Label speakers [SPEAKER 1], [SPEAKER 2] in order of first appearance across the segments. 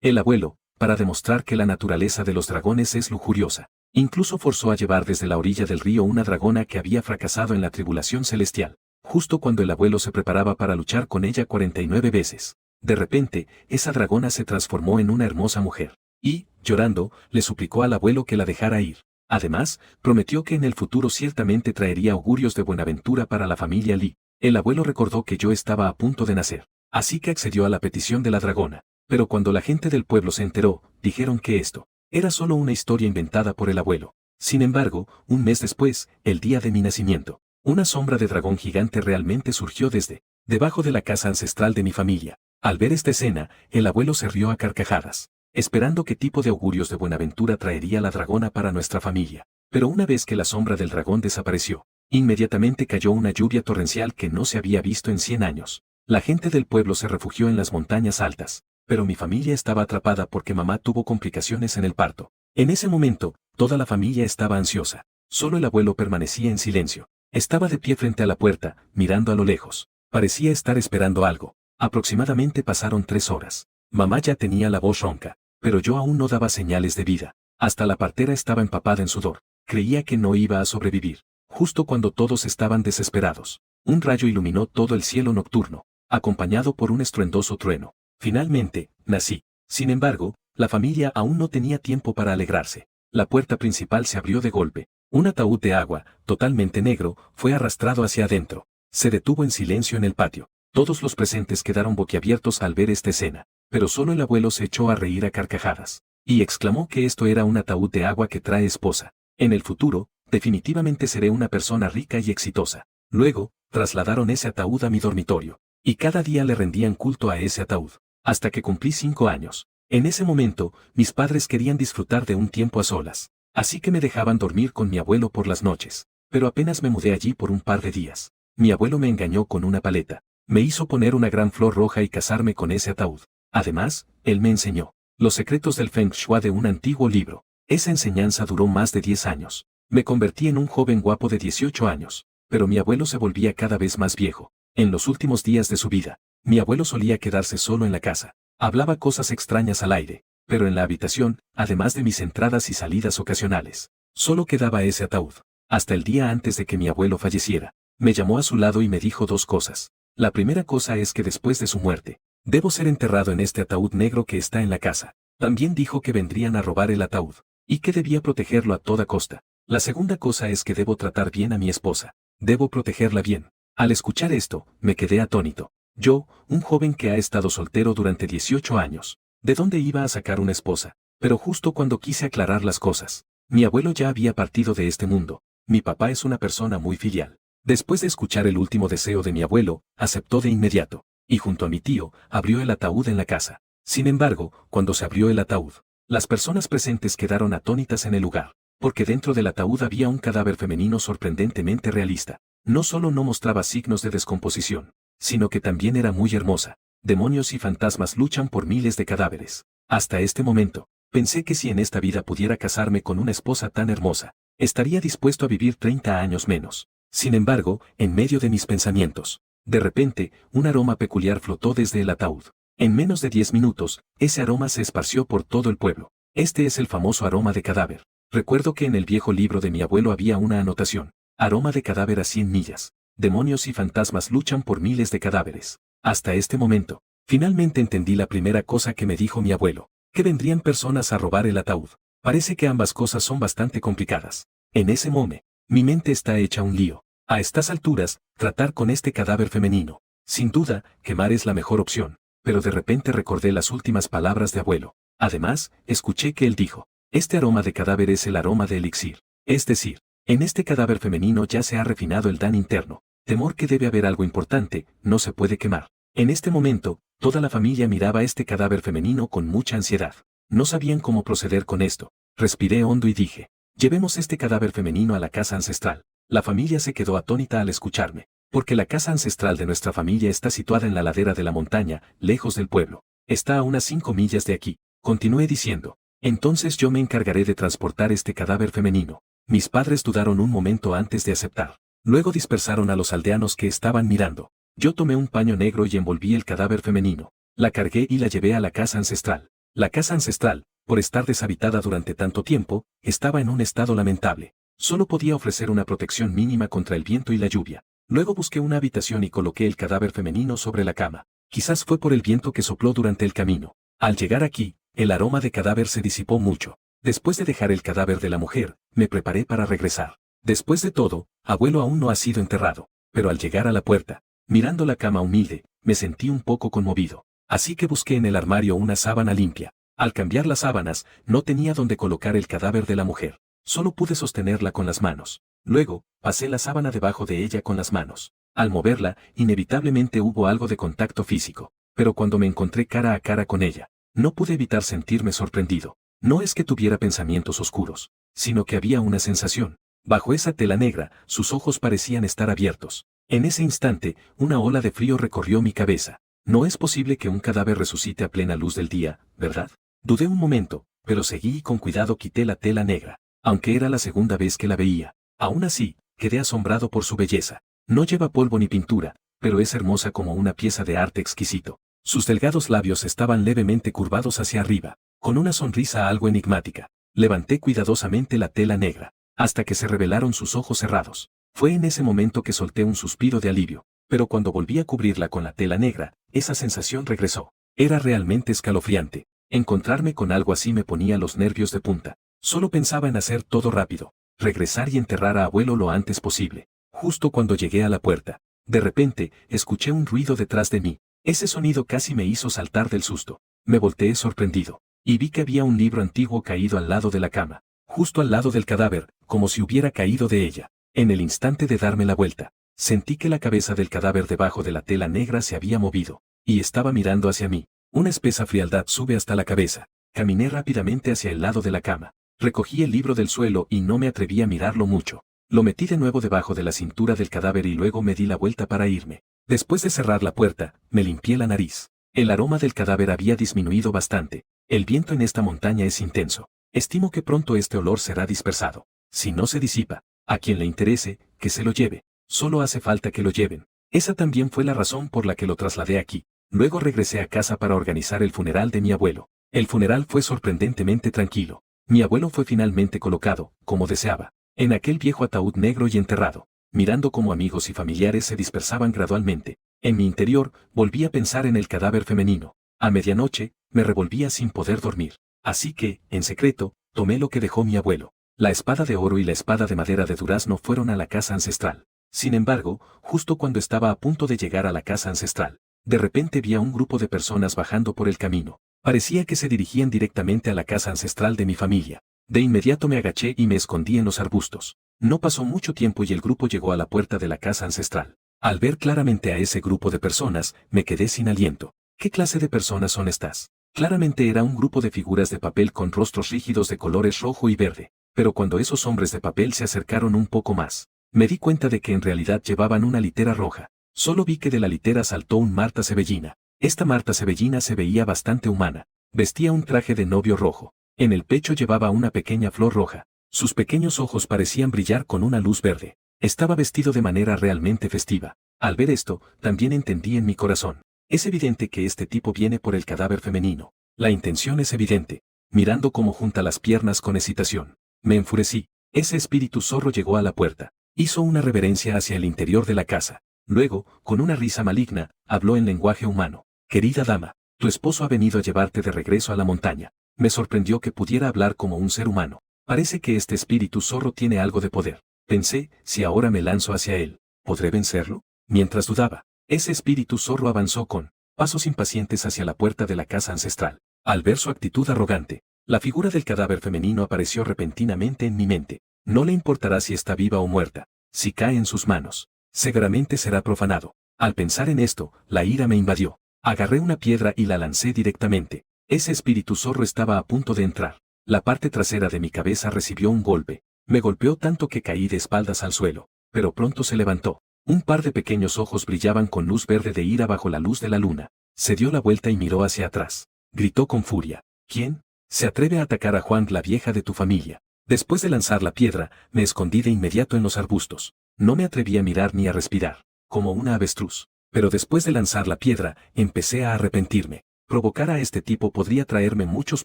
[SPEAKER 1] El abuelo, para demostrar que la naturaleza de los dragones es lujuriosa, incluso forzó a llevar desde la orilla del río una dragona que había fracasado en la tribulación celestial, justo cuando el abuelo se preparaba para luchar con ella 49 veces. De repente, esa dragona se transformó en una hermosa mujer, y, llorando, le suplicó al abuelo que la dejara ir. Además, prometió que en el futuro ciertamente traería augurios de buenaventura para la familia Lee. El abuelo recordó que yo estaba a punto de nacer, así que accedió a la petición de la dragona. Pero cuando la gente del pueblo se enteró, dijeron que esto era solo una historia inventada por el abuelo. Sin embargo, un mes después, el día de mi nacimiento, una sombra de dragón gigante realmente surgió desde debajo de la casa ancestral de mi familia. Al ver esta escena, el abuelo se rió a carcajadas, esperando qué tipo de augurios de buenaventura traería la dragona para nuestra familia. Pero una vez que la sombra del dragón desapareció, inmediatamente cayó una lluvia torrencial que no se había visto en 100 años. La gente del pueblo se refugió en las montañas altas, pero mi familia estaba atrapada porque mamá tuvo complicaciones en el parto. En ese momento, toda la familia estaba ansiosa. Solo el abuelo permanecía en silencio. Estaba de pie frente a la puerta, mirando a lo lejos. Parecía estar esperando algo. Aproximadamente pasaron 3 horas. Mamá ya tenía la voz ronca, pero yo aún no daba señales de vida. Hasta la partera estaba empapada en sudor. Creía que no iba a sobrevivir. Justo cuando todos estaban desesperados, un rayo iluminó todo el cielo nocturno, acompañado por un estruendoso trueno. Finalmente, nací. Sin embargo, la familia aún no tenía tiempo para alegrarse. La puerta principal se abrió de golpe. Un ataúd de agua, totalmente negro, fue arrastrado hacia adentro. Se detuvo en silencio en el patio. Todos los presentes quedaron boquiabiertos al ver esta escena, pero solo el abuelo se echó a reír a carcajadas, y exclamó que esto era un ataúd de agua que trae esposa. En el futuro, definitivamente seré una persona rica y exitosa. Luego, trasladaron ese ataúd a mi dormitorio, y cada día le rendían culto a ese ataúd. Hasta que cumplí 5 años. En ese momento, mis padres querían disfrutar de un tiempo a solas, así que me dejaban dormir con mi abuelo por las noches. Pero apenas me mudé allí por un par de días. Mi abuelo me engañó con una paleta. Me hizo poner una gran flor roja y casarme con ese ataúd. Además, él me enseñó los secretos del Feng Shui de un antiguo libro. Esa enseñanza duró más de 10 años. Me convertí en un joven guapo de 18 años, pero mi abuelo se volvía cada vez más viejo. En los últimos días de su vida, mi abuelo solía quedarse solo en la casa. Hablaba cosas extrañas al aire, pero en la habitación, además de mis entradas y salidas ocasionales, solo quedaba ese ataúd. Hasta el día antes de que mi abuelo falleciera, me llamó a su lado y me dijo 2 cosas. La primera cosa es que después de su muerte, debo ser enterrado en este ataúd negro que está en la casa. También dijo que vendrían a robar el ataúd, y que debía protegerlo a toda costa. La segunda cosa es que debo tratar bien a mi esposa. Debo protegerla bien. Al escuchar esto, me quedé atónito. Yo, un joven que ha estado soltero durante 18 años, ¿de dónde iba a sacar una esposa? Pero justo cuando quise aclarar las cosas, mi abuelo ya había partido de este mundo. Mi papá es una persona muy filial. Después de escuchar el último deseo de mi abuelo, aceptó de inmediato, y junto a mi tío, abrió el ataúd en la casa. Sin embargo, cuando se abrió el ataúd, las personas presentes quedaron atónitas en el lugar, porque dentro del ataúd había un cadáver femenino sorprendentemente realista. No solo no mostraba signos de descomposición, sino que también era muy hermosa. Demonios y fantasmas luchan por miles de cadáveres. Hasta este momento, pensé que si en esta vida pudiera casarme con una esposa tan hermosa, estaría dispuesto a vivir 30 años menos. Sin embargo, en medio de mis pensamientos, de repente, un aroma peculiar flotó desde el ataúd. En menos de 10 minutos, ese aroma se esparció por todo el pueblo. Este es el famoso aroma de cadáver. Recuerdo que en el viejo libro de mi abuelo había una anotación. Aroma de cadáver a 100 millas. Demonios y fantasmas luchan por miles de cadáveres. Hasta este momento, finalmente entendí la primera cosa que me dijo mi abuelo, que vendrían personas a robar el ataúd. Parece que ambas cosas son bastante complicadas. En ese momento, mi mente está hecha un lío. A estas alturas, tratar con este cadáver femenino. Sin duda, quemar es la mejor opción, pero de repente recordé las últimas palabras de abuelo. Además, escuché que él dijo, este aroma de cadáver es el aroma de elixir. Es decir, en este cadáver femenino ya se ha refinado el Dan interno. Temor que debe haber algo importante, no se puede quemar. En este momento, toda la familia miraba este cadáver femenino con mucha ansiedad. No sabían cómo proceder con esto. Respiré hondo y dije, llevemos este cadáver femenino a la casa ancestral. La familia se quedó atónita al escucharme, porque la casa ancestral de nuestra familia está situada en la ladera de la montaña, lejos del pueblo. Está a unas 5 millas de aquí. Continué diciendo, entonces yo me encargaré de transportar este cadáver femenino. Mis padres dudaron un momento antes de aceptar. Luego dispersaron a los aldeanos que estaban mirando. Yo tomé un paño negro y envolví el cadáver femenino. La cargué y la llevé a la casa ancestral. La casa ancestral, por estar deshabitada durante tanto tiempo, estaba en un estado lamentable. Solo podía ofrecer una protección mínima contra el viento y la lluvia. Luego busqué una habitación y coloqué el cadáver femenino sobre la cama. Quizás fue por el viento que sopló durante el camino. Al llegar aquí, el aroma de cadáver se disipó mucho. Después de dejar el cadáver de la mujer, me preparé para regresar. Después de todo, abuelo aún no ha sido enterrado. Pero al llegar a la puerta, mirando la cama humilde, me sentí un poco conmovido. Así que busqué en el armario una sábana limpia. Al cambiar las sábanas, no tenía dónde colocar el cadáver de la mujer. Solo pude sostenerla con las manos. Luego, pasé la sábana debajo de ella con las manos. Al moverla, inevitablemente hubo algo de contacto físico. Pero cuando me encontré cara a cara con ella, no pude evitar sentirme sorprendido. No es que tuviera pensamientos oscuros, sino que había una sensación. Bajo esa tela negra, sus ojos parecían estar abiertos. En ese instante, una ola de frío recorrió mi cabeza. No es posible que un cadáver resucite a plena luz del día, ¿verdad? Dudé un momento, pero seguí y con cuidado quité la tela negra. Aunque era la segunda vez que la veía. Aún así, quedé asombrado por su belleza. No lleva polvo ni pintura, pero es hermosa como una pieza de arte exquisito. Sus delgados labios estaban levemente curvados hacia arriba, con una sonrisa algo enigmática. Levanté cuidadosamente la tela negra, hasta que se revelaron sus ojos cerrados. Fue en ese momento que solté un suspiro de alivio, pero cuando volví a cubrirla con la tela negra, esa sensación regresó. Era realmente escalofriante. Encontrarme con algo así me ponía los nervios de punta. Solo pensaba en hacer todo rápido, regresar y enterrar a abuelo lo antes posible. Justo cuando llegué a la puerta, de repente, escuché un ruido detrás de mí. Ese sonido casi me hizo saltar del susto. Me volteé sorprendido, y vi que había un libro antiguo caído al lado de la cama, justo al lado del cadáver, como si hubiera caído de ella. En el instante de darme la vuelta, sentí que la cabeza del cadáver debajo de la tela negra se había movido, y estaba mirando hacia mí. Una espesa frialdad sube hasta la cabeza. Caminé rápidamente hacia el lado de la cama. Recogí el libro del suelo y no me atreví a mirarlo mucho. Lo metí de nuevo debajo de la cintura del cadáver y luego me di la vuelta para irme. Después de cerrar la puerta, me limpié la nariz. El aroma del cadáver había disminuido bastante. El viento en esta montaña es intenso. Estimo que pronto este olor será dispersado. Si no se disipa, a quien le interese, que se lo lleve. Solo hace falta que lo lleven. Esa también fue la razón por la que lo trasladé aquí. Luego regresé a casa para organizar el funeral de mi abuelo. El funeral fue sorprendentemente tranquilo. Mi abuelo fue finalmente colocado, como deseaba, en aquel viejo ataúd negro y enterrado, mirando cómo amigos y familiares se dispersaban gradualmente. En mi interior, volví a pensar en el cadáver femenino. A medianoche, me revolvía sin poder dormir. Así que, en secreto, tomé lo que dejó mi abuelo. La espada de oro y la espada de madera de durazno fueron a la casa ancestral. Sin embargo, justo cuando estaba a punto de llegar a la casa ancestral, de repente vi a un grupo de personas bajando por el camino. Parecía que se dirigían directamente a la casa ancestral de mi familia. De inmediato me agaché y me escondí en los arbustos. No pasó mucho tiempo y el grupo llegó a la puerta de la casa ancestral. Al ver claramente a ese grupo de personas, me quedé sin aliento. ¿Qué clase de personas son estas? Claramente era un grupo de figuras de papel con rostros rígidos de colores rojo y verde. Pero cuando esos hombres de papel se acercaron un poco más, me di cuenta de que en realidad llevaban una litera roja. Solo vi que de la litera saltó un Marta Cebellina. Esta Marta Cebellina se veía bastante humana. Vestía un traje de novio rojo. En el pecho llevaba una pequeña flor roja. Sus pequeños ojos parecían brillar con una luz verde. Estaba vestido de manera realmente festiva. Al ver esto, también entendí en mi corazón. Es evidente que este tipo viene por el cadáver femenino. La intención es evidente. Mirando cómo junta las piernas con excitación, me enfurecí. Ese espíritu zorro llegó a la puerta. Hizo una reverencia hacia el interior de la casa. Luego, con una risa maligna, habló en lenguaje humano. Querida dama, tu esposo ha venido a llevarte de regreso a la montaña. Me sorprendió que pudiera hablar como un ser humano. Parece que este espíritu zorro tiene algo de poder. Pensé, si ahora me lanzo hacia él, ¿podré vencerlo? Mientras dudaba, ese espíritu zorro avanzó con pasos impacientes hacia la puerta de la casa ancestral. Al ver su actitud arrogante, la figura del cadáver femenino apareció repentinamente en mi mente. No le importará si está viva o muerta. Si cae en sus manos, seguramente será profanado. Al pensar en esto, la ira me invadió. Agarré una piedra y la lancé directamente. Ese espíritu zorro estaba a punto de entrar. La parte trasera de mi cabeza recibió un golpe. Me golpeó tanto que caí de espaldas al suelo, pero pronto se levantó. Un par de pequeños ojos brillaban con luz verde de ira bajo la luz de la luna. Se dio la vuelta y miró hacia atrás. Gritó con furia. ¿Quién se atreve a atacar a Juan, la vieja de tu familia? Después de lanzar la piedra, me escondí de inmediato en los arbustos. No me atreví a mirar ni a respirar, como una avestruz. Pero después de lanzar la piedra, empecé a arrepentirme. Provocar a este tipo podría traerme muchos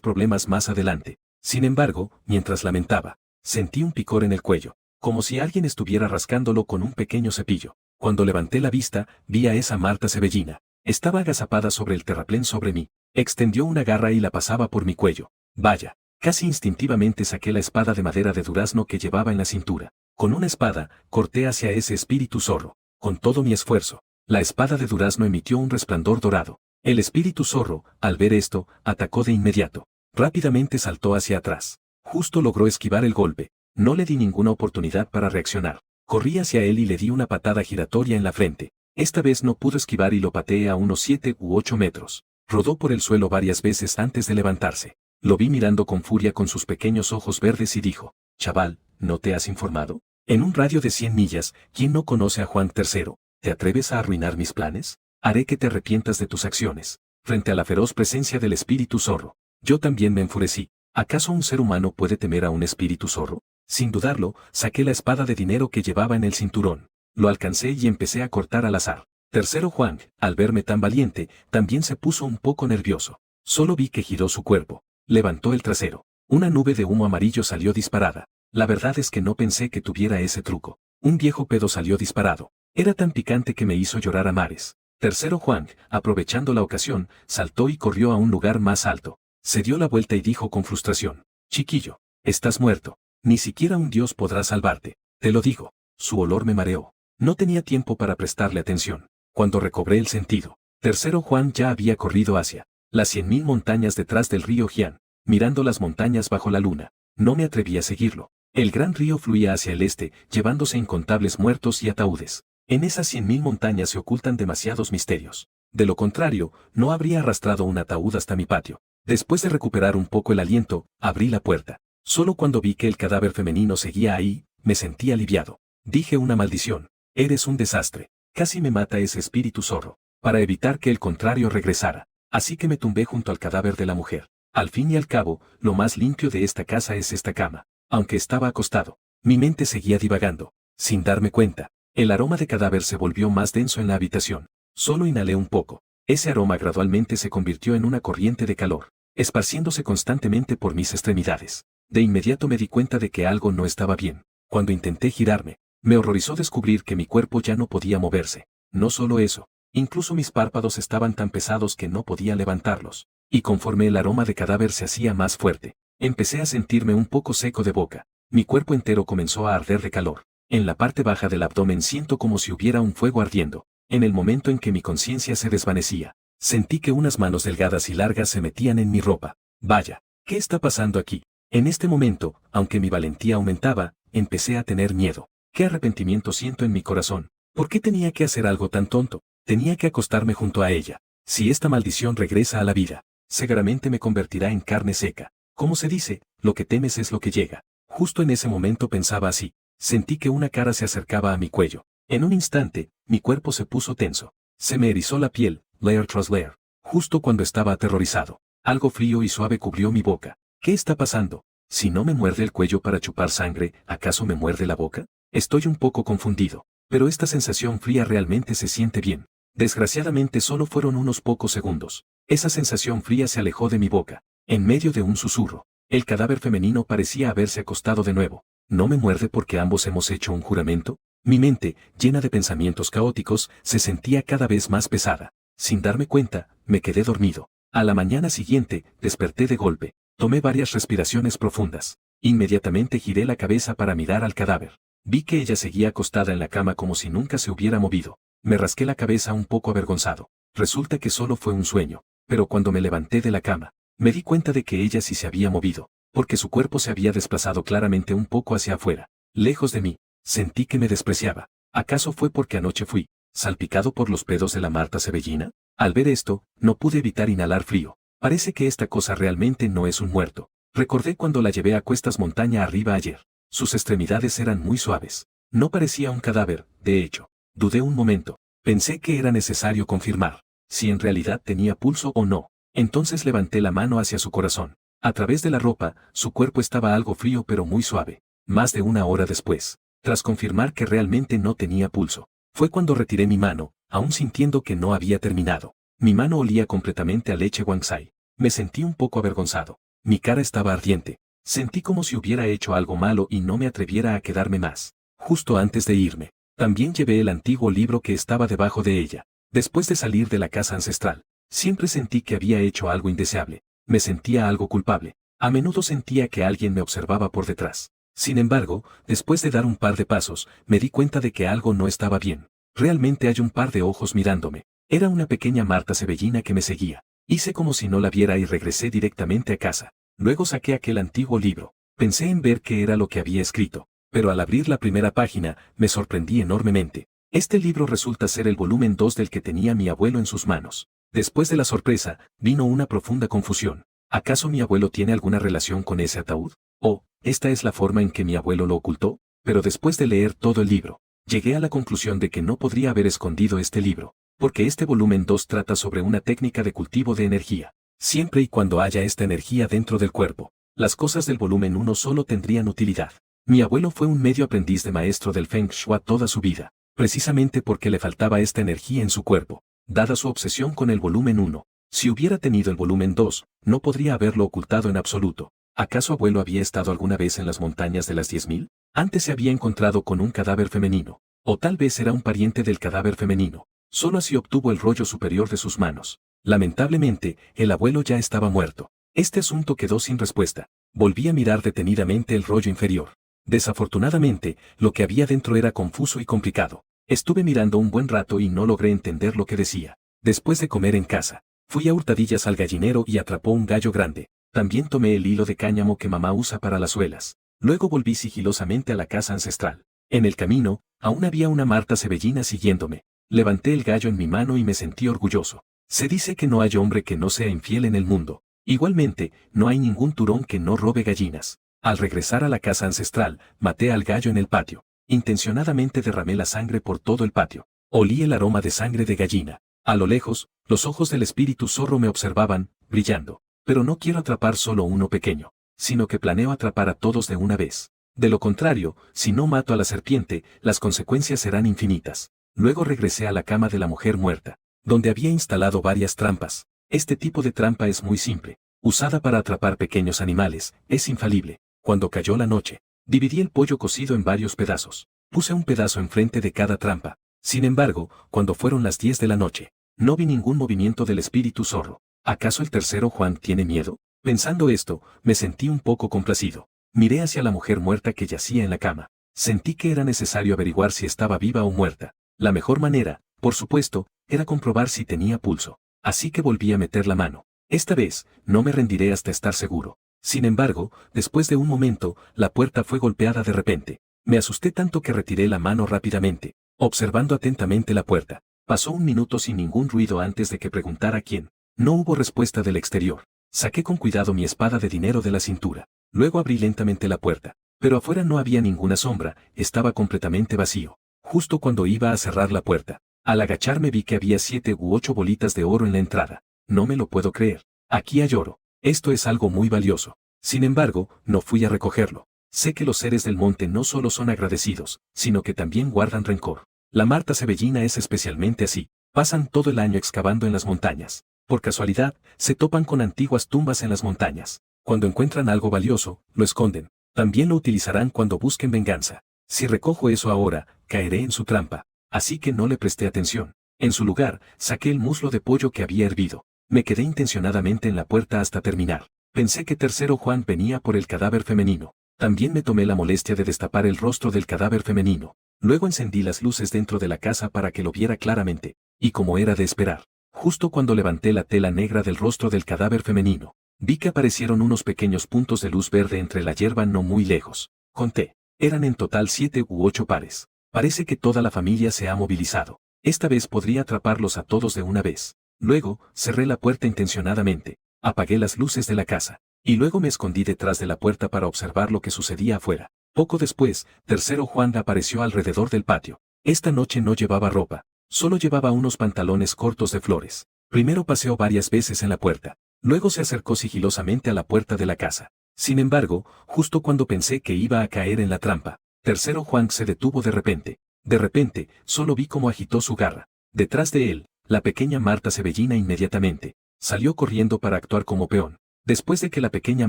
[SPEAKER 1] problemas más adelante. Sin embargo, mientras lamentaba, sentí un picor en el cuello, como si alguien estuviera rascándolo con un pequeño cepillo. Cuando levanté la vista, vi a esa Marta Cebellina. Estaba agazapada sobre el terraplén sobre mí. Extendió una garra y la pasaba por mi cuello. Vaya, casi instintivamente saqué la espada de madera de durazno que llevaba en la cintura. Con una espada, corté hacia ese espíritu zorro. Con todo mi esfuerzo, la espada de durazno emitió un resplandor dorado. El espíritu zorro, al ver esto, atacó de inmediato. Rápidamente saltó hacia atrás. Justo logró esquivar el golpe. No le di ninguna oportunidad para reaccionar. Corrí hacia él y le di una patada giratoria en la frente. Esta vez no pudo esquivar y lo pateé a unos 7 u 8 metros. Rodó por el suelo varias veces antes de levantarse. Lo vi mirando con furia con sus pequeños ojos verdes y dijo: «Chaval, ¿no te has informado? En un radio de 100 millas, ¿quién no conoce a Juan III? ¿Te atreves a arruinar mis planes? Haré que te arrepientas de tus acciones». Frente a la feroz presencia del espíritu zorro, yo también me enfurecí. ¿Acaso un ser humano puede temer a un espíritu zorro? Sin dudarlo, saqué la espada de dinero que llevaba en el cinturón. Lo alcancé y empecé a cortar al azar. Tercero Juan, al verme tan valiente, también se puso un poco nervioso. Solo vi que giró su cuerpo. Levantó el trasero. Una nube de humo amarillo salió disparada. La verdad es que no pensé que tuviera ese truco. Un viejo pedo salió disparado. Era tan picante que me hizo llorar a mares. Tercero Juan, aprovechando la ocasión, saltó y corrió a un lugar más alto. Se dio la vuelta y dijo con frustración: «Chiquillo, estás muerto. Ni siquiera un dios podrá salvarte. Te lo digo». Su olor me mareó. No tenía tiempo para prestarle atención. Cuando recobré el sentido, Tercero Juan ya había corrido hacia las 100.000 montañas detrás del río Jián, mirando las montañas bajo la luna. No me atreví a seguirlo. El gran río fluía hacia el este, llevándose incontables muertos y ataúdes. En esas 100.000 montañas se ocultan demasiados misterios. De lo contrario, no habría arrastrado un ataúd hasta mi patio. Después de recuperar un poco el aliento, abrí la puerta. Solo cuando vi que el cadáver femenino seguía ahí, me sentí aliviado. Dije una maldición. Eres un desastre. Casi me mata ese espíritu zorro. Para evitar que el contrario regresara. Así que me tumbé junto al cadáver de la mujer. Al fin y al cabo, lo más limpio de esta casa es esta cama. Aunque estaba acostado, mi mente seguía divagando. Sin darme cuenta, el aroma de cadáver se volvió más denso en la habitación. Solo inhalé un poco. Ese aroma gradualmente se convirtió en una corriente de calor, esparciéndose constantemente por mis extremidades. De inmediato me di cuenta de que algo no estaba bien. Cuando intenté girarme, me horrorizó descubrir que mi cuerpo ya no podía moverse. No solo eso, incluso mis párpados estaban tan pesados que no podía levantarlos. Y conforme el aroma de cadáver se hacía más fuerte, empecé a sentirme un poco seco de boca. Mi cuerpo entero comenzó a arder de calor. En la parte baja del abdomen siento como si hubiera un fuego ardiendo. En el momento en que mi conciencia se desvanecía, sentí que unas manos delgadas y largas se metían en mi ropa. Vaya, ¿qué está pasando aquí? En este momento, aunque mi valentía aumentaba, empecé a tener miedo. ¿Qué arrepentimiento siento en mi corazón? ¿Por qué tenía que hacer algo tan tonto? Tenía que acostarme junto a ella. Si esta maldición regresa a la vida, seguramente me convertirá en carne seca. Como se dice, lo que temes es lo que llega. Justo en ese momento pensaba así. Sentí que una cara se acercaba a mi cuello. En un instante, mi cuerpo se puso tenso. Se me erizó la piel, layer tras layer. Justo cuando estaba aterrorizado, algo frío y suave cubrió mi boca. ¿Qué está pasando? Si no me muerde el cuello para chupar sangre, ¿acaso me muerde la boca? Estoy un poco confundido, pero esta sensación fría realmente se siente bien. Desgraciadamente solo fueron unos pocos segundos. Esa sensación fría se alejó de mi boca. En medio de un susurro, el cadáver femenino parecía haberse acostado de nuevo. ¿No me muerde porque ambos hemos hecho un juramento? Mi mente, llena de pensamientos caóticos, se sentía cada vez más pesada. Sin darme cuenta, me quedé dormido. A la mañana siguiente, desperté de golpe. Tomé varias respiraciones profundas. Inmediatamente giré la cabeza para mirar al cadáver. Vi que ella seguía acostada en la cama como si nunca se hubiera movido. Me rasqué la cabeza un poco avergonzado. Resulta que solo fue un sueño. Pero cuando me levanté de la cama, me di cuenta de que ella sí se había movido, porque su cuerpo se había desplazado claramente un poco hacia afuera. Lejos de mí, sentí que me despreciaba. ¿Acaso fue porque anoche fui salpicado por los pedos de la Marta Cebellina? Al ver esto, no pude evitar inhalar frío. Parece que esta cosa realmente no es un muerto. Recordé cuando la llevé a cuestas montaña arriba ayer. Sus extremidades eran muy suaves. No parecía un cadáver, de hecho. Dudé un momento. Pensé que era necesario confirmar si en realidad tenía pulso o no. Entonces levanté la mano hacia su corazón. A través de la ropa, su cuerpo estaba algo frío pero muy suave. Más de una hora después, tras confirmar que realmente no tenía pulso, fue cuando retiré mi mano, aún sintiendo que no había terminado. Mi mano olía completamente a leche Guangsai. Me sentí un poco avergonzado. Mi cara estaba ardiente. Sentí como si hubiera hecho algo malo y no me atreviera a quedarme más. Justo antes de irme, también llevé el antiguo libro que estaba debajo de ella. Después de salir de la casa ancestral, siempre sentí que había hecho algo indeseable. Me sentía algo culpable. A menudo sentía que alguien me observaba por detrás. Sin embargo, después de dar un par de pasos, me di cuenta de que algo no estaba bien. Realmente hay un par de ojos mirándome. Era una pequeña Marta Cebellina que me seguía. Hice como si no la viera y regresé directamente a casa. Luego saqué aquel antiguo libro. Pensé en ver qué era lo que había escrito, pero al abrir la primera página, me sorprendí enormemente. Este libro resulta ser el volumen 2 del que tenía mi abuelo en sus manos. Después de la sorpresa, vino una profunda confusión. ¿Acaso mi abuelo tiene alguna relación con ese ataúd? ¿O, esta es la forma en que mi abuelo lo ocultó? Pero después de leer todo el libro, llegué a la conclusión de que no podría haber escondido este libro, porque este volumen 2 trata sobre una técnica de cultivo de energía. Siempre y cuando haya esta energía dentro del cuerpo, las cosas del volumen 1 solo tendrían utilidad. Mi abuelo fue un medio aprendiz de maestro del Feng Shui toda su vida, precisamente porque le faltaba esta energía en su cuerpo, dada su obsesión con el volumen 1. Si hubiera tenido el volumen 2, no podría haberlo ocultado en absoluto. ¿Acaso abuelo había estado alguna vez en las montañas de las 10.000? Antes se había encontrado con un cadáver femenino, o tal vez era un pariente del cadáver femenino. Solo así obtuvo el rollo superior de sus manos. Lamentablemente, el abuelo ya estaba muerto. Este asunto quedó sin respuesta. Volví a mirar detenidamente el rollo inferior. Desafortunadamente, lo que había dentro era confuso y complicado. Estuve mirando un buen rato y no logré entender lo que decía. Después de comer en casa, fui a hurtadillas al gallinero y atrapó un gallo grande. También tomé el hilo de cáñamo que mamá usa para las suelas. Luego volví sigilosamente a la casa ancestral. En el camino, aún había una Marta Cebellina siguiéndome. Levanté el gallo en mi mano y me sentí orgulloso. Se dice que no hay hombre que no sea infiel en el mundo. Igualmente, no hay ningún turón que no robe gallinas. Al regresar a la casa ancestral, maté al gallo en el patio. Intencionadamente derramé la sangre por todo el patio. Olí el aroma de sangre de gallina. A lo lejos, los ojos del espíritu zorro me observaban, brillando. Pero no quiero atrapar solo uno pequeño, sino que planeo atrapar a todos de una vez. De lo contrario, si no mato a la serpiente, las consecuencias serán infinitas. Luego regresé a la cama de la mujer muerta, donde había instalado varias trampas. Este tipo de trampa es muy simple, usada para atrapar pequeños animales, es infalible. Cuando cayó la noche, dividí el pollo cocido en varios pedazos. Puse un pedazo enfrente de cada trampa. Sin embargo, cuando fueron las 10 de la noche, no vi ningún movimiento del espíritu zorro. ¿Acaso el tercero Juan tiene miedo? Pensando esto, me sentí un poco complacido. Miré hacia la mujer muerta que yacía en la cama. Sentí que era necesario averiguar si estaba viva o muerta. La mejor manera, por supuesto, era comprobar si tenía pulso. Así que volví a meter la mano. Esta vez, no me rendiré hasta estar seguro. Sin embargo, después de un momento, la puerta fue golpeada de repente. Me asusté tanto que retiré la mano rápidamente, observando atentamente la puerta. Pasó un minuto sin ningún ruido antes de que preguntara quién. No hubo respuesta del exterior. Saqué con cuidado mi espada de dinero de la cintura. Luego abrí lentamente la puerta. Pero afuera no había ninguna sombra, estaba completamente vacío. Justo cuando iba a cerrar la puerta, al agacharme vi que había 7 u 8 bolitas de oro en la entrada. No me lo puedo creer. Aquí hay oro. Esto es algo muy valioso. Sin embargo, no fui a recogerlo. Sé que los seres del monte no solo son agradecidos, sino que también guardan rencor. La Marta Cebellina es especialmente así. Pasan todo el año excavando en las montañas. Por casualidad, se topan con antiguas tumbas en las montañas. Cuando encuentran algo valioso, lo esconden. También lo utilizarán cuando busquen venganza. Si recojo eso ahora, caeré en su trampa. Así que no le presté atención. En su lugar, saqué el muslo de pollo que había hervido. Me quedé intencionadamente en la puerta hasta terminar. Pensé que tercero Juan venía por el cadáver femenino. También me tomé la molestia de destapar el rostro del cadáver femenino. Luego encendí las luces dentro de la casa para que lo viera claramente. Y como era de esperar, justo cuando levanté la tela negra del rostro del cadáver femenino, vi que aparecieron unos pequeños puntos de luz verde entre la hierba no muy lejos. Conté. Eran en total 7 u 8 pares. Parece que toda la familia se ha movilizado. Esta vez podría atraparlos a todos de una vez. Luego, cerré la puerta intencionadamente. Apagué las luces de la casa. Y luego me escondí detrás de la puerta para observar lo que sucedía afuera. Poco después, tercero Juan apareció alrededor del patio. Esta noche no llevaba ropa. Solo llevaba unos pantalones cortos de flores. Primero paseó varias veces en la puerta. Luego se acercó sigilosamente a la puerta de la casa. Sin embargo, justo cuando pensé que iba a caer en la trampa, tercero Juan se detuvo de repente. De repente, solo vi cómo agitó su garra. Detrás de él, La pequeña Marta Cebellina inmediatamente salió corriendo para actuar como peón. Después de que la pequeña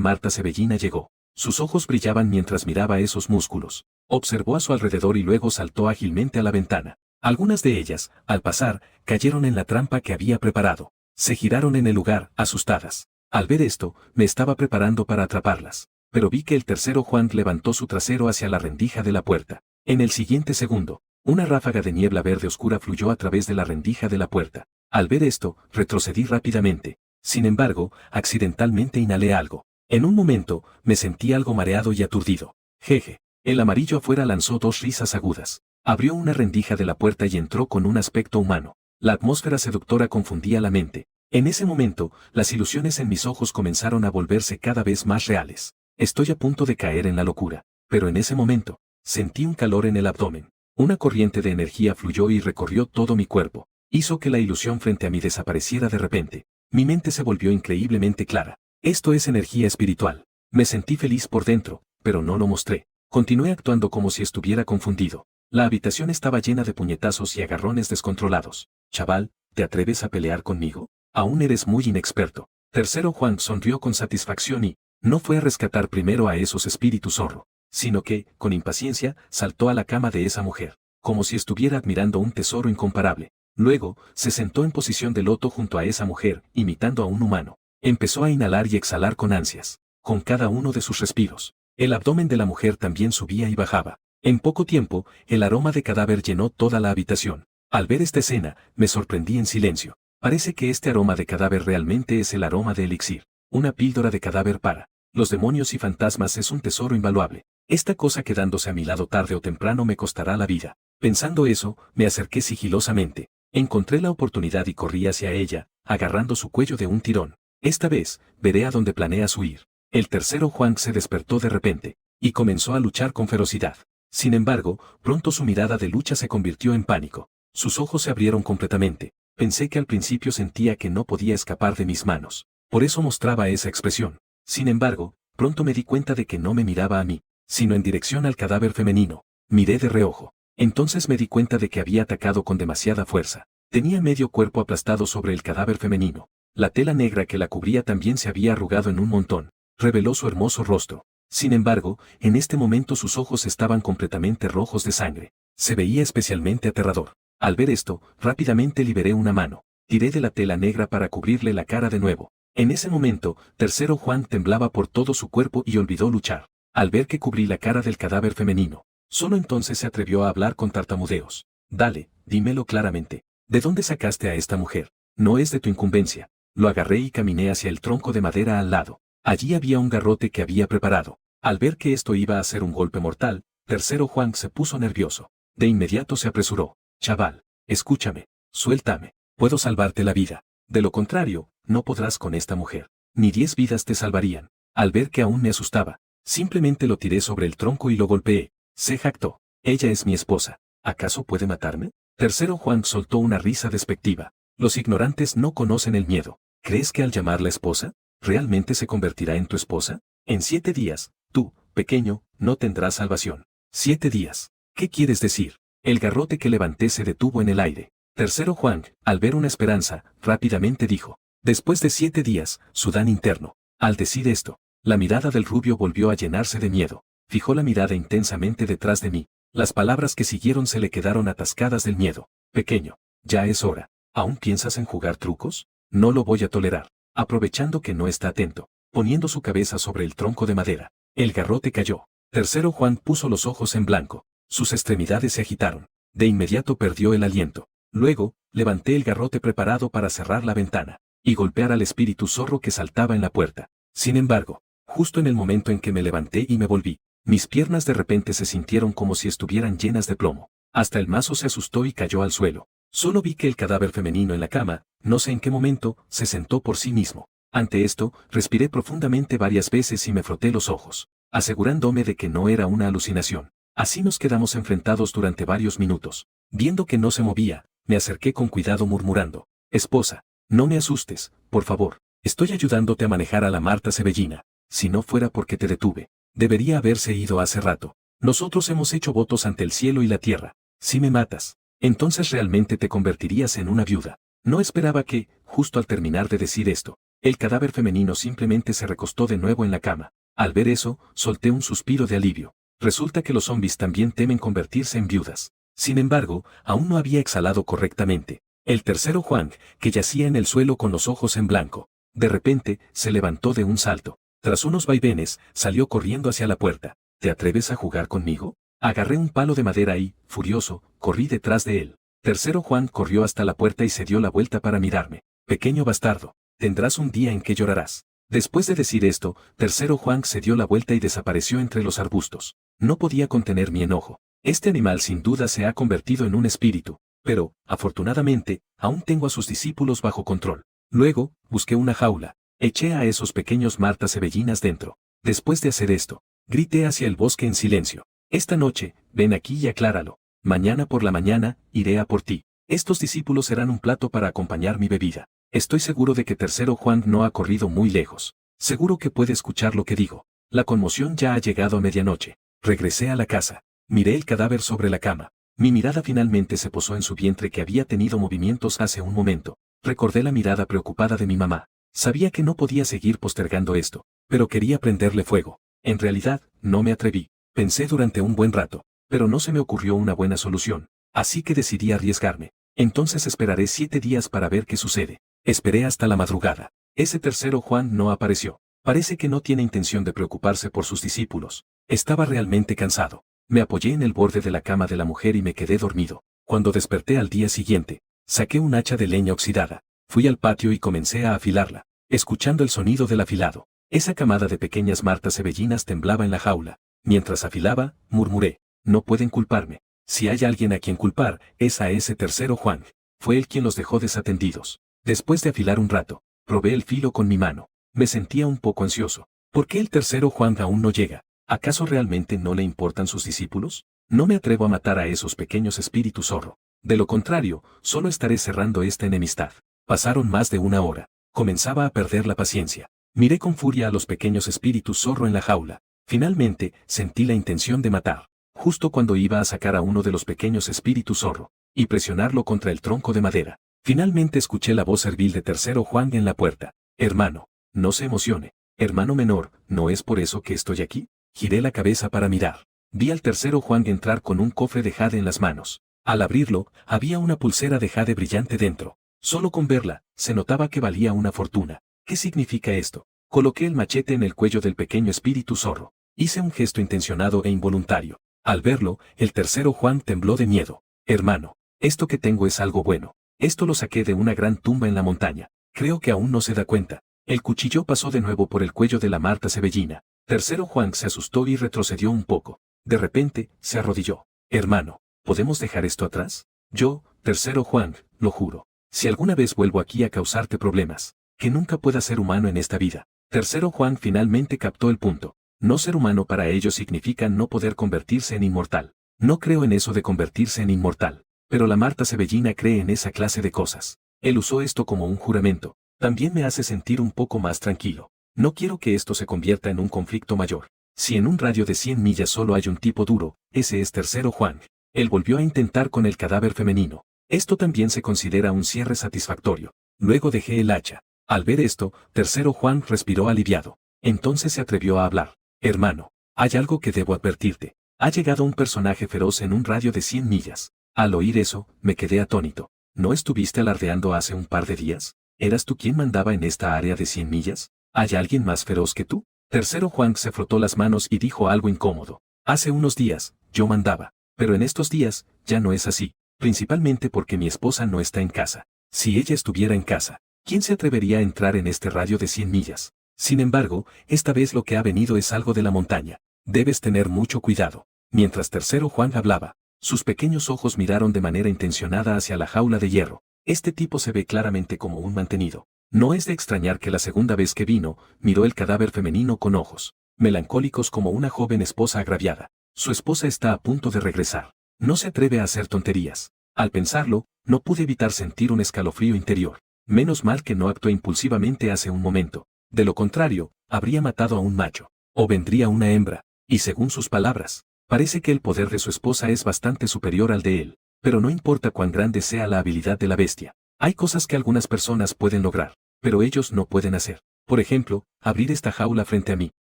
[SPEAKER 1] Marta Cebellina llegó, sus ojos brillaban mientras miraba esos músculos. Observó a su alrededor y luego saltó ágilmente a la ventana. Algunas de ellas, al pasar, cayeron en la trampa que había preparado. Se giraron en el lugar, asustadas. Al ver esto, me estaba preparando para atraparlas. Pero vi que el tercero Juan levantó su trasero hacia la rendija de la puerta. En el siguiente segundo, una ráfaga de niebla verde oscura fluyó a través de la rendija de la puerta. Al ver esto, retrocedí rápidamente. Sin embargo, accidentalmente inhalé algo. En un momento, me sentí algo mareado y aturdido. Jeje. El amarillo afuera lanzó dos risas agudas. Abrió una rendija de la puerta y entró con un aspecto humano. La atmósfera seductora confundía la mente. En ese momento, las ilusiones en mis ojos comenzaron a volverse cada vez más reales. Estoy a punto de caer en la locura. Pero en ese momento, sentí un calor en el abdomen. Una corriente de energía fluyó y recorrió todo mi cuerpo. Hizo que la ilusión frente a mí desapareciera de repente. Mi mente se volvió increíblemente clara. Esto es energía espiritual. Me sentí feliz por dentro, pero no lo mostré. Continué actuando como si estuviera confundido. La habitación estaba llena de puñetazos y agarrones descontrolados. Chaval, ¿te atreves a pelear conmigo? Aún eres muy inexperto. Tercero Juan sonrió con satisfacción y no fue a rescatar primero a esos espíritus zorro, sino que, con impaciencia, saltó a la cama de esa mujer, como si estuviera admirando un tesoro incomparable. Luego, se sentó en posición de loto junto a esa mujer, imitando a un humano. Empezó a inhalar y exhalar con ansias, con cada uno de sus respiros. El abdomen de la mujer también subía y bajaba. En poco tiempo, el aroma de cadáver llenó toda la habitación. Al ver esta escena, me sorprendí en silencio. Parece que este aroma de cadáver realmente es el aroma de elixir. Una píldora de cadáver para los demonios y fantasmas es un tesoro invaluable. Esta cosa quedándose a mi lado tarde o temprano me costará la vida. Pensando eso, me acerqué sigilosamente. Encontré la oportunidad y corrí hacia ella, agarrando su cuello de un tirón. Esta vez, veré a dónde planeas huir. El tercero Juan se despertó de repente, y comenzó a luchar con ferocidad. Sin embargo, pronto su mirada de lucha se convirtió en pánico. Sus ojos se abrieron completamente. Pensé que al principio sentía que no podía escapar de mis manos. Por eso mostraba esa expresión. Sin embargo, pronto me di cuenta de que no me miraba a mí, sino en dirección al cadáver femenino. Miré de reojo. Entonces me di cuenta de que había atacado con demasiada fuerza. Tenía medio cuerpo aplastado sobre el cadáver femenino. La tela negra que la cubría también se había arrugado en un montón. Reveló su hermoso rostro. Sin embargo, en este momento sus ojos estaban completamente rojos de sangre. Se veía especialmente aterrador. Al ver esto, rápidamente liberé una mano. Tiré de la tela negra para cubrirle la cara de nuevo. En ese momento, tercero Juan temblaba por todo su cuerpo y olvidó luchar. Al ver que cubrí la cara del cadáver femenino, solo entonces se atrevió a hablar con tartamudeos. Dale, dímelo claramente. ¿De dónde sacaste a esta mujer? No es de tu incumbencia. Lo agarré y caminé hacia el tronco de madera al lado. Allí había un garrote que había preparado. Al ver que esto iba a ser un golpe mortal, tercero Juan se puso nervioso. De inmediato se apresuró. Chaval, escúchame, suéltame. Puedo salvarte la vida. De lo contrario, no podrás con esta mujer. Ni 10 vidas te salvarían. Al ver que aún me asustaba, simplemente lo tiré sobre el tronco y lo golpeé. Se jactó. Ella es mi esposa. ¿Acaso puede matarme? Tercero Juan soltó una risa despectiva. Los ignorantes no conocen el miedo. ¿Crees que al llamarla esposa, realmente se convertirá en tu esposa? En 7 días, tú, pequeño, no tendrás salvación. 7 días. ¿Qué quieres decir? El garrote que levanté se detuvo en el aire. Tercero Juan, al ver una esperanza, rápidamente dijo. Después de 7 días, Sudán interno. Al decir esto, la mirada del rubio volvió a llenarse de miedo. Fijó la mirada intensamente detrás de mí. Las palabras que siguieron se le quedaron atascadas del miedo. Pequeño, ya es hora. ¿Aún piensas en jugar trucos? No lo voy a tolerar. Aprovechando que no está atento, poniendo su cabeza sobre el tronco de madera, el garrote cayó. Tercero Juan puso los ojos en blanco. Sus extremidades se agitaron. De inmediato perdió el aliento. Luego, levanté el garrote preparado para cerrar la ventana y golpear al espíritu zorro que saltaba en la puerta. Sin embargo, justo en el momento en que me levanté y me volví, mis piernas de repente se sintieron como si estuvieran llenas de plomo. Hasta el mazo se asustó y cayó al suelo. Solo vi que el cadáver femenino en la cama, no sé en qué momento, se sentó por sí mismo. Ante esto, respiré profundamente varias veces y me froté los ojos, asegurándome de que no era una alucinación. Así nos quedamos enfrentados durante varios minutos. Viendo que no se movía, me acerqué con cuidado murmurando. Esposa, no me asustes, por favor. Estoy ayudándote a manejar a la Marta Cebellina. Si no fuera porque te detuve, debería haberse ido hace rato. Nosotros hemos hecho votos ante el cielo y la tierra. Si me matas, entonces realmente te convertirías en una viuda. No esperaba que, justo al terminar de decir esto, el cadáver femenino simplemente se recostó de nuevo en la cama. Al ver eso, solté un suspiro de alivio. Resulta que los zombies también temen convertirse en viudas. Sin embargo, aún no había exhalado correctamente. El tercero Juan, que yacía en el suelo con los ojos en blanco, de repente, se levantó de un salto. Tras unos vaivenes, salió corriendo hacia la puerta. ¿Te atreves a jugar conmigo? Agarré un palo de madera y, furioso, corrí detrás de él. Tercero Juan corrió hasta la puerta y se dio la vuelta para mirarme. Pequeño bastardo, tendrás un día en que llorarás. Después de decir esto, tercero Juan se dio la vuelta y desapareció entre los arbustos. No podía contener mi enojo. Este animal sin duda se ha convertido en un espíritu, pero, afortunadamente, aún tengo a sus discípulos bajo control. Luego, busqué una jaula. Eché a esos pequeños martas-cebellinas dentro. Después de hacer esto, grité hacia el bosque en silencio. Esta noche, ven aquí y acláralo. Mañana por la mañana, iré a por ti. Estos discípulos serán un plato para acompañar mi bebida. Estoy seguro de que tercero Juan no ha corrido muy lejos. Seguro que puede escuchar lo que digo. La conmoción ya ha llegado a medianoche. Regresé a la casa. Miré el cadáver sobre la cama. Mi mirada finalmente se posó en su vientre que había tenido movimientos hace un momento. Recordé la mirada preocupada de mi mamá. Sabía que no podía seguir postergando esto, pero quería prenderle fuego. En realidad, no me atreví. Pensé durante un buen rato, pero no se me ocurrió una buena solución. Así que decidí arriesgarme. Entonces esperaré 7 días para ver qué sucede. Esperé hasta la madrugada. Ese tercero Juan no apareció. Parece que no tiene intención de preocuparse por sus discípulos. Estaba realmente cansado. Me apoyé en el borde de la cama de la mujer y me quedé dormido. Cuando desperté al día siguiente, saqué un hacha de leña oxidada. Fui al patio y comencé a afilarla, escuchando el sonido del afilado. Esa camada de pequeñas martas-cebellinas temblaba en la jaula. Mientras afilaba, murmuré, no pueden culparme. Si hay alguien a quien culpar, es a ese tercero Juan. Fue él quien los dejó desatendidos. Después de afilar un rato, probé el filo con mi mano. Me sentía un poco ansioso. ¿Por qué el tercero Juan aún no llega? ¿Acaso realmente no le importan sus discípulos? No me atrevo a matar a esos pequeños espíritus zorro. De lo contrario, solo estaré cerrando esta enemistad. Pasaron más de una hora. Comenzaba a perder la paciencia. Miré con furia a los pequeños espíritus zorro en la jaula. Finalmente, sentí la intención de matar. Justo cuando iba a sacar a uno de los pequeños espíritus zorro, y presionarlo contra el tronco de madera. Finalmente escuché la voz servil de tercero Juan en la puerta. Hermano, no se emocione. Hermano menor, ¿no es por eso que estoy aquí? Giré la cabeza para mirar. Vi al tercero Juan entrar con un cofre de jade en las manos. Al abrirlo, había una pulsera de jade brillante dentro. Solo con verla, se notaba que valía una fortuna. ¿Qué significa esto? Coloqué el machete en el cuello del pequeño espíritu zorro. Hice un gesto intencionado e involuntario. Al verlo, el tercero Juan tembló de miedo. Hermano, esto que tengo es algo bueno. Esto lo saqué de una gran tumba en la montaña. Creo que aún no se da cuenta. El cuchillo pasó de nuevo por el cuello de la marta-cebellina. Tercero Juan se asustó y retrocedió un poco. De repente, se arrodilló. Hermano, ¿podemos dejar esto atrás? Yo, tercero Juan, lo juro. Si alguna vez vuelvo aquí a causarte problemas, que nunca pueda ser humano en esta vida. Tercero Juan finalmente captó el punto. No ser humano para ellos significa no poder convertirse en inmortal. No creo en eso de convertirse en inmortal. Pero la marta-cebellina cree en esa clase de cosas. Él usó esto como un juramento. También me hace sentir un poco más tranquilo. No quiero que esto se convierta en un conflicto mayor. Si en un radio de 100 millas solo hay un tipo duro, ese es tercero Juan. Él volvió a intentar con el cadáver femenino. Esto también se considera un cierre satisfactorio. Luego dejé el hacha. Al ver esto, tercero Juan respiró aliviado. Entonces se atrevió a hablar. Hermano, hay algo que debo advertirte. Ha llegado un personaje feroz en un radio de 100 millas. Al oír eso, me quedé atónito. ¿No estuviste alardeando hace un par de días? ¿Eras tú quien mandaba en esta área de 100 millas? ¿Hay alguien más feroz que tú? Tercero Juan se frotó las manos y dijo algo incómodo. Hace unos días, yo mandaba. Pero en estos días, ya no es así. Principalmente porque mi esposa no está en casa. Si ella estuviera en casa, ¿quién se atrevería a entrar en este radio de 100 millas? Sin embargo, esta vez lo que ha venido es algo de la montaña. Debes tener mucho cuidado. Mientras tercero Juan hablaba, sus pequeños ojos miraron de manera intencionada hacia la jaula de hierro. Este tipo se ve claramente como un mantenido. No es de extrañar que la segunda vez que vino, miró el cadáver femenino con ojos melancólicos como una joven esposa agraviada. Su esposa está a punto de regresar. No se atreve a hacer tonterías. Al pensarlo, no pude evitar sentir un escalofrío interior. Menos mal que no actué impulsivamente hace un momento. De lo contrario, habría matado a un macho. O vendría una hembra. Y según sus palabras, parece que el poder de su esposa es bastante superior al de él. Pero no importa cuán grande sea la habilidad de la bestia. Hay cosas que algunas personas pueden lograr, pero ellos no pueden hacer. Por ejemplo, abrir esta jaula frente a mí,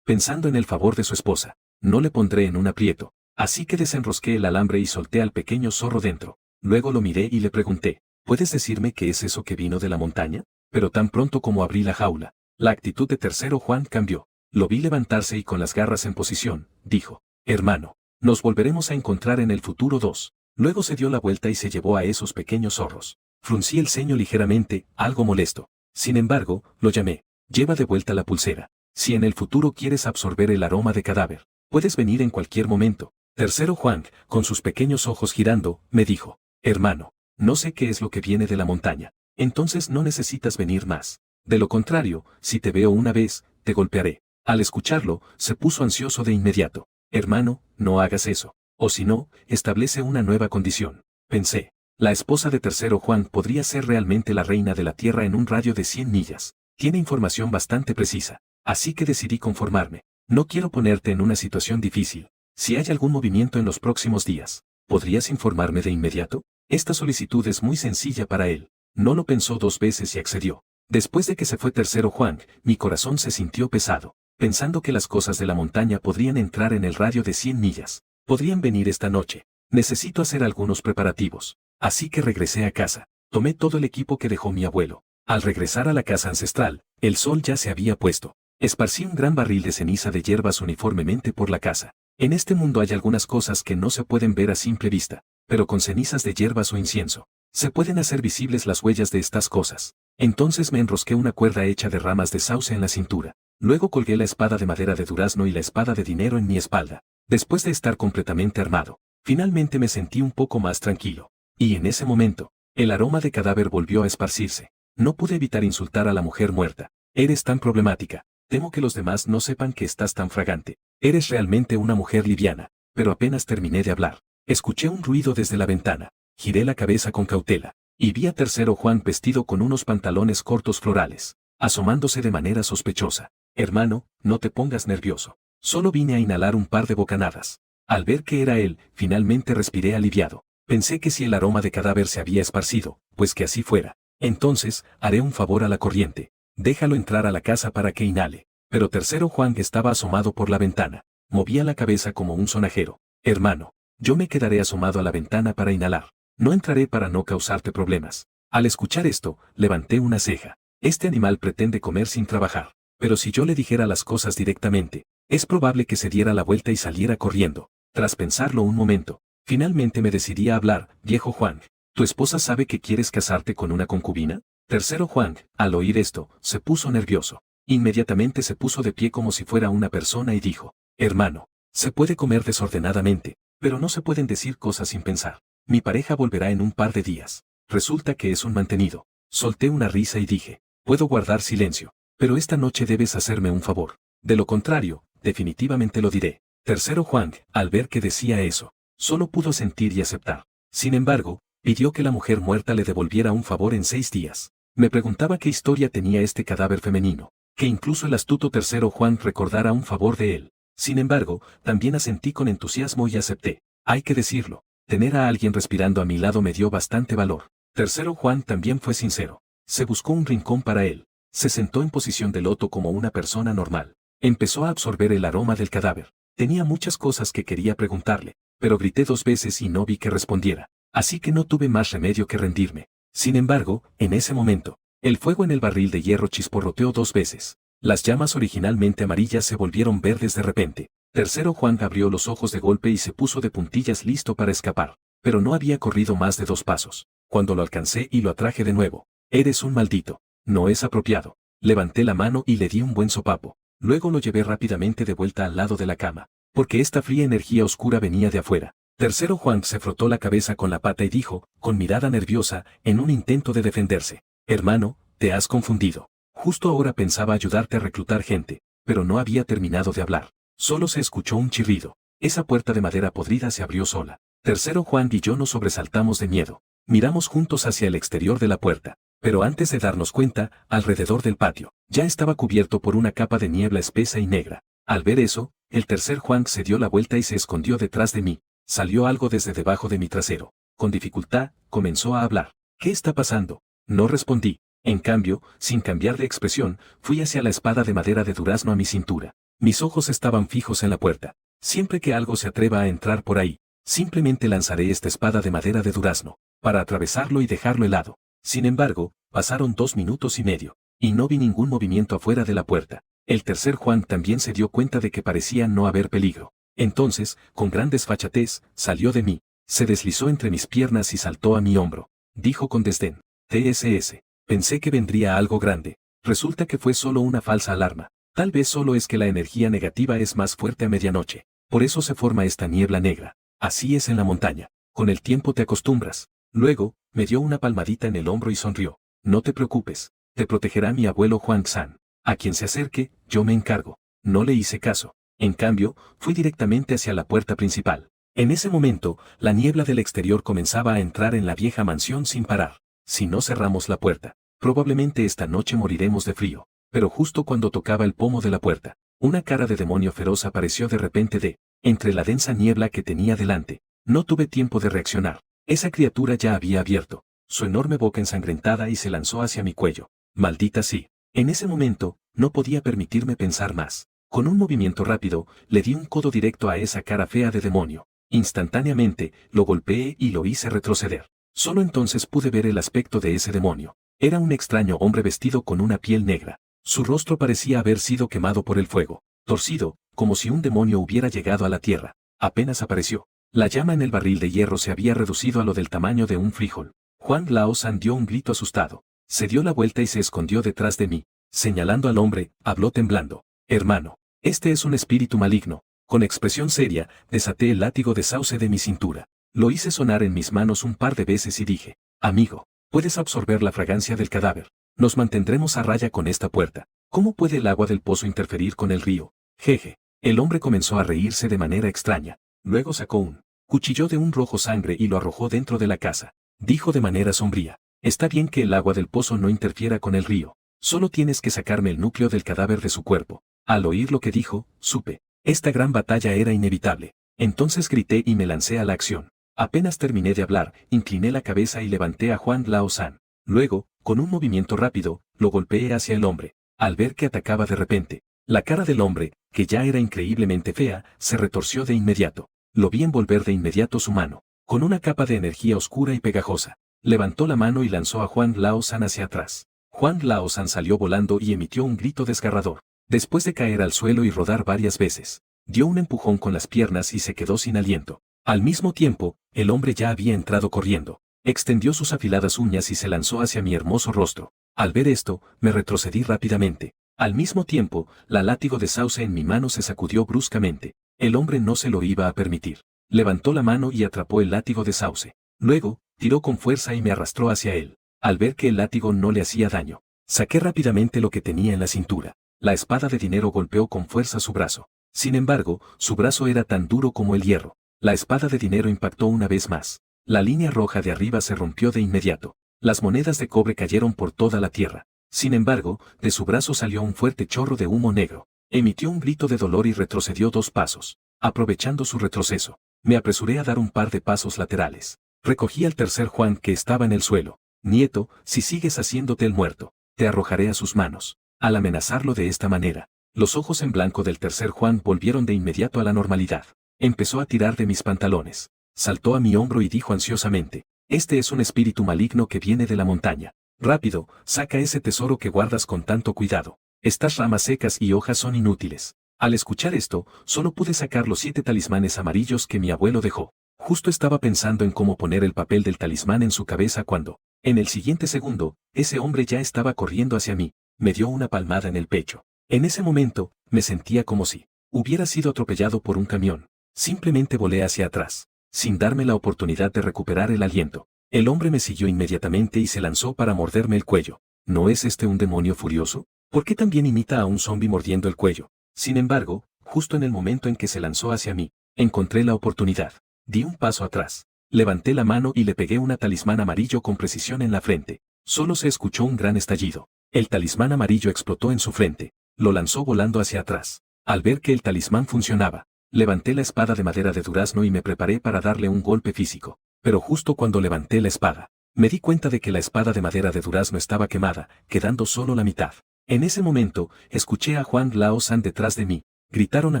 [SPEAKER 1] pensando en el favor de su esposa. No le pondré en un aprieto. Así que desenrosqué el alambre y solté al pequeño zorro dentro. Luego lo miré y le pregunté, ¿puedes decirme qué es eso que vino de la montaña? Pero tan pronto como abrí la jaula, la actitud de Tercero Juan cambió. Lo vi levantarse y con las garras en posición, dijo, hermano, nos volveremos a encontrar en el futuro 2. Luego se dio la vuelta y se llevó a esos pequeños zorros. Fruncí el ceño ligeramente, algo molesto. Sin embargo, lo llamé, lleva de vuelta la pulsera. Si en el futuro quieres absorber el aroma de cadáver, puedes venir en cualquier momento. Tercero Juan, con sus pequeños ojos girando, me dijo, hermano, no sé qué es lo que viene de la montaña. Entonces no necesitas venir más. De lo contrario, si te veo una vez, te golpearé. Al escucharlo, se puso ansioso de inmediato. Hermano, no hagas eso. O si no, establece una nueva condición. Pensé, la esposa de Tercero Juan podría ser realmente la reina de la tierra en un radio de 100 millas. Tiene información bastante precisa. Así que decidí conformarme. No quiero ponerte en una situación difícil. Si hay algún movimiento en los próximos días, ¿podrías informarme de inmediato? Esta solicitud es muy sencilla para él. No lo pensó 2 veces y accedió. Después de que se fue Tercero Juan, mi corazón se sintió pesado, pensando que las cosas de la montaña podrían entrar en el radio de 100 millas. Podrían venir esta noche. Necesito hacer algunos preparativos. Así que regresé a casa. Tomé todo el equipo que dejó mi abuelo. Al regresar a la casa ancestral, el sol ya se había puesto. Esparcí un gran barril de ceniza de hierbas uniformemente por la casa. En este mundo hay algunas cosas que no se pueden ver a simple vista, pero con cenizas de hierbas o incienso, se pueden hacer visibles las huellas de estas cosas. Entonces me enrosqué una cuerda hecha de ramas de sauce en la cintura. Luego colgué la espada de madera de durazno y la espada de dinero en mi espalda. Después de estar completamente armado, finalmente me sentí un poco más tranquilo. Y en ese momento, el aroma de cadáver volvió a esparcirse. No pude evitar insultar a la mujer muerta. Eres tan problemática. Temo que los demás no sepan que estás tan fragante. Eres realmente una mujer liviana. Pero apenas terminé de hablar, escuché un ruido desde la ventana. Giré la cabeza con cautela, y vi a Tercero Juan vestido con unos pantalones cortos florales, asomándose de manera sospechosa. Hermano, no te pongas nervioso. Solo vine a inhalar un par de bocanadas. Al ver que era él, finalmente respiré aliviado. Pensé que si el aroma de cadáver se había esparcido, pues que así fuera. Entonces, haré un favor a la corriente. Déjalo entrar a la casa para que inhale. Pero Tercero Juan estaba asomado por la ventana. Movía la cabeza como un sonajero. Hermano, yo me quedaré asomado a la ventana para inhalar. No entraré para no causarte problemas. Al escuchar esto, levanté una ceja. Este animal pretende comer sin trabajar. Pero si yo le dijera las cosas directamente, es probable que se diera la vuelta y saliera corriendo. Tras pensarlo un momento, finalmente me decidí a hablar. Viejo Juan, ¿tu esposa sabe que quieres casarte con una concubina? Tercero Juan, al oír esto, se puso nervioso. Inmediatamente se puso de pie como si fuera una persona y dijo, hermano, se puede comer desordenadamente, pero no se pueden decir cosas sin pensar. Mi pareja volverá en un par de días. Resulta que es un mantenido. Solté una risa y dije, puedo guardar silencio, pero esta noche debes hacerme un favor. De lo contrario, definitivamente lo diré. Tercero Juan, al ver que decía eso, solo pudo sentir y aceptar. Sin embargo, pidió que la mujer muerta le devolviera un favor en 6 días. Me preguntaba qué historia tenía este cadáver femenino, que incluso el astuto Tercero Juan recordara un favor de él. Sin embargo, también asentí con entusiasmo y acepté. Hay que decirlo, tener a alguien respirando a mi lado me dio bastante valor. Tercero Juan también fue sincero. Se buscó un rincón para él. Se sentó en posición de loto como una persona normal. Empezó a absorber el aroma del cadáver. Tenía muchas cosas que quería preguntarle, pero grité 2 veces y no vi que respondiera. Así que no tuve más remedio que rendirme. Sin embargo, en ese momento, el fuego en el barril de hierro chisporroteó 2 veces. Las llamas originalmente amarillas se volvieron verdes de repente. Tercero Juan abrió los ojos de golpe y se puso de puntillas listo para escapar. Pero no había corrido más de 2 pasos. Cuando lo alcancé y lo atraje de nuevo. Eres un maldito. No es apropiado. Levanté la mano y le di un buen sopapo. Luego lo llevé rápidamente de vuelta al lado de la cama. Porque esta fría energía oscura venía de afuera. Tercero Juan se frotó la cabeza con la pata y dijo, con mirada nerviosa, en un intento de defenderse, hermano, te has confundido. Justo ahora pensaba ayudarte a reclutar gente, pero no había terminado de hablar. Solo se escuchó un chirrido. Esa puerta de madera podrida se abrió sola. Tercero Juan y yo nos sobresaltamos de miedo. Miramos juntos hacia el exterior de la puerta, pero antes de darnos cuenta, alrededor del patio, ya estaba cubierto por una capa de niebla espesa y negra. Al ver eso, el tercer Juan se dio la vuelta y se escondió detrás de mí. Salió algo desde debajo de mi trasero. Con dificultad, comenzó a hablar. ¿Qué está pasando? No respondí. En cambio, sin cambiar de expresión, fui hacia la espada de madera de durazno a mi cintura. Mis ojos estaban fijos en la puerta. Siempre que algo se atreva a entrar por ahí, simplemente lanzaré esta espada de madera de durazno, para atravesarlo y dejarlo helado. Sin embargo, pasaron 2 minutos y medio, y no vi ningún movimiento afuera de la puerta. El tercer Juan también se dio cuenta de que parecía no haber peligro. Entonces, con gran desfachatez, salió de mí, se deslizó entre mis piernas y saltó a mi hombro. Dijo con desdén: TSS. Pensé que vendría algo grande. Resulta que fue solo una falsa alarma. Tal vez solo es que la energía negativa es más fuerte a medianoche. Por eso se forma esta niebla negra. Así es en la montaña. Con el tiempo te acostumbras. Luego, me dio una palmadita en el hombro y sonrió. No te preocupes. Te protegerá mi abuelo Juan Xan. A quien se acerque, yo me encargo. No le hice caso. En cambio, fui directamente hacia la puerta principal. En ese momento, la niebla del exterior comenzaba a entrar en la vieja mansión sin parar. Si no cerramos la puerta, probablemente esta noche moriremos de frío. Pero justo cuando tocaba el pomo de la puerta, una cara de demonio feroz apareció de repente entre la densa niebla que tenía delante. No tuve tiempo de reaccionar. Esa criatura ya había abierto su enorme boca ensangrentada y se lanzó hacia mi cuello. Maldita sí. En ese momento, no podía permitirme pensar más. Con un movimiento rápido, le di un codo directo a esa cara fea de demonio. Instantáneamente, lo golpeé y lo hice retroceder. Solo entonces pude ver el aspecto de ese demonio. Era un extraño hombre vestido con una piel negra. Su rostro parecía haber sido quemado por el fuego, torcido, como si un demonio hubiera llegado a la tierra. Apenas apareció. La llama en el barril de hierro se había reducido a lo del tamaño de un frijol. Juan Laosan dio un grito asustado. Se dio la vuelta y se escondió detrás de mí. Señalando al hombre, habló temblando. Hermano, este es un espíritu maligno. Con expresión seria, desaté el látigo de sauce de mi cintura. Lo hice sonar en mis manos un par de veces y dije: amigo, puedes absorber la fragancia del cadáver. Nos mantendremos a raya con esta puerta. ¿Cómo puede el agua del pozo interferir con el río? Jeje. El hombre comenzó a reírse de manera extraña. Luego sacó un cuchillo de un rojo sangre y lo arrojó dentro de la casa. Dijo de manera sombría: está bien que el agua del pozo no interfiera con el río. Solo tienes que sacarme el núcleo del cadáver de su cuerpo. Al oír lo que dijo, supe. Esta gran batalla era inevitable. Entonces grité y me lancé a la acción. Apenas terminé de hablar, incliné la cabeza y levanté a Juan Laosan. Luego, con un movimiento rápido, lo golpeé hacia el hombre. Al ver que atacaba de repente, la cara del hombre, que ya era increíblemente fea, se retorció de inmediato. Lo vi envolver de inmediato su mano, con una capa de energía oscura y pegajosa. Levantó la mano y lanzó a Juan Laosan hacia atrás. Juan Laosan salió volando y emitió un grito desgarrador. Después de caer al suelo y rodar varias veces, dio un empujón con las piernas y se quedó sin aliento. Al mismo tiempo, el hombre ya había entrado corriendo. Extendió sus afiladas uñas y se lanzó hacia mi hermoso rostro. Al ver esto, me retrocedí rápidamente. Al mismo tiempo, la látigo de sauce en mi mano se sacudió bruscamente. El hombre no se lo iba a permitir. Levantó la mano y atrapó el látigo de sauce. Luego, tiró con fuerza y me arrastró hacia él. Al ver que el látigo no le hacía daño, saqué rápidamente lo que tenía en la cintura. La espada de dinero golpeó con fuerza su brazo. Sin embargo, su brazo era tan duro como el hierro. La espada de dinero impactó una vez más. La línea roja de arriba se rompió de inmediato. Las monedas de cobre cayeron por toda la tierra. Sin embargo, de su brazo salió un fuerte chorro de humo negro. Emitió un grito de dolor y retrocedió 2 pasos. Aprovechando su retroceso, me apresuré a dar un par de pasos laterales. Recogí al tercer Juan que estaba en el suelo. Nieto, si sigues haciéndote el muerto, te arrojaré a sus manos. Al amenazarlo de esta manera, los ojos en blanco del tercer Juan volvieron de inmediato a la normalidad. Empezó a tirar de mis pantalones. Saltó a mi hombro y dijo ansiosamente: este es un espíritu maligno que viene de la montaña. Rápido, saca ese tesoro que guardas con tanto cuidado. Estas ramas secas y hojas son inútiles. Al escuchar esto, solo pude sacar los 7 talismanes amarillos que mi abuelo dejó. Justo estaba pensando en cómo poner el papel del talismán en su cabeza cuando, en el siguiente segundo, ese hombre ya estaba corriendo hacia mí. Me dio una palmada en el pecho. En ese momento, me sentía como si hubiera sido atropellado por un camión. Simplemente volé hacia atrás, sin darme la oportunidad de recuperar el aliento. El hombre me siguió inmediatamente y se lanzó para morderme el cuello. ¿No es este un demonio furioso? ¿Por qué también imita a un zombi mordiendo el cuello? Sin embargo, justo en el momento en que se lanzó hacia mí, encontré la oportunidad. Di un paso atrás, levanté la mano y le pegué un talismán amarillo con precisión en la frente. Solo se escuchó un gran estallido. El talismán amarillo explotó en su frente. Lo lanzó volando hacia atrás. Al ver que el talismán funcionaba, levanté la espada de madera de durazno y me preparé para darle un golpe físico. Pero justo cuando levanté la espada, Me di cuenta de que la espada de madera de durazno estaba quemada, quedando solo la mitad. En ese momento, escuché a Juan Lao San detrás de mí. Gritaron a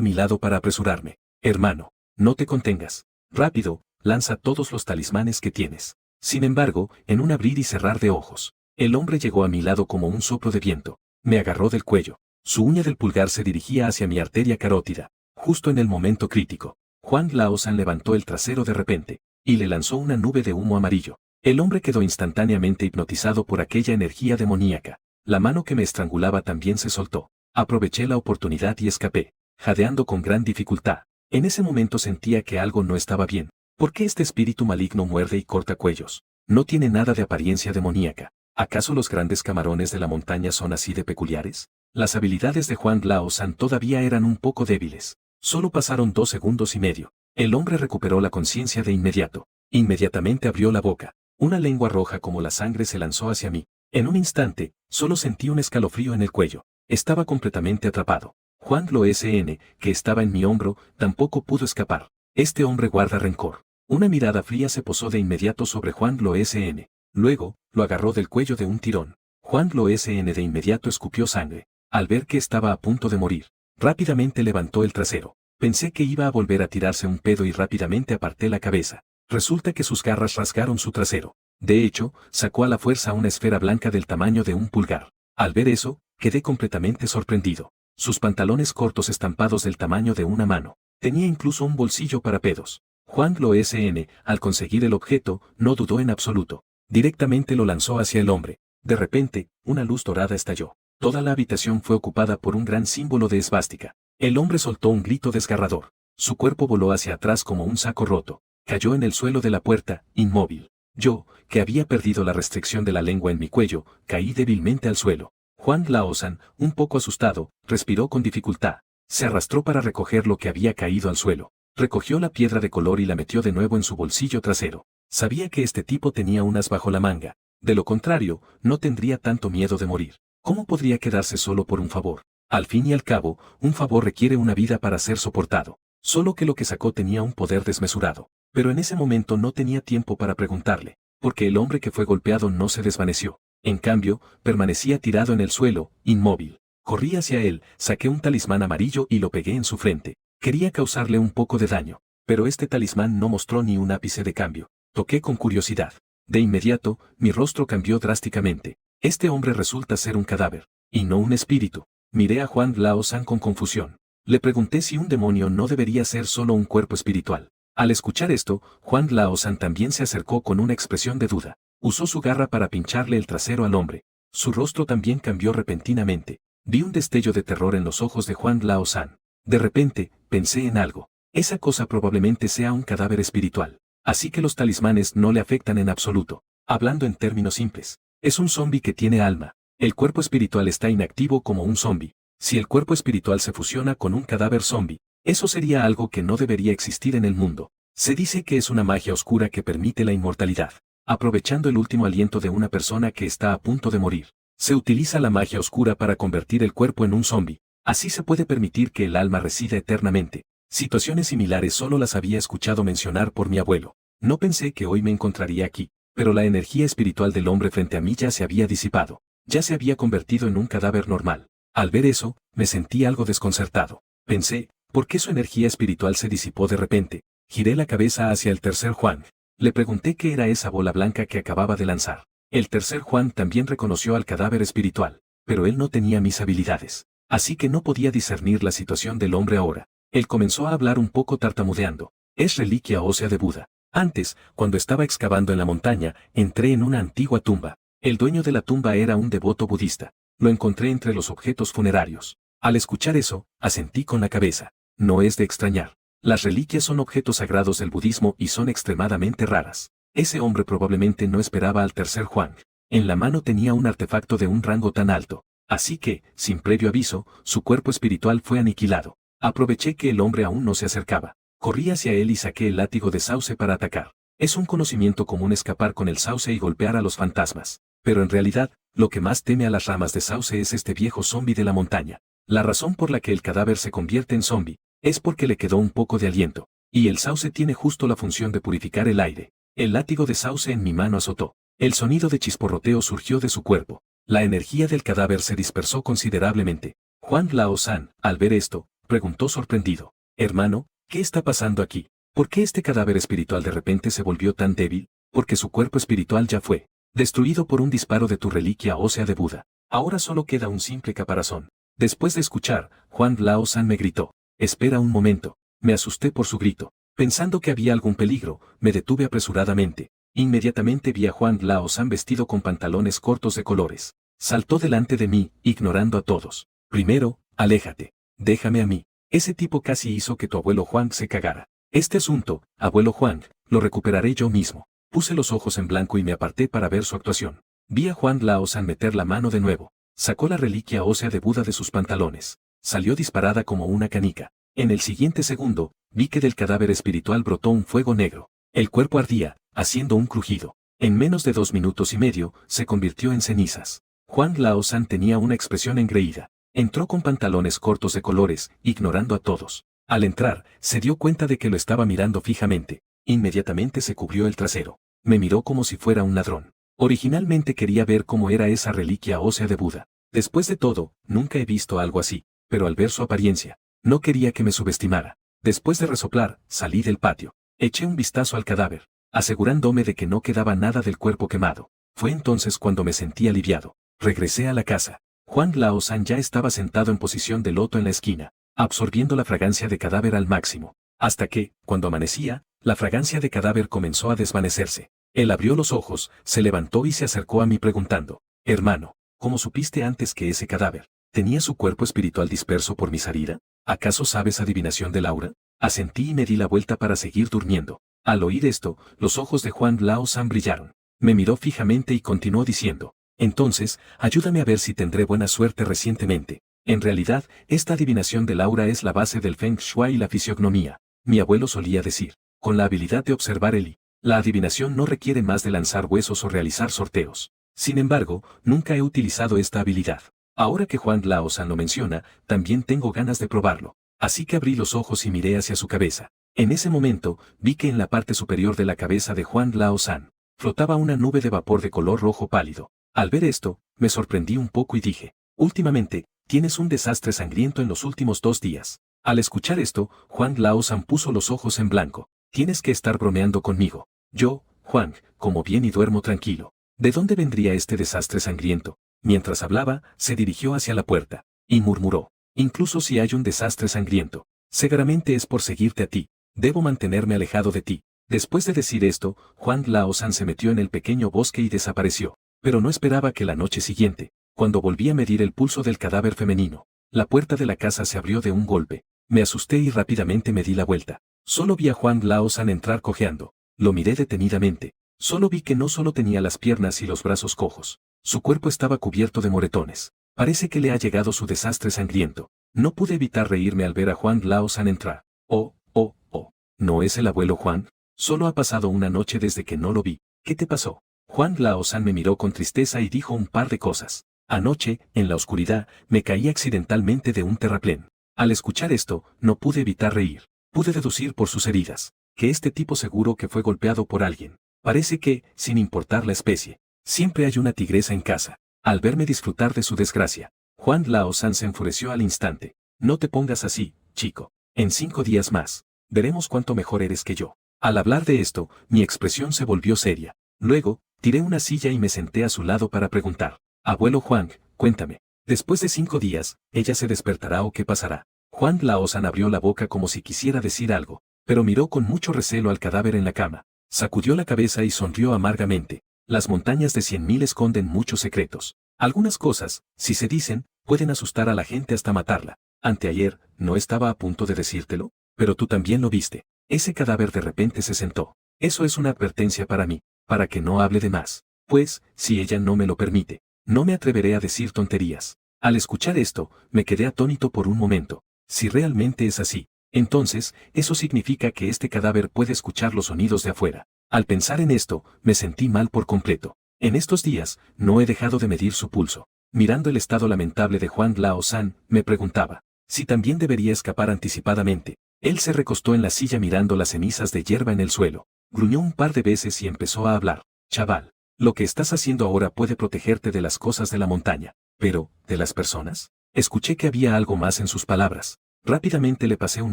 [SPEAKER 1] mi lado para apresurarme. Hermano, no te contengas. Rápido, lanza todos los talismanes que tienes. Sin embargo, en un abrir y cerrar de ojos, el hombre llegó a mi lado como un soplo de viento. Me agarró del cuello. Su uña del pulgar se dirigía hacia mi arteria carótida. Justo en el momento crítico, Juan Lao San levantó el trasero de repente, y le lanzó una nube de humo amarillo. El hombre quedó instantáneamente hipnotizado por aquella energía demoníaca. La mano que me estrangulaba también se soltó. Aproveché la oportunidad y escapé, jadeando con gran dificultad. En ese momento sentía que algo no estaba bien. ¿Por qué este espíritu maligno muerde y corta cuellos? No tiene nada de apariencia demoníaca. ¿Acaso los grandes camarones de la montaña son así de peculiares? Las habilidades de Juan Lao San todavía eran un poco débiles. Solo pasaron 2 segundos y medio. El hombre recuperó la conciencia de inmediato. Inmediatamente abrió la boca. Una lengua roja como la sangre se lanzó hacia mí. En un instante, solo sentí un escalofrío en el cuello. Estaba completamente atrapado. Juan Lo S.N., que estaba en mi hombro, tampoco pudo escapar. Este hombre guarda rencor. Una mirada fría se posó de inmediato sobre Juan Lo S.N. Luego, lo agarró del cuello de un tirón. Juan Lo S.N. de inmediato escupió sangre. Al ver que estaba a punto de morir, rápidamente levantó el trasero. Pensé que iba a volver a tirarse un pedo y rápidamente aparté la cabeza. Resulta que sus garras rasgaron su trasero. De hecho, sacó a la fuerza una esfera blanca del tamaño de un pulgar. Al ver eso, quedé completamente sorprendido. Sus pantalones cortos estampados del tamaño de una mano. Tenía incluso un bolsillo para pedos. Juan Lo S.N., al conseguir el objeto, no dudó en absoluto. Directamente lo lanzó hacia el hombre. De repente, una luz dorada estalló. Toda la habitación fue ocupada por un gran símbolo de esvástica. El hombre soltó un grito desgarrador. Su cuerpo voló hacia atrás como un saco roto. Cayó en el suelo de la puerta, inmóvil. Yo, que había perdido la restricción de la lengua en mi cuello, caí débilmente al suelo. Juan Lao San, un poco asustado, respiró con dificultad. Se arrastró para recoger lo que había caído al suelo. Recogió la piedra de color y la metió de nuevo en su bolsillo trasero. Sabía que este tipo tenía un as bajo la manga. De lo contrario, no tendría tanto miedo de morir. ¿Cómo podría quedarse solo por un favor? Al fin y al cabo, un favor requiere una vida para ser soportado. Solo que lo que sacó tenía un poder desmesurado. Pero en ese momento no tenía tiempo para preguntarle, porque el hombre que fue golpeado no se desvaneció. En cambio, permanecía tirado en el suelo, inmóvil. Corrí hacia él, saqué un talismán amarillo y lo pegué en su frente. Quería causarle un poco de daño, pero este talismán no mostró ni un ápice de cambio. Toqué con curiosidad. De inmediato, mi rostro cambió drásticamente. Este hombre resulta ser un cadáver, y no un espíritu. Miré a Juan Lao San con confusión. Le pregunté si un demonio no debería ser solo un cuerpo espiritual. Al escuchar esto, Juan Lao San también se acercó con una expresión de duda. Usó su garra para pincharle el trasero al hombre. Su rostro también cambió repentinamente. Vi un destello de terror en los ojos de Juan Lao San. De repente, pensé en algo. Esa cosa probablemente sea un cadáver espiritual. Así que los talismanes no le afectan en absoluto. Hablando en términos simples, es un zombi que tiene alma. El cuerpo espiritual está inactivo como un zombi. Si el cuerpo espiritual se fusiona con un cadáver zombi, eso sería algo que no debería existir en el mundo. Se dice que es una magia oscura que permite la inmortalidad. Aprovechando el último aliento de una persona que está a punto de morir, se utiliza la magia oscura para convertir el cuerpo en un zombi. Así se puede permitir que el alma resida eternamente. Situaciones similares solo las había escuchado mencionar por mi abuelo. No pensé que hoy me encontraría aquí, pero la energía espiritual del hombre frente a mí ya se había disipado. Ya se había convertido en un cadáver normal. Al ver eso, me sentí algo desconcertado. Pensé, ¿por qué su energía espiritual se disipó de repente? Giré la cabeza hacia el tercer Juan. Le pregunté qué era esa bola blanca que acababa de lanzar. El tercer Juan también reconoció al cadáver espiritual, pero él no tenía mis habilidades. Así que no podía discernir la situación del hombre ahora. Él comenzó a hablar un poco tartamudeando. Es reliquia ósea de Buda. Antes, cuando estaba excavando en la montaña, entré en una antigua tumba. El dueño de la tumba era un devoto budista. Lo encontré entre los objetos funerarios. Al escuchar eso, asentí con la cabeza. No es de extrañar. Las reliquias son objetos sagrados del budismo y son extremadamente raras. Ese hombre probablemente no esperaba al tercer Juan. En la mano tenía un artefacto de un rango tan alto. Así que, sin previo aviso, su cuerpo espiritual fue aniquilado. Aproveché que el hombre aún no se acercaba. Corrí hacia él y saqué el látigo de sauce para atacar. Es un conocimiento común escapar con el sauce y golpear a los fantasmas. Pero en realidad, lo que más teme a las ramas de sauce es este viejo zombi de la montaña. La razón por la que el cadáver se convierte en zombi es porque le quedó un poco de aliento. Y el sauce tiene justo la función de purificar el aire. El látigo de sauce en mi mano azotó. El sonido de chisporroteo surgió de su cuerpo. La energía del cadáver se dispersó considerablemente. Juan Lao-san, al ver esto, preguntó sorprendido. Hermano, ¿qué está pasando aquí? ¿Por qué este cadáver espiritual de repente se volvió tan débil? Porque su cuerpo espiritual ya fue destruido por un disparo de tu reliquia ósea de Buda. Ahora solo queda un simple caparazón. Después de escuchar, Juan Lao-san me gritó. Espera un momento. Me asusté por su grito. Pensando que había algún peligro, me detuve apresuradamente. Inmediatamente vi a Juan Lao-san vestido con pantalones cortos de colores. Saltó delante de mí, ignorando a todos. Primero, aléjate. Déjame a mí. Ese tipo casi hizo que tu abuelo Juan se cagara. Este asunto, abuelo Juan, lo recuperaré yo mismo. Puse los ojos en blanco y me aparté para ver su actuación. Vi a Juan Lao-san meter la mano de nuevo. Sacó la reliquia ósea de Buda de sus pantalones. Salió disparada como una canica. En el siguiente segundo, vi que del cadáver espiritual brotó un fuego negro. El cuerpo ardía, haciendo un crujido. En menos de 2 minutos y medio, se convirtió en cenizas. Juan Lao-san tenía una expresión engreída. Entró con pantalones cortos de colores, ignorando a todos. Al entrar, se dio cuenta de que lo estaba mirando fijamente. Inmediatamente se cubrió el trasero. Me miró como si fuera un ladrón. Originalmente quería ver cómo era esa reliquia ósea de Buda. Después de todo, nunca he visto algo así, pero al ver su apariencia, no quería que me subestimara. Después de resoplar, salí del patio. Eché un vistazo al cadáver, asegurándome de que no quedaba nada del cuerpo quemado. Fue entonces cuando me sentí aliviado. Regresé a la casa. Juan Lao-san ya estaba sentado en posición de loto en la esquina, absorbiendo la fragancia de cadáver al máximo. Hasta que, cuando amanecía, la fragancia de cadáver comenzó a desvanecerse. Él abrió los ojos, se levantó y se acercó a mí preguntando, hermano, ¿cómo supiste antes que ese cadáver tenía su cuerpo espiritual disperso por mi salida? ¿Acaso sabes adivinación del aura? Asentí y me di la vuelta para seguir durmiendo. Al oír esto, los ojos de Juan Lao-san brillaron. Me miró fijamente y continuó diciendo, entonces, ayúdame a ver si tendré buena suerte recientemente. En realidad, esta adivinación del aura es la base del Feng Shui y la fisiognomía. Mi abuelo solía decir, con la habilidad de observar la adivinación no requiere más de lanzar huesos o realizar sorteos. Sin embargo, nunca he utilizado esta habilidad. Ahora que Juan Lao-san lo menciona, también tengo ganas de probarlo. Así que abrí los ojos y miré hacia su cabeza. En ese momento, vi que en la parte superior de la cabeza de Juan Lao-san, flotaba una nube de vapor de color rojo pálido. Al ver esto, me sorprendí un poco y dije, últimamente, tienes un desastre sangriento en los últimos 2 días. Al escuchar esto, Juan Lao-san puso los ojos en blanco. Tienes que estar bromeando conmigo. Yo, Juan, como bien y duermo tranquilo. ¿De dónde vendría este desastre sangriento? Mientras hablaba, se dirigió hacia la puerta, y murmuró, incluso si hay un desastre sangriento, seguramente es por seguirte a ti. Debo mantenerme alejado de ti. Después de decir esto, Juan Lao-san se metió en el pequeño bosque y desapareció. Pero no esperaba que la noche siguiente, cuando volví a medir el pulso del cadáver femenino, la puerta de la casa se abrió de un golpe. Me asusté y rápidamente me di la vuelta. Solo vi a Juan Lao-san entrar cojeando. Lo miré detenidamente. Solo vi que no solo tenía las piernas y los brazos cojos. Su cuerpo estaba cubierto de moretones. Parece que le ha llegado su desastre sangriento. No pude evitar reírme al ver a Juan Lao-san entrar. Oh, oh, oh. ¿No es el abuelo Juan? Solo ha pasado una noche desde que no lo vi. ¿Qué te pasó? Juan Lao-san me miró con tristeza y dijo un par de cosas. Anoche, en la oscuridad, me caí accidentalmente de un terraplén. Al escuchar esto, no pude evitar reír. Pude deducir por sus heridas, que este tipo seguro que fue golpeado por alguien. Parece que, sin importar la especie, siempre hay una tigresa en casa. Al verme disfrutar de su desgracia, Juan Lao-san se enfureció al instante. No te pongas así, chico. En 5 días más, veremos cuánto mejor eres que yo. Al hablar de esto, mi expresión se volvió seria. Luego, tiré una silla y me senté a su lado para preguntar. Abuelo Juan, cuéntame. Después de 5 días, ¿ella se despertará o qué pasará? Juan Lao-san abrió la boca como si quisiera decir algo, pero miró con mucho recelo al cadáver en la cama. Sacudió la cabeza y sonrió amargamente. Las montañas de 100.000 esconden muchos secretos. Algunas cosas, si se dicen, pueden asustar a la gente hasta matarla. Anteayer, no estaba a punto de decírtelo, pero tú también lo viste. Ese cadáver de repente se sentó. Eso es una advertencia para mí, para que no hable de más. Pues, si ella no me lo permite, no me atreveré a decir tonterías. Al escuchar esto, me quedé atónito por un momento. Si realmente es así, entonces, eso significa que este cadáver puede escuchar los sonidos de afuera. Al pensar en esto, me sentí mal por completo. En estos días, no he dejado de medir su pulso. Mirando el estado lamentable de Juan Lao-san, me preguntaba si también debería escapar anticipadamente. Él se recostó en la silla mirando las cenizas de hierba en el suelo. Gruñó un par de veces y empezó a hablar. Chaval, Lo que estás haciendo ahora puede protegerte de las cosas de la montaña. Pero, ¿de las personas? Escuché que había algo más en sus palabras. Rápidamente le pasé un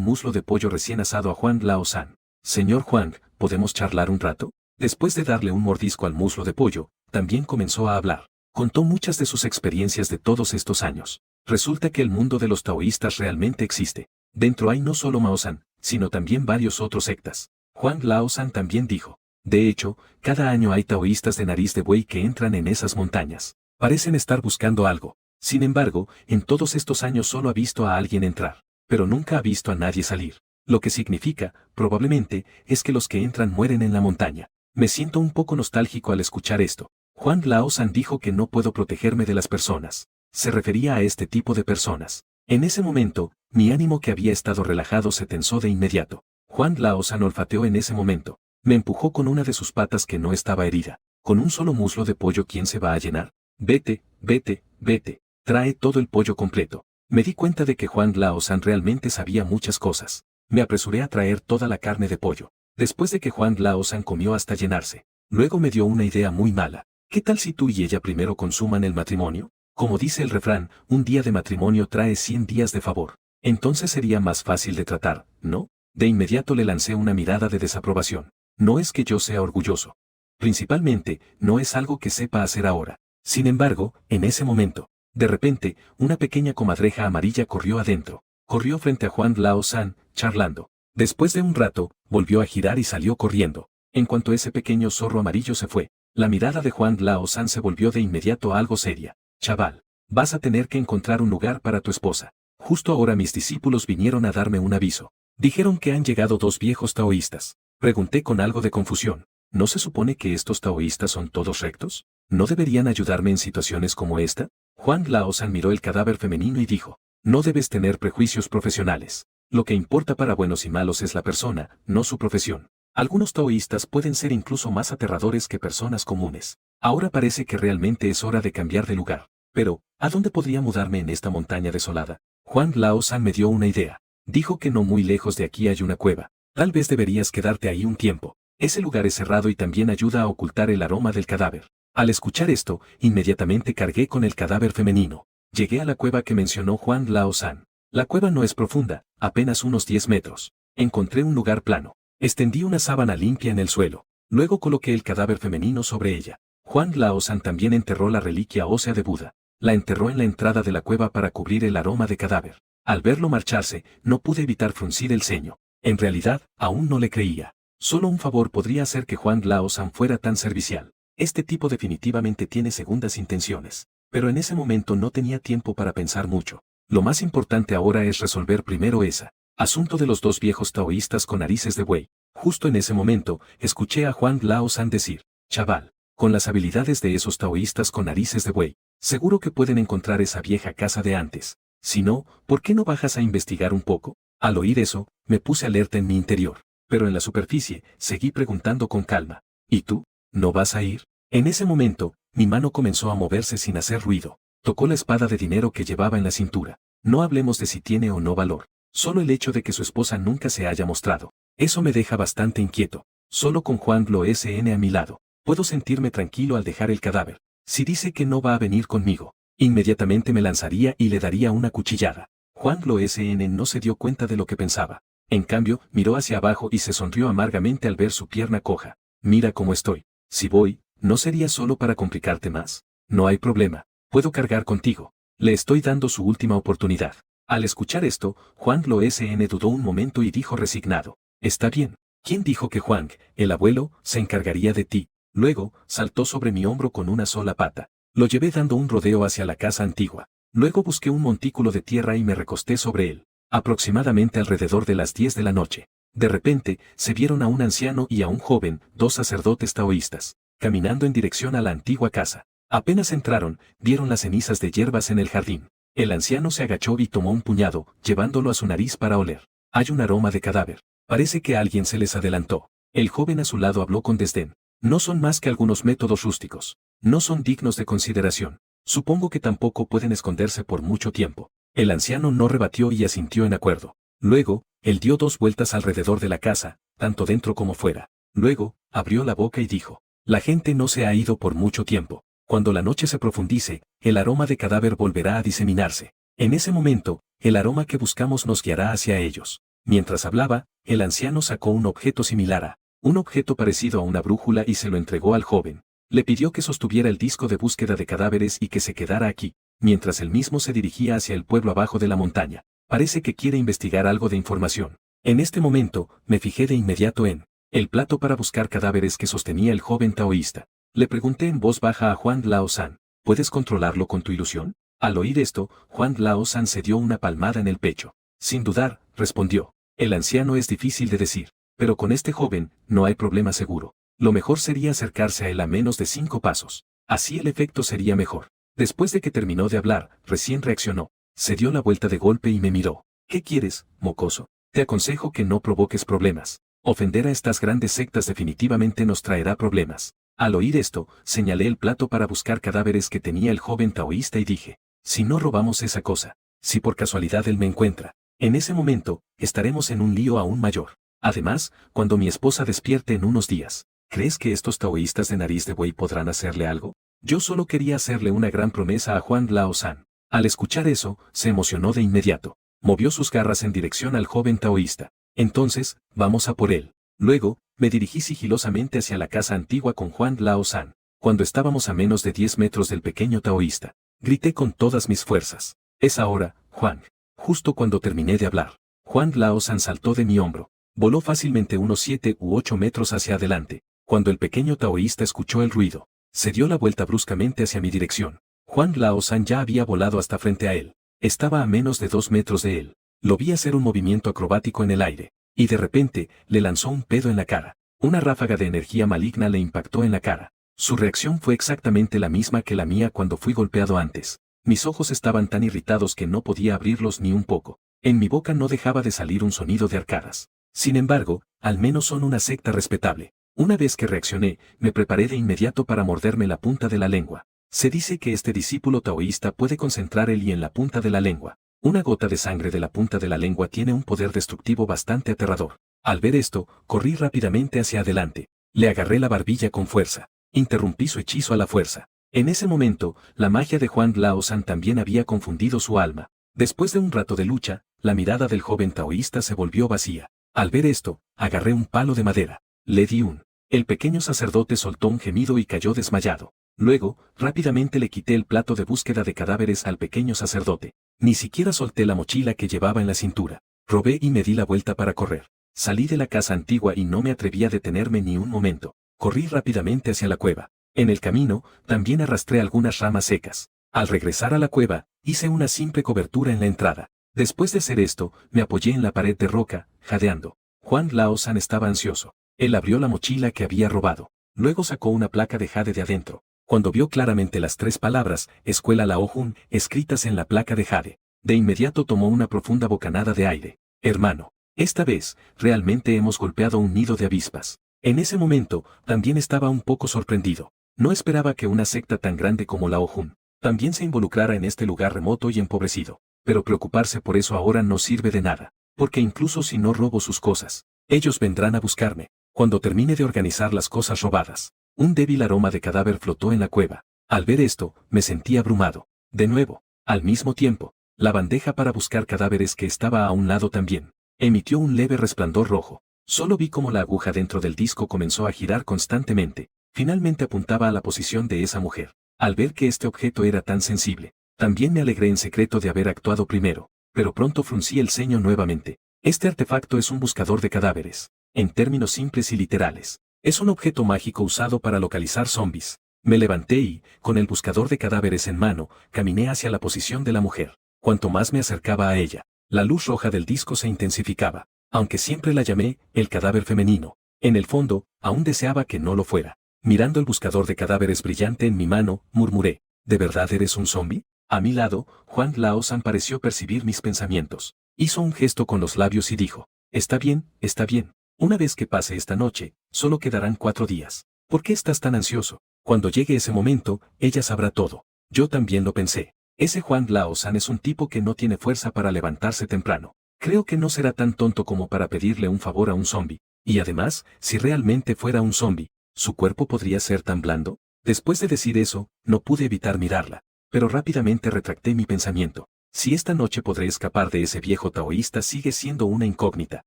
[SPEAKER 1] muslo de pollo recién asado a Juan Lao San. Señor Juan, ¿podemos charlar un rato? Después de darle un mordisco al muslo de pollo, también comenzó a hablar. Contó muchas de sus experiencias de todos estos años. Resulta que el mundo de los taoístas realmente existe. Dentro hay no solo Mao San, sino también varios otros sectas. Juan Lao San también dijo. De hecho, cada año hay taoístas de nariz de buey que entran en esas montañas. Parecen estar buscando algo. Sin embargo, en todos estos años solo ha visto a alguien entrar, pero nunca ha visto a nadie salir. Lo que significa, probablemente, es que los que entran mueren en la montaña. Me siento un poco nostálgico al escuchar esto. Juan Lao San dijo que no puedo protegerme de las personas. Se refería a este tipo de personas. En ese momento, mi ánimo que había estado relajado se tensó de inmediato. Juan Lao San olfateó en ese momento. Me empujó con una de sus patas que no estaba herida. Con un solo muslo de pollo, ¿quién se va a llenar? Vete, vete, vete. Trae todo el pollo completo. Me di cuenta de que Juan Lao San realmente sabía muchas cosas. Me apresuré a traer toda la carne de pollo. Después de que Juan Lao San comió hasta llenarse. Luego me dio una idea muy mala. ¿Qué tal si tú y ella primero consuman el matrimonio? Como dice el refrán, un día de matrimonio trae 100 días de favor. Entonces sería más fácil de tratar, ¿no? De inmediato le lancé una mirada de desaprobación. No es que yo sea orgulloso. Principalmente, no es algo que sepa hacer ahora. Sin embargo, en ese momento, de repente, una pequeña comadreja amarilla corrió adentro. Corrió frente a Juan Lao San, charlando. Después de un rato, volvió a girar y salió corriendo. En cuanto ese pequeño zorro amarillo se fue, la mirada de Juan Lao San se volvió de inmediato algo seria. Chaval, vas a tener que encontrar un lugar para tu esposa. Justo ahora mis discípulos vinieron a darme un aviso. Dijeron que han llegado dos viejos taoístas. Pregunté con algo de confusión. ¿No se supone que estos taoístas son todos rectos? ¿No deberían ayudarme en situaciones como esta? Juan Lao San miró el cadáver femenino y dijo, no debes tener prejuicios profesionales. Lo que importa para buenos y malos es la persona, no su profesión. Algunos taoístas pueden ser incluso más aterradores que personas comunes. Ahora parece que realmente es hora de cambiar de lugar. Pero, ¿a dónde podría mudarme en esta montaña desolada? Juan Lao San me dio una idea. Dijo que no muy lejos de aquí hay una cueva. Tal vez deberías quedarte ahí un tiempo. Ese lugar es cerrado y también ayuda a ocultar el aroma del cadáver. Al escuchar esto, inmediatamente cargué con el cadáver femenino. Llegué a la cueva que mencionó Juan Lao San. La cueva no es profunda, apenas unos 10 metros. Encontré un lugar plano. Extendí una sábana limpia en el suelo. Luego coloqué el cadáver femenino sobre ella. Juan Lao San también enterró la reliquia ósea de Buda. La enterró en la entrada de la cueva para cubrir el aroma de cadáver. Al verlo marcharse, no pude evitar fruncir el ceño. En realidad, aún no le creía. Solo un favor podría hacer que Juan Lao San fuera tan servicial. Este tipo definitivamente tiene segundas intenciones. Pero en ese momento no tenía tiempo para pensar mucho. Lo más importante ahora es resolver primero esa asunto de los dos viejos taoístas con narices de buey. Justo en ese momento, escuché a Juan Lao San decir, chaval, con las habilidades de esos taoístas con narices de buey, seguro que pueden encontrar esa vieja casa de antes. Si no, ¿por qué no bajas a investigar un poco? Al oír eso, me puse alerta en mi interior. Pero en la superficie, seguí preguntando con calma. ¿Y tú? ¿No vas a ir? En ese momento, mi mano comenzó a moverse sin hacer ruido. Tocó la espada de dinero que llevaba en la cintura. No hablemos de si tiene o no valor. Solo el hecho de que su esposa nunca se haya mostrado. Eso me deja bastante inquieto. Solo con Juan Lo SN a mi lado, puedo sentirme tranquilo al dejar el cadáver. Si dice que no va a venir conmigo, inmediatamente me lanzaría y le daría una cuchillada. Juan Lo SN no se dio cuenta de lo que pensaba. En cambio, miró hacia abajo y se sonrió amargamente al ver su pierna coja. Mira cómo estoy. Si voy, ¿no sería solo para complicarte más? No hay problema. Puedo cargar contigo. Le estoy dando su última oportunidad. Al escuchar esto, Juan Lo SN dudó un momento y dijo resignado. Está bien. ¿Quién dijo que Juan, el abuelo, se encargaría de ti? Luego, saltó sobre mi hombro con una sola pata. Lo llevé dando un rodeo hacia la casa antigua. Luego busqué un montículo de tierra y me recosté sobre él. Aproximadamente alrededor de las 10 de la noche. De repente, se vieron a un anciano y a un joven, dos sacerdotes taoístas, caminando en dirección a la antigua casa. Apenas entraron, vieron las cenizas de hierbas en el jardín. El anciano se agachó y tomó un puñado, llevándolo a su nariz para oler. Hay un aroma de cadáver. Parece que alguien se les adelantó. El joven a su lado habló con desdén. No son más que algunos métodos rústicos. No son dignos de consideración. Supongo que tampoco pueden esconderse por mucho tiempo. El anciano no rebatió y asintió en acuerdo. Luego, él dio 2 vueltas alrededor de la casa, tanto dentro como fuera. Luego, abrió la boca y dijo, La gente no se ha ido por mucho tiempo. Cuando la noche se profundice, el aroma de cadáver volverá a diseminarse. En ese momento, el aroma que buscamos nos guiará hacia ellos. Mientras hablaba, el anciano sacó un objeto similar a un objeto parecido a una brújula y se lo entregó al joven. Le pidió que sostuviera el disco de búsqueda de cadáveres y que se quedara aquí, mientras él mismo se dirigía hacia el pueblo abajo de la montaña. Parece que quiere investigar algo de información. En este momento, me fijé de inmediato en el plato para buscar cadáveres que sostenía el joven taoísta. Le pregunté en voz baja a Juan Lao San, ¿puedes controlarlo con tu ilusión? Al oír esto, Juan Lao San se dio una palmada en el pecho. Sin dudar, respondió. El anciano es difícil de decir, pero con este joven, no hay problema seguro. Lo mejor sería acercarse a él a menos de 5 pasos. Así el efecto sería mejor. Después de que terminó de hablar, recién reaccionó. Se dio la vuelta de golpe y me miró. ¿Qué quieres, mocoso? Te aconsejo que no provoques problemas. Ofender a estas grandes sectas definitivamente nos traerá problemas. Al oír esto, señalé el plato para buscar cadáveres que tenía el joven taoísta y dije, si no robamos esa cosa, si por casualidad él me encuentra, en ese momento, estaremos en un lío aún mayor. Además, cuando mi esposa despierte en unos días, ¿crees que estos taoístas de nariz de buey podrán hacerle algo? Yo solo quería hacerle una gran promesa a Juan Lao San. Al escuchar eso, se emocionó de inmediato. Movió sus garras en dirección al joven taoísta. Entonces, vamos a por él. Luego, me dirigí sigilosamente hacia la casa antigua con Juan Lao San. Cuando estábamos a menos de 10 metros del pequeño taoísta, grité con todas mis fuerzas. Es ahora, Juan. Justo cuando terminé de hablar, Juan Lao San saltó de mi hombro. Voló fácilmente unos 7 u 8 metros hacia adelante. Cuando el pequeño taoísta escuchó el ruido, se dio la vuelta bruscamente hacia mi dirección. Juan Lao San ya había volado hasta frente a él. Estaba a menos de 2 metros de él. Lo vi hacer un movimiento acrobático en el aire, y de repente, le lanzó un pedo en la cara. Una ráfaga de energía maligna le impactó en la cara. Su reacción fue exactamente la misma que la mía cuando fui golpeado antes. Mis ojos estaban tan irritados que no podía abrirlos ni un poco. En mi boca no dejaba de salir un sonido de arcadas. Sin embargo, al menos son una secta respetable. Una vez que reaccioné, me preparé de inmediato para morderme la punta de la lengua. Se dice que este discípulo taoísta puede concentrar el y en la punta de la lengua. Una gota de sangre de la punta de la lengua tiene un poder destructivo bastante aterrador. Al ver esto, corrí rápidamente hacia adelante. Le agarré la barbilla con fuerza. Interrumpí su hechizo a la fuerza. En ese momento, la magia de Juan Lao San también había confundido su alma. Después de un rato de lucha, la mirada del joven taoísta se volvió vacía. Al ver esto, agarré un palo de madera. Le di un. El pequeño sacerdote soltó un gemido y cayó desmayado. Luego, rápidamente le quité el plato de búsqueda de cadáveres al pequeño sacerdote. Ni siquiera solté la mochila que llevaba en la cintura. Robé y me di la vuelta para correr. Salí de la casa antigua y no me atreví a detenerme ni un momento. Corrí rápidamente hacia la cueva. En el camino, también arrastré algunas ramas secas. Al regresar a la cueva, hice una simple cobertura en la entrada. Después de hacer esto, me apoyé en la pared de roca, jadeando. Juan Lao San estaba ansioso. Él abrió la mochila que había robado. Luego sacó una placa de jade de adentro. Cuando vio claramente las 3 palabras, Escuela Lao Jun, escritas en la placa de jade, de inmediato tomó una profunda bocanada de aire. Hermano, esta vez, realmente hemos golpeado un nido de avispas. En ese momento, también estaba un poco sorprendido. No esperaba que una secta tan grande como Lao Jun también se involucrara en este lugar remoto y empobrecido. Pero preocuparse por eso ahora no sirve de nada, porque incluso si no robo sus cosas, ellos vendrán a buscarme. Cuando termine de organizar las cosas robadas, un débil aroma de cadáver flotó en la cueva. Al ver esto, me sentí abrumado. De nuevo, al mismo tiempo, la bandeja para buscar cadáveres que estaba a un lado también, emitió un leve resplandor rojo. Solo vi cómo la aguja dentro del disco comenzó a girar constantemente. Finalmente apuntaba a la posición de esa mujer. Al ver que este objeto era tan sensible, también me alegré en secreto de haber actuado primero, pero pronto fruncí el ceño nuevamente. Este artefacto es un buscador de cadáveres. En términos simples y literales, es un objeto mágico usado para localizar zombies. Me levanté y, con el buscador de cadáveres en mano, caminé hacia la posición de la mujer. Cuanto más me acercaba a ella, la luz roja del disco se intensificaba. Aunque siempre la llamé el cadáver femenino, en el fondo, aún deseaba que no lo fuera. Mirando el buscador de cadáveres brillante en mi mano, murmuré, ¿de verdad eres un zombi? A mi lado, Juan Lao San pareció percibir mis pensamientos. Hizo un gesto con los labios y dijo, está bien, está bien. Una vez que pase esta noche, solo quedarán 4 días. ¿Por qué estás tan ansioso? Cuando llegue ese momento, ella sabrá todo. Yo también lo pensé. Ese Juan Lao San es un tipo que no tiene fuerza para levantarse temprano. Creo que no será tan tonto como para pedirle un favor a un zombi. Y además, si realmente fuera un zombi, ¿Su cuerpo podría ser tan blando? Después de decir eso, no pude evitar mirarla, pero rápidamente retracté mi pensamiento. Si esta noche podré escapar de ese viejo taoísta sigue siendo una incógnita.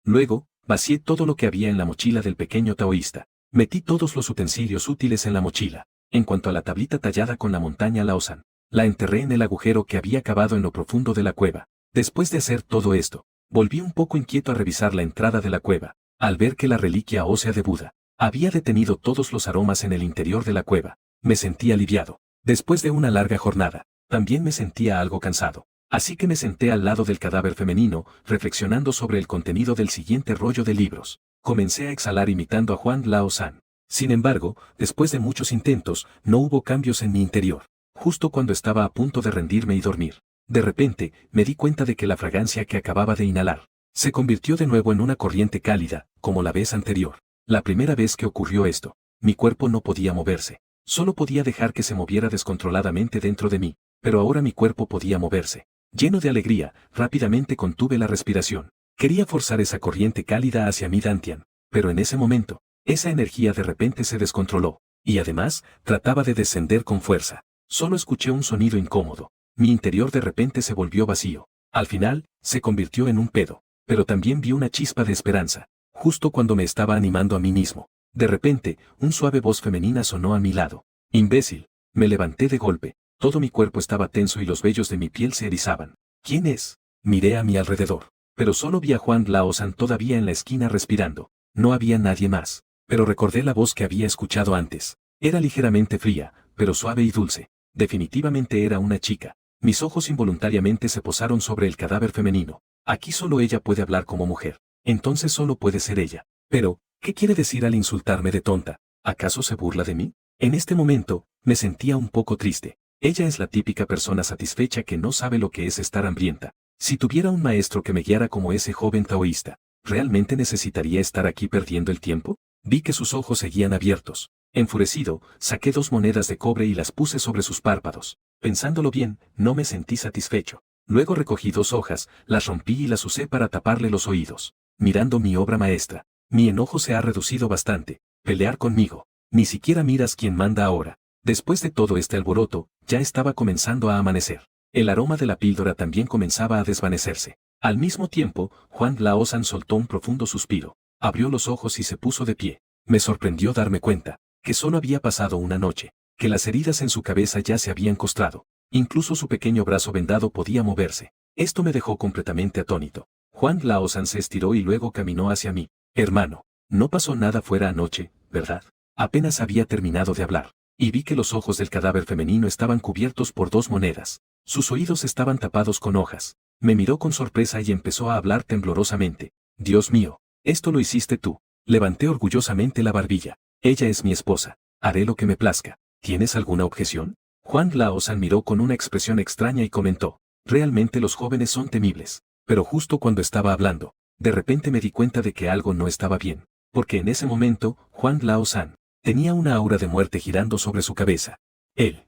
[SPEAKER 1] Luego, vacié todo lo que había en la mochila del pequeño taoísta. Metí todos los utensilios útiles en la mochila. En cuanto a la tablita tallada con la montaña Laosan, la enterré en el agujero que había cavado en lo profundo de la cueva. Después de hacer todo esto, volví un poco inquieto a revisar la entrada de la cueva, al ver que la reliquia ósea de Buda había detenido todos los aromas en el interior de la cueva. Me sentí aliviado. Después de una larga jornada, también me sentía algo cansado. Así que me senté al lado del cadáver femenino, reflexionando sobre el contenido del siguiente rollo de libros. Comencé a exhalar imitando a Juan Laosan. Sin embargo, después de muchos intentos, no hubo cambios en mi interior. Justo cuando estaba a punto de rendirme y dormir, de repente, me di cuenta de que la fragancia que acababa de inhalar se convirtió de nuevo en una corriente cálida, como la vez anterior. La primera vez que ocurrió esto, mi cuerpo no podía moverse. Solo podía dejar que se moviera descontroladamente dentro de mí, pero ahora mi cuerpo podía moverse. Lleno de alegría, rápidamente contuve la respiración. Quería forzar esa corriente cálida hacia mi Dantian, pero en ese momento, esa energía de repente se descontroló, y además, trataba de descender con fuerza. Solo escuché un sonido incómodo. Mi interior de repente se volvió vacío. Al final, se convirtió en un pedo, pero también vi una chispa de esperanza, justo cuando me estaba animando a mí mismo. De repente, un suave voz femenina sonó a mi lado. Imbécil. Me levanté de golpe. Todo mi cuerpo estaba tenso y los vellos de mi piel se erizaban. ¿Quién es? Miré a mi alrededor, pero solo vi a Juan Laosan todavía en la esquina respirando. No había nadie más, pero recordé la voz que había escuchado antes. Era ligeramente fría, pero suave y dulce. Definitivamente era una chica. Mis ojos involuntariamente se posaron sobre el cadáver femenino. Aquí solo ella puede hablar como mujer. Entonces solo puede ser ella. Pero, ¿qué quiere decir al insultarme de tonta? ¿Acaso se burla de mí? En este momento, me sentía un poco triste. Ella es la típica persona satisfecha que no sabe lo que es estar hambrienta. Si tuviera un maestro que me guiara como ese joven taoísta, ¿realmente necesitaría estar aquí perdiendo el tiempo? Vi que sus ojos seguían abiertos. Enfurecido, saqué 2 monedas de cobre y las puse sobre sus párpados. Pensándolo bien, no me sentí satisfecho. Luego recogí 2 hojas, las rompí y las usé para taparle los oídos. Mirando mi obra maestra, mi enojo se ha reducido bastante. Pelear conmigo. Ni siquiera miras quién manda ahora. Después de todo este alboroto, ya estaba comenzando a amanecer. El aroma de la píldora también comenzaba a desvanecerse. Al mismo tiempo, Juan Laosan soltó un profundo suspiro. Abrió los ojos y se puso de pie. Me sorprendió darme cuenta que solo había pasado una noche, que las heridas en su cabeza ya se habían costrado. Incluso su pequeño brazo vendado podía moverse. Esto me dejó completamente atónito. Juan Laosan se estiró y luego caminó hacia mí. Hermano, no pasó nada fuera anoche, ¿verdad? Apenas había terminado de hablar, y vi que los ojos del cadáver femenino estaban cubiertos por 2 monedas. Sus oídos estaban tapados con hojas. Me miró con sorpresa y empezó a hablar temblorosamente. Dios mío, esto lo hiciste tú. Levanté orgullosamente la barbilla. Ella es mi esposa. Haré lo que me plazca. ¿Tienes alguna objeción? Juan Laosan miró con una expresión extraña y comentó. Realmente los jóvenes son temibles. Pero justo cuando estaba hablando, de repente me di cuenta de que algo no estaba bien. Porque en ese momento, Juan Laosan tenía una aura de muerte girando sobre su cabeza. Él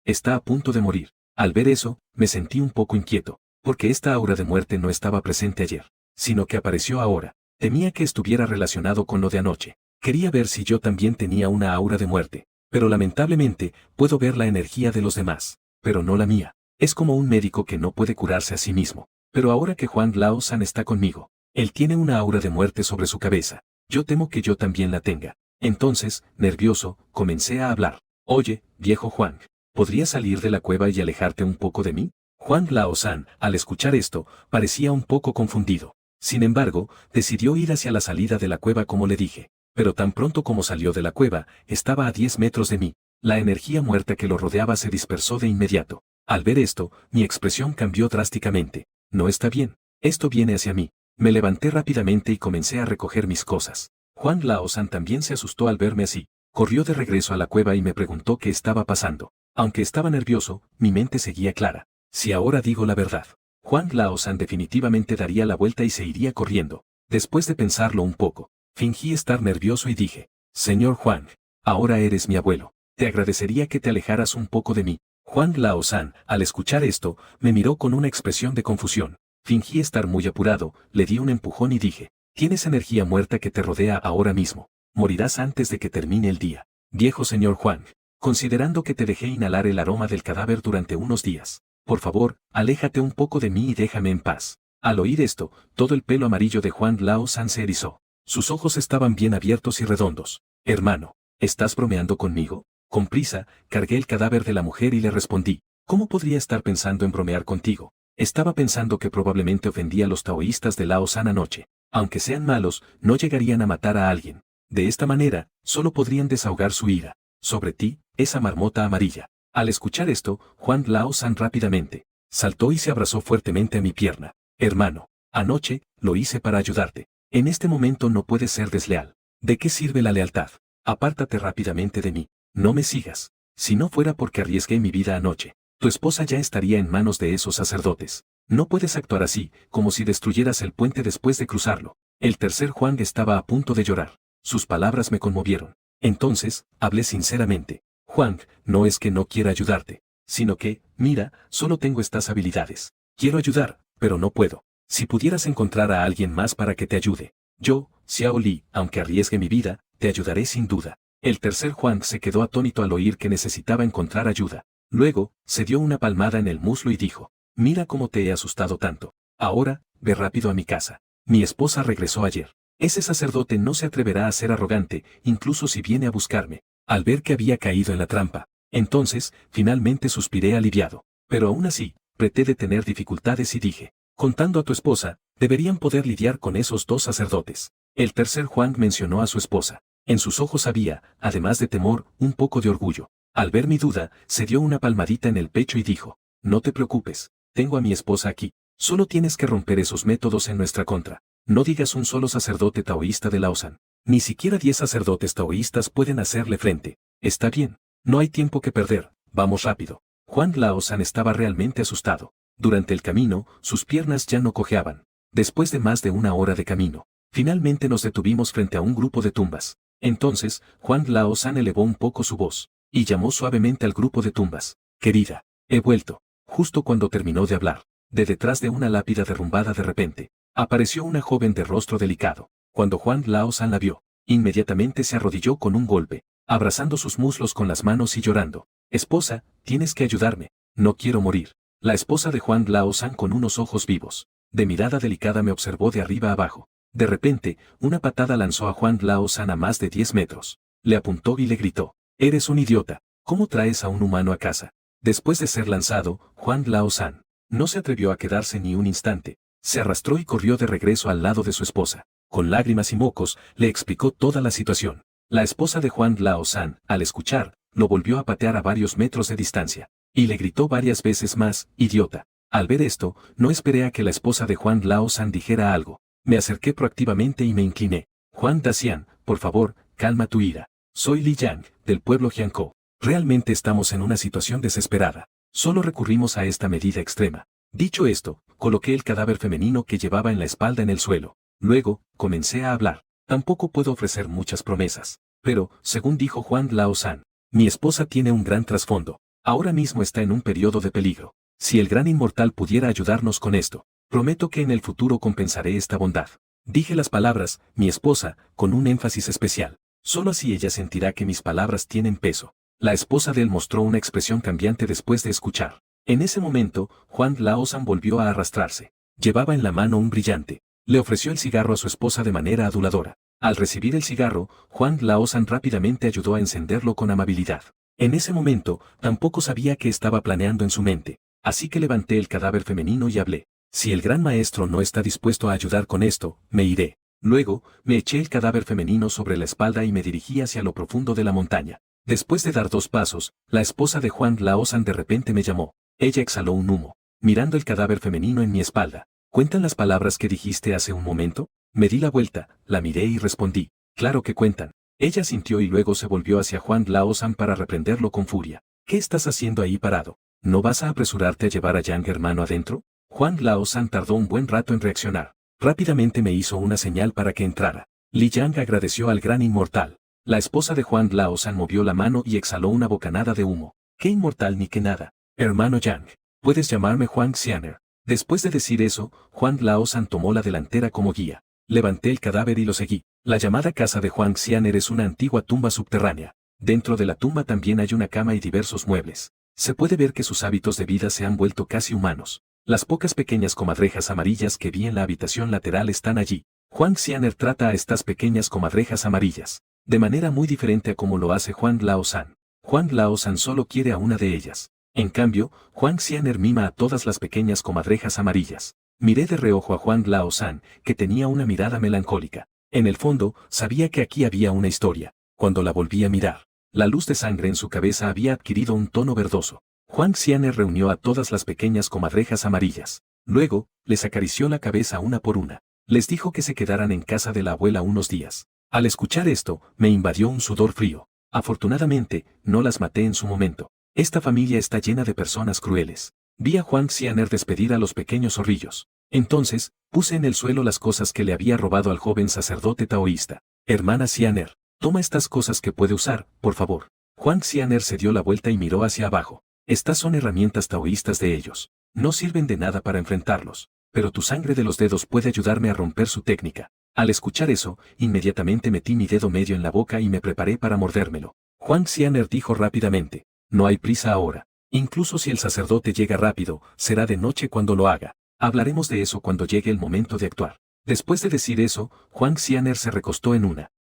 [SPEAKER 1] está a punto de morir. Al ver eso, me sentí un poco inquieto, porque esta aura de muerte no estaba presente ayer, sino que apareció ahora. Temía que estuviera relacionado con lo de anoche. Quería ver si yo también tenía una aura de muerte, pero lamentablemente, puedo ver la energía de los demás, pero no la mía. Es como un médico que no puede curarse a sí mismo. Pero ahora que Juan Laosan está conmigo, él tiene una aura de muerte sobre su cabeza. Yo temo que yo también la tenga. Entonces, nervioso, comencé a hablar. Oye, viejo Juan, ¿podrías salir de la cueva y alejarte un poco de mí? Juan Laosan, al escuchar esto, parecía un poco confundido. Sin embargo, decidió ir hacia la salida de la cueva como le dije. Pero tan pronto como salió de la cueva, estaba a 10 metros de mí. La energía muerta que lo rodeaba se dispersó de inmediato. Al ver esto, mi expresión cambió drásticamente. No está bien. Esto viene hacia mí. Me levanté rápidamente y comencé a recoger mis cosas. Juan Laosan también se asustó al verme así. Corrió de regreso a la cueva y me preguntó qué estaba pasando. Aunque estaba nervioso, mi mente seguía clara. Si ahora digo la verdad, Juan Laosan definitivamente daría la vuelta y se iría corriendo. Después de pensarlo un poco, fingí estar nervioso y dije, Señor Juan, ahora eres mi abuelo. Te agradecería que te alejaras un poco de mí. Juan Laosan, al escuchar esto, me miró con una expresión de confusión. Fingí estar muy apurado, le di un empujón y dije, tienes energía muerta que te rodea ahora mismo. morirás antes de que termine el día. Viejo señor Huang, considerando que te dejé inhalar el aroma del cadáver durante unos días, por favor, aléjate un poco de mí y déjame en paz. Al oír esto, todo el pelo amarillo de Huang Laosan se erizó. Sus ojos estaban bien abiertos y redondos. Hermano, ¿estás bromeando conmigo? Con prisa, cargué el cadáver de la mujer y le respondí, ¿cómo podría estar pensando en bromear contigo? Estaba pensando que probablemente ofendía a los taoístas de Laosan anoche. Aunque sean malos, no llegarían a matar a alguien. De esta manera, solo podrían desahogar su ira. Sobre ti, esa marmota amarilla. Al escuchar esto, Huang Laosan rápidamente saltó y se abrazó fuertemente a mi pierna. Hermano, anoche, lo hice para ayudarte. En este momento no puedes ser desleal. ¿De qué sirve la lealtad? Apártate rápidamente de mí. No me sigas. Si no fuera porque arriesgué mi vida anoche, tu esposa ya estaría en manos de esos sacerdotes. No puedes actuar así, como si destruyeras el puente después de cruzarlo. El tercer Huang estaba a punto de llorar. Sus palabras me conmovieron. Entonces, hablé sinceramente. Huang, no es que no quiera ayudarte, sino que, mira, solo tengo estas habilidades. Quiero ayudar, pero no puedo. Si pudieras encontrar a alguien más para que te ayude, yo, Xiao Li, aunque arriesgue mi vida, te ayudaré sin duda. El tercer Huang se quedó atónito al oír que necesitaba encontrar ayuda. Luego, se dio una palmada en el muslo y dijo, mira cómo te he asustado tanto. Ahora, ve rápido a mi casa. Mi esposa regresó ayer. Ese sacerdote no se atreverá a ser arrogante, incluso si viene a buscarme. Al ver que había caído en la trampa, entonces, finalmente suspiré aliviado. Pero aún así, traté de tener dificultades y dije, contando a tu esposa, deberían poder lidiar con esos dos sacerdotes. El tercer Huang mencionó a su esposa. En sus ojos había, además de temor, un poco de orgullo. Al ver mi duda, se dio una palmadita en el pecho y dijo, no te preocupes, tengo a mi esposa aquí. Solo tienes que romper esos métodos en nuestra contra. No digas un solo sacerdote taoísta de Laosan. Ni siquiera 10 sacerdotes taoístas pueden hacerle frente. Está bien. No hay tiempo que perder. Vamos rápido. Huang Laosan estaba realmente asustado. Durante el camino, sus piernas ya no cojeaban. Después de más de una hora de camino, finalmente nos detuvimos frente a un grupo de tumbas. Entonces, Huang Laosan elevó un poco su voz y llamó suavemente al grupo de tumbas. Querida, he vuelto. Justo cuando terminó de hablar, de detrás de una lápida derrumbada de repente, apareció una joven de rostro delicado. Cuando Huang Laosan la vio, inmediatamente se arrodilló con un golpe, abrazando sus muslos con las manos y llorando. Esposa, tienes que ayudarme, no quiero morir. La esposa de Huang Laosan con unos ojos vivos, de mirada delicada me observó de arriba a abajo. De repente, una patada lanzó a Huang Laosan a más de 10 metros. Le apuntó y le gritó, eres un idiota, ¿cómo traes a un humano a casa? Después de ser lanzado, Huang Laosan no se atrevió a quedarse ni un instante. Se arrastró y corrió de regreso al lado de su esposa. Con lágrimas y mocos, le explicó toda la situación. La esposa de Huang Laosan, al escuchar, lo volvió a patear a varios metros de distancia. Y le gritó varias veces más, idiota. Al ver esto, no esperé a que la esposa de Huang Laosan dijera algo. Me acerqué proactivamente y me incliné. Huang Daxian, por favor, calma tu ira. Soy Li Yang, del pueblo Jiangkou. Realmente estamos en una situación desesperada. Solo recurrimos a esta medida extrema. Dicho esto, coloqué el cadáver femenino que llevaba en la espalda en el suelo. Luego, comencé a hablar. Tampoco puedo ofrecer muchas promesas. Pero, según dijo Huang Laosan, mi esposa tiene un gran trasfondo. Ahora mismo está en un periodo de peligro. Si el gran inmortal pudiera ayudarnos con esto, prometo que en el futuro compensaré esta bondad. Dije las palabras, mi esposa, con un énfasis especial. Solo así ella sentirá que mis palabras tienen peso. La esposa de él mostró una expresión cambiante después de escuchar. En ese momento, Huang Laosan volvió a arrastrarse. Llevaba en la mano un brillante. Le ofreció el cigarro a su esposa de manera aduladora. Al recibir el cigarro, Huang Laosan rápidamente ayudó a encenderlo con amabilidad. En ese momento, tampoco sabía qué estaba planeando en su mente. Así que levanté el cadáver femenino y hablé. Si el gran maestro no está dispuesto a ayudar con esto, me iré. Luego, me eché el cadáver femenino sobre la espalda y me dirigí hacia lo profundo de la montaña. Después de dar 2 pasos, la esposa de Huang Laosan de repente me llamó. Ella exhaló un humo, mirando el cadáver femenino en mi espalda. ¿Cuentan las palabras que dijiste hace un momento? Me di la vuelta, la miré y respondí. Claro que cuentan. Ella sintió y luego se volvió hacia Huang Laosan para reprenderlo con furia. ¿Qué estás haciendo ahí parado? ¿No vas a apresurarte a llevar a Yang hermano adentro? Huang Laosan tardó un buen rato en reaccionar. Rápidamente me hizo una señal para que entrara. Li Yang agradeció al gran inmortal. La esposa de Huang Laosan movió la mano y exhaló una bocanada de humo. ¿Qué inmortal ni qué nada? Hermano Yang, puedes llamarme Huang Xianer. Después de decir eso, Huang Laosan tomó la delantera como guía. Levanté el cadáver y lo seguí. La llamada casa de Huang Xianer es una antigua tumba subterránea. Dentro de la tumba también hay una cama y diversos muebles. Se puede ver que sus hábitos de vida se han vuelto casi humanos. Las pocas pequeñas comadrejas amarillas que vi en la habitación lateral están allí. Huang Xianer trata a estas pequeñas comadrejas amarillas de manera muy diferente a como lo hace Huang Laozhan. Huang Laozhan solo quiere a una de ellas. En cambio, Huang Xianer mima a todas las pequeñas comadrejas amarillas. Miré de reojo a Huang Laozhan, que tenía una mirada melancólica. En el fondo, sabía que aquí había una historia. Cuando la volví a mirar, la luz de sangre en su cabeza había adquirido un tono verdoso. Huang Xianer reunió a todas las pequeñas comadrejas amarillas. Luego, les acarició la cabeza una por una. Les dijo que se quedaran en casa de la abuela unos días. Al escuchar esto, me invadió un sudor frío. Afortunadamente, no las maté en su momento. Esta familia está llena de personas crueles. Vi a Huang Xianer despedir a los pequeños zorrillos. Entonces, puse en el suelo las cosas que le había robado al joven sacerdote taoísta. Hermana Xianer, toma estas cosas que puede usar, por favor. Huang Xianer se dio la vuelta y miró hacia abajo. Estas son herramientas taoístas de ellos. No sirven de nada para enfrentarlos. Pero tu sangre de los dedos puede ayudarme a romper su técnica. Al escuchar eso, inmediatamente metí mi dedo medio en la boca y me preparé para mordérmelo. Huang Xianer dijo rápidamente, no hay prisa ahora. Incluso si el sacerdote llega rápido, será de noche cuando lo haga. Hablaremos de eso cuando llegue el momento de actuar. Después de decir eso, Huang Xianer se recostó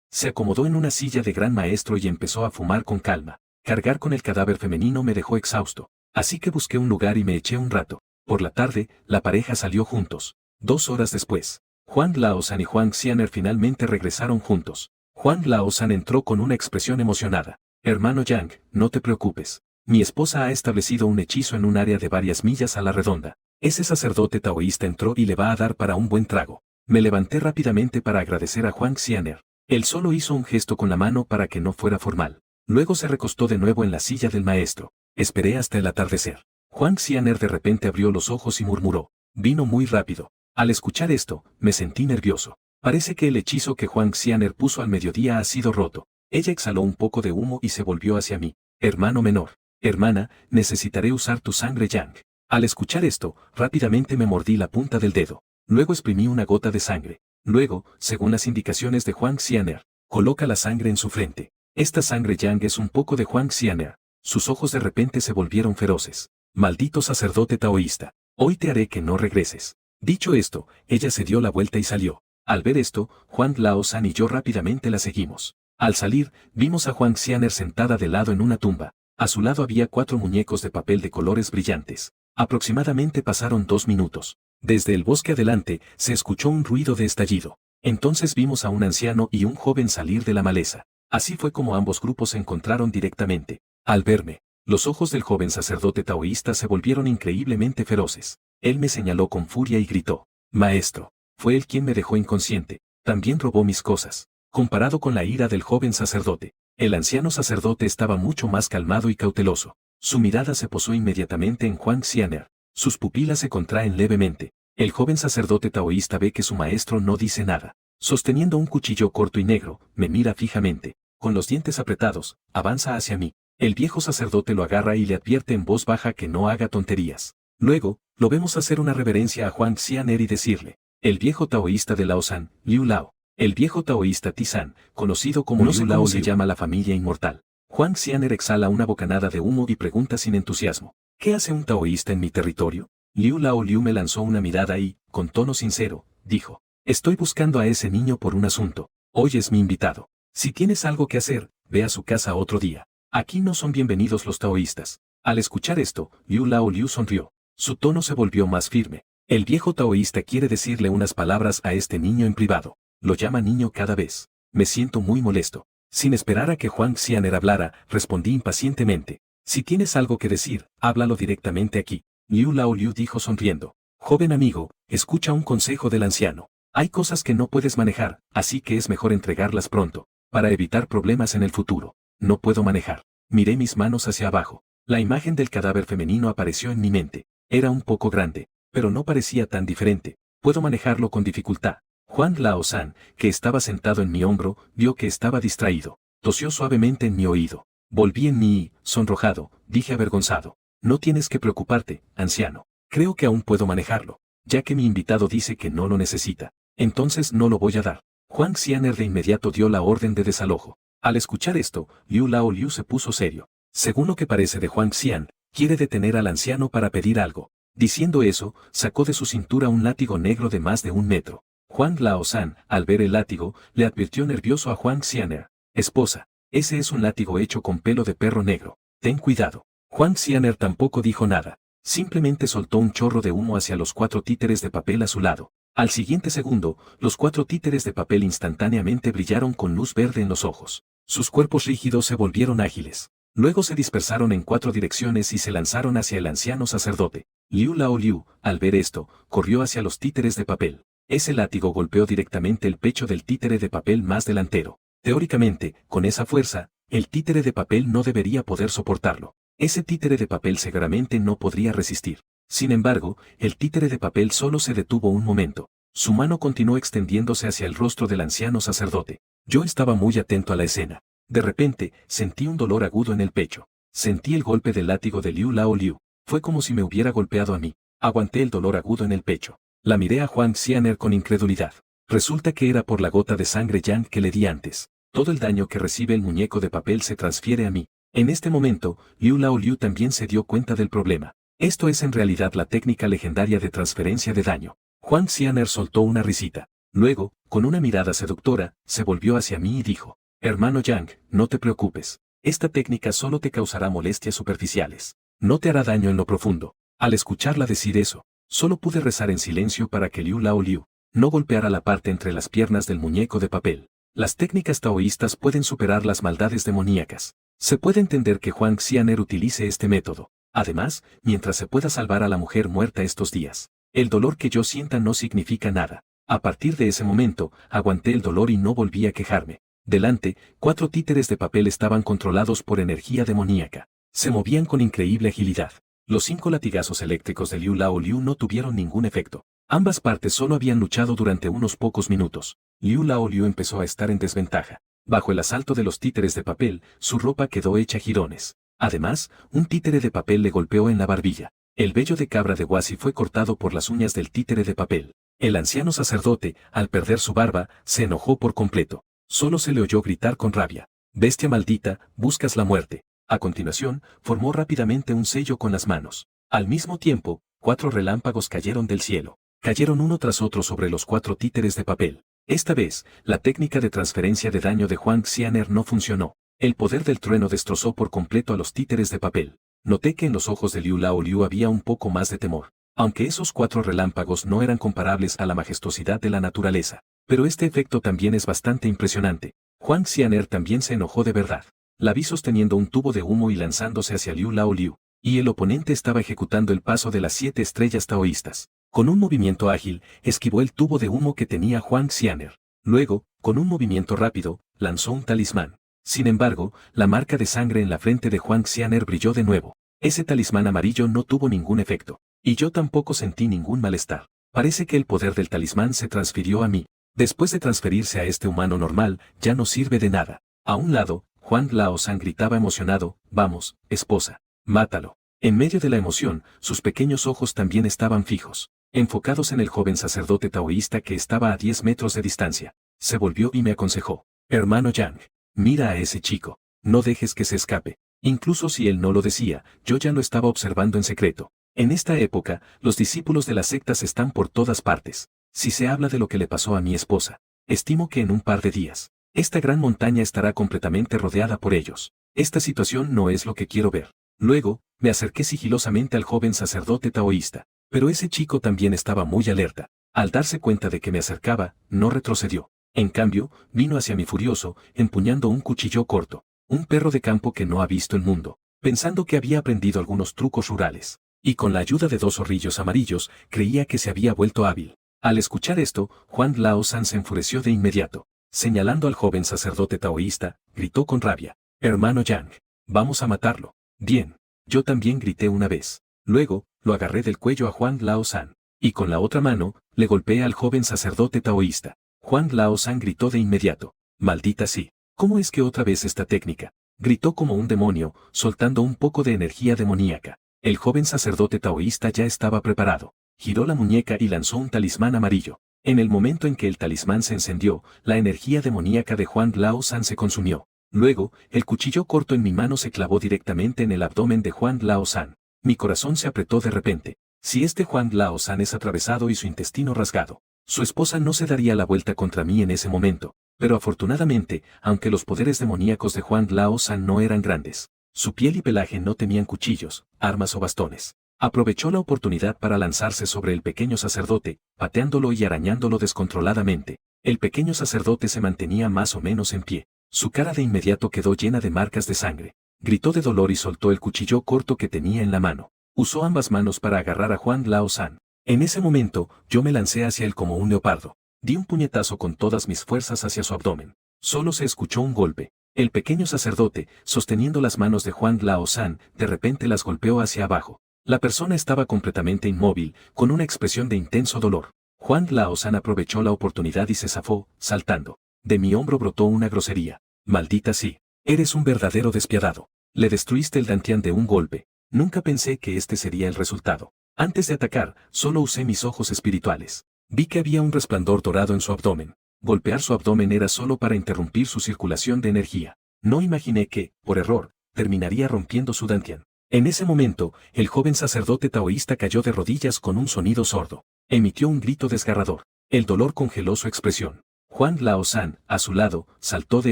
[SPEAKER 1] se acomodó en una silla de gran maestro y empezó a fumar con calma. Cargar con el cadáver femenino me dejó exhausto. Así que busqué un lugar y me eché un rato. Por la tarde, la pareja salió juntos. 2 horas después, Huang Laozhan y Huang Xianer finalmente regresaron juntos. Huang Laozhan entró con una expresión emocionada. Hermano Yang, no te preocupes. Mi esposa ha establecido un hechizo en un área de varias millas a la redonda. Ese sacerdote taoísta entró y le va a dar para un buen trago. Me levanté rápidamente para agradecer a Huang Xianer. Él solo hizo un gesto con la mano para que no fuera formal. Luego se recostó de nuevo en la silla del maestro. Esperé hasta el atardecer. Huang Xianer de repente abrió los ojos y murmuró. Vino muy rápido. Al escuchar esto, me sentí nervioso. Parece que el hechizo que Huang Xianer puso al mediodía ha sido roto. Ella exhaló un poco de humo y se volvió hacia mí. Hermano menor. Hermana, necesitaré usar tu sangre Yang. Al escuchar esto, rápidamente me mordí la punta del dedo. Luego exprimí una gota de sangre. Luego, según las indicaciones de Huang Xianer, coloca la sangre en su frente. Esta sangre Yang es un poco de Huang Xianer. Sus ojos de repente se volvieron feroces. Maldito sacerdote taoísta. Hoy te haré que no regreses. Dicho esto, ella se dio la vuelta y salió. Al ver esto, Huang Laozhan y yo rápidamente la seguimos. Al salir, vimos a Huang Xianer sentada de lado en una tumba. A su lado había 4 muñecos de papel de colores brillantes. Aproximadamente pasaron 2 minutos. Desde el bosque adelante, se escuchó un ruido de estallido. Entonces vimos a un anciano y un joven salir de la maleza. Así fue como ambos grupos se encontraron directamente. Al verme, los ojos del joven sacerdote taoísta se volvieron increíblemente feroces. Él me señaló con furia y gritó. Maestro, fue él quien me dejó inconsciente. También robó mis cosas. Comparado con la ira del joven sacerdote, el anciano sacerdote estaba mucho más calmado y cauteloso. Su mirada se posó inmediatamente en Huang Xianer. Sus pupilas se contraen levemente. El joven sacerdote taoísta ve que su maestro no dice nada. Sosteniendo un cuchillo corto y negro, me mira fijamente. Con los dientes apretados, avanza hacia mí. El viejo sacerdote lo agarra y le advierte en voz baja que no haga tonterías. Luego, lo vemos hacer una reverencia a Huang Xianer y decirle. El viejo taoísta de Laozhan, Liu Lao. El viejo taoísta Tizan, conocido como Liu Lao, se llama la familia inmortal. Huang Xianer exhala una bocanada de humo y pregunta sin entusiasmo. ¿Qué hace un taoísta en mi territorio? Liu Lao Liu me lanzó una mirada y, con tono sincero, dijo. Estoy buscando a ese niño por un asunto. Hoy es mi invitado. Si tienes algo que hacer, ve a su casa otro día. Aquí no son bienvenidos los taoístas. Al escuchar esto, Liu Lao Liu sonrió. Su tono se volvió más firme. El viejo taoísta quiere decirle unas palabras a este niño en privado. Lo llama niño cada vez. Me siento muy molesto. Sin esperar a que Huang Xianer hablara, respondí impacientemente. Si tienes algo que decir, háblalo directamente aquí. Liu Lao Liu dijo sonriendo. Joven amigo, escucha un consejo del anciano. Hay cosas que no puedes manejar, así que es mejor entregarlas pronto, para evitar problemas en el futuro. No puedo manejar. Miré mis manos hacia abajo. La imagen del cadáver femenino apareció en mi mente. Era un poco grande, pero no parecía tan diferente. Puedo manejarlo con dificultad. Huang Laozhan, que estaba sentado en mi hombro, vio que estaba distraído. Tosió suavemente en mi oído. Volví en mí y, sonrojado, dije avergonzado. No tienes que preocuparte, anciano. Creo que aún puedo manejarlo, ya que mi invitado dice que no lo necesita. Entonces no lo voy a dar. Huang Xianer de inmediato dio la orden de desalojo. Al escuchar esto, Liu Laoliu se puso serio. Según lo que parece de Huang Xian, quiere detener al anciano para pedir algo. Diciendo eso, sacó de su cintura un látigo negro de más de 1 metro. Huang Laozhan, al ver el látigo, le advirtió nervioso a Huang Xianer: esposa, ese es un látigo hecho con pelo de perro negro. Ten cuidado. Huang Xianer tampoco dijo nada. Simplemente soltó un chorro de humo hacia los 4 títeres de papel a su lado. Al siguiente segundo, los 4 títeres de papel instantáneamente brillaron con luz verde en los ojos. Sus cuerpos rígidos se volvieron ágiles. Luego se dispersaron en 4 direcciones y se lanzaron hacia el anciano sacerdote. Liu Laoliu, al ver esto, corrió hacia los títeres de papel. Ese látigo golpeó directamente el pecho del títere de papel más delantero. Teóricamente, con esa fuerza, el títere de papel no debería poder soportarlo. Ese títere de papel seguramente no podría resistir. Sin embargo, el títere de papel solo se detuvo un momento. Su mano continuó extendiéndose hacia el rostro del anciano sacerdote. Yo estaba muy atento a la escena. De repente, sentí un dolor agudo en el pecho. Sentí el golpe del látigo de Liu Laoliu. Fue como si me hubiera golpeado a mí. Aguanté el dolor agudo en el pecho. La miré a Huang Xianer con incredulidad. Resulta que era por la gota de sangre yang que le di antes. Todo el daño que recibe el muñeco de papel se transfiere a mí. En este momento, Liu Laoliu también se dio cuenta del problema. Esto es en realidad la técnica legendaria de transferencia de daño. Huang Xianer soltó una risita. Luego, con una mirada seductora, se volvió hacia mí y dijo: hermano Yang, no te preocupes. Esta técnica solo te causará molestias superficiales. No te hará daño en lo profundo. Al escucharla decir eso, solo pude rezar en silencio para que Liu Laoliu no golpeara la parte entre las piernas del muñeco de papel. Las técnicas taoístas pueden superar las maldades demoníacas. Se puede entender que Huang Xianer utilice este método. Además, mientras se pueda salvar a la mujer muerta estos días, el dolor que yo sienta no significa nada. A partir de ese momento, aguanté el dolor y no volví a quejarme. Delante, 4 títeres de papel estaban controlados por energía demoníaca. Se movían con increíble agilidad. Los 5 latigazos eléctricos de Liu Laoliu no tuvieron ningún efecto. Ambas partes solo habían luchado durante unos pocos minutos. Liu Laoliu empezó a estar en desventaja. Bajo el asalto de los títeres de papel, su ropa quedó hecha jirones. Además, un títere de papel le golpeó en la barbilla. El vello de cabra de Wasi fue cortado por las uñas del títere de papel. El anciano sacerdote, al perder su barba, se enojó por completo. Solo se le oyó gritar con rabia: bestia maldita, buscas la muerte. A continuación, formó rápidamente un sello con las manos. Al mismo tiempo, 4 relámpagos cayeron del cielo. Cayeron uno tras otro sobre los 4 títeres de papel. Esta vez, la técnica de transferencia de daño de Huang Xianer no funcionó. El poder del trueno destrozó por completo a los títeres de papel. Noté que en los ojos de Liu Laoliu había un poco más de temor. Aunque esos 4 relámpagos no eran comparables a la majestuosidad de la naturaleza. Pero este efecto también es bastante impresionante. Huang Xianer también se enojó de verdad. La vi sosteniendo un tubo de humo y lanzándose hacia Liu Laoliu. Y el oponente estaba ejecutando el paso de las 7 estrellas taoístas. Con un movimiento ágil, esquivó el tubo de humo que tenía Huang Xianer. Luego, con un movimiento rápido, lanzó un talismán. Sin embargo, la marca de sangre en la frente de Huang Xianer brilló de nuevo. Ese talismán amarillo no tuvo ningún efecto. Y yo tampoco sentí ningún malestar. Parece que el poder del talismán se transfirió a mí. Después de transferirse a este humano normal, ya no sirve de nada. A un lado, Huang Laozhan gritaba emocionado: vamos, esposa, mátalo. En medio de la emoción, sus pequeños ojos también estaban fijos, enfocados en el joven sacerdote taoísta que estaba a 10 metros de distancia. Se volvió y me aconsejó: hermano Yang, mira a ese chico, no dejes que se escape. Incluso si él no lo decía, yo ya lo estaba observando en secreto. En esta época, los discípulos de las sectas están por todas partes. Si se habla de lo que le pasó a mi esposa, estimo que en un par de días, esta gran montaña estará completamente rodeada por ellos. Esta situación no es lo que quiero ver. Luego, me acerqué sigilosamente al joven sacerdote taoísta. Pero ese chico también estaba muy alerta. Al darse cuenta de que me acercaba, no retrocedió. En cambio, vino hacia mí furioso, empuñando un cuchillo corto. Un perro de campo que no ha visto el mundo. Pensando que había aprendido algunos trucos rurales. Y con la ayuda de 2 zorrillos amarillos, creía que se había vuelto hábil. Al escuchar esto, Huang Laozhan se enfureció de inmediato. Señalando al joven sacerdote taoísta, gritó con rabia: hermano Yang, vamos a matarlo. Bien. Yo también grité una vez. Luego, lo agarré del cuello a Huang Laozhan. Y con la otra mano, le golpeé al joven sacerdote taoísta. Huang Laozhan gritó de inmediato: maldita sí. ¿Cómo es que otra vez esta técnica? Gritó como un demonio, soltando un poco de energía demoníaca. El joven sacerdote taoísta ya estaba preparado. Giró la muñeca y lanzó un talismán amarillo. En el momento en que el talismán se encendió, la energía demoníaca de Huang Lao-san se consumió. Luego, el cuchillo corto en mi mano se clavó directamente en el abdomen de Huang Lao-san. Mi corazón se apretó de repente. Si este Huang Lao-san es atravesado y su intestino rasgado, su esposa no se daría la vuelta contra mí en ese momento. Pero afortunadamente, aunque los poderes demoníacos de Huang Lao-san no eran grandes, su piel y pelaje no temían cuchillos, armas o bastones. Aprovechó la oportunidad para lanzarse sobre el pequeño sacerdote, pateándolo y arañándolo descontroladamente. El pequeño sacerdote se mantenía más o menos en pie. Su cara de inmediato quedó llena de marcas de sangre. Gritó de dolor y soltó el cuchillo corto que tenía en la mano. Usó ambas manos para agarrar a Huang Lao-san. En ese momento, yo me lancé hacia él como un leopardo. Di un puñetazo con todas mis fuerzas hacia su abdomen. Solo se escuchó un golpe. El pequeño sacerdote, sosteniendo las manos de Huang Lao-san, de repente las golpeó hacia abajo. La persona estaba completamente inmóvil, con una expresión de intenso dolor. Huang Lao-san aprovechó la oportunidad y se zafó, saltando. De mi hombro brotó una grosería. Maldita sí. Eres un verdadero despiadado. Le destruiste el dantián de un golpe. Nunca pensé que este sería el resultado. Antes de atacar, solo usé mis ojos espirituales. Vi que había un resplandor dorado en su abdomen. Golpear su abdomen era solo para interrumpir su circulación de energía. No imaginé que, por error, terminaría rompiendo su dantián. En ese momento, el joven sacerdote taoísta cayó de rodillas con un sonido sordo. Emitió un grito desgarrador. El dolor congeló su expresión. Huang Lao-san, a su lado, saltó de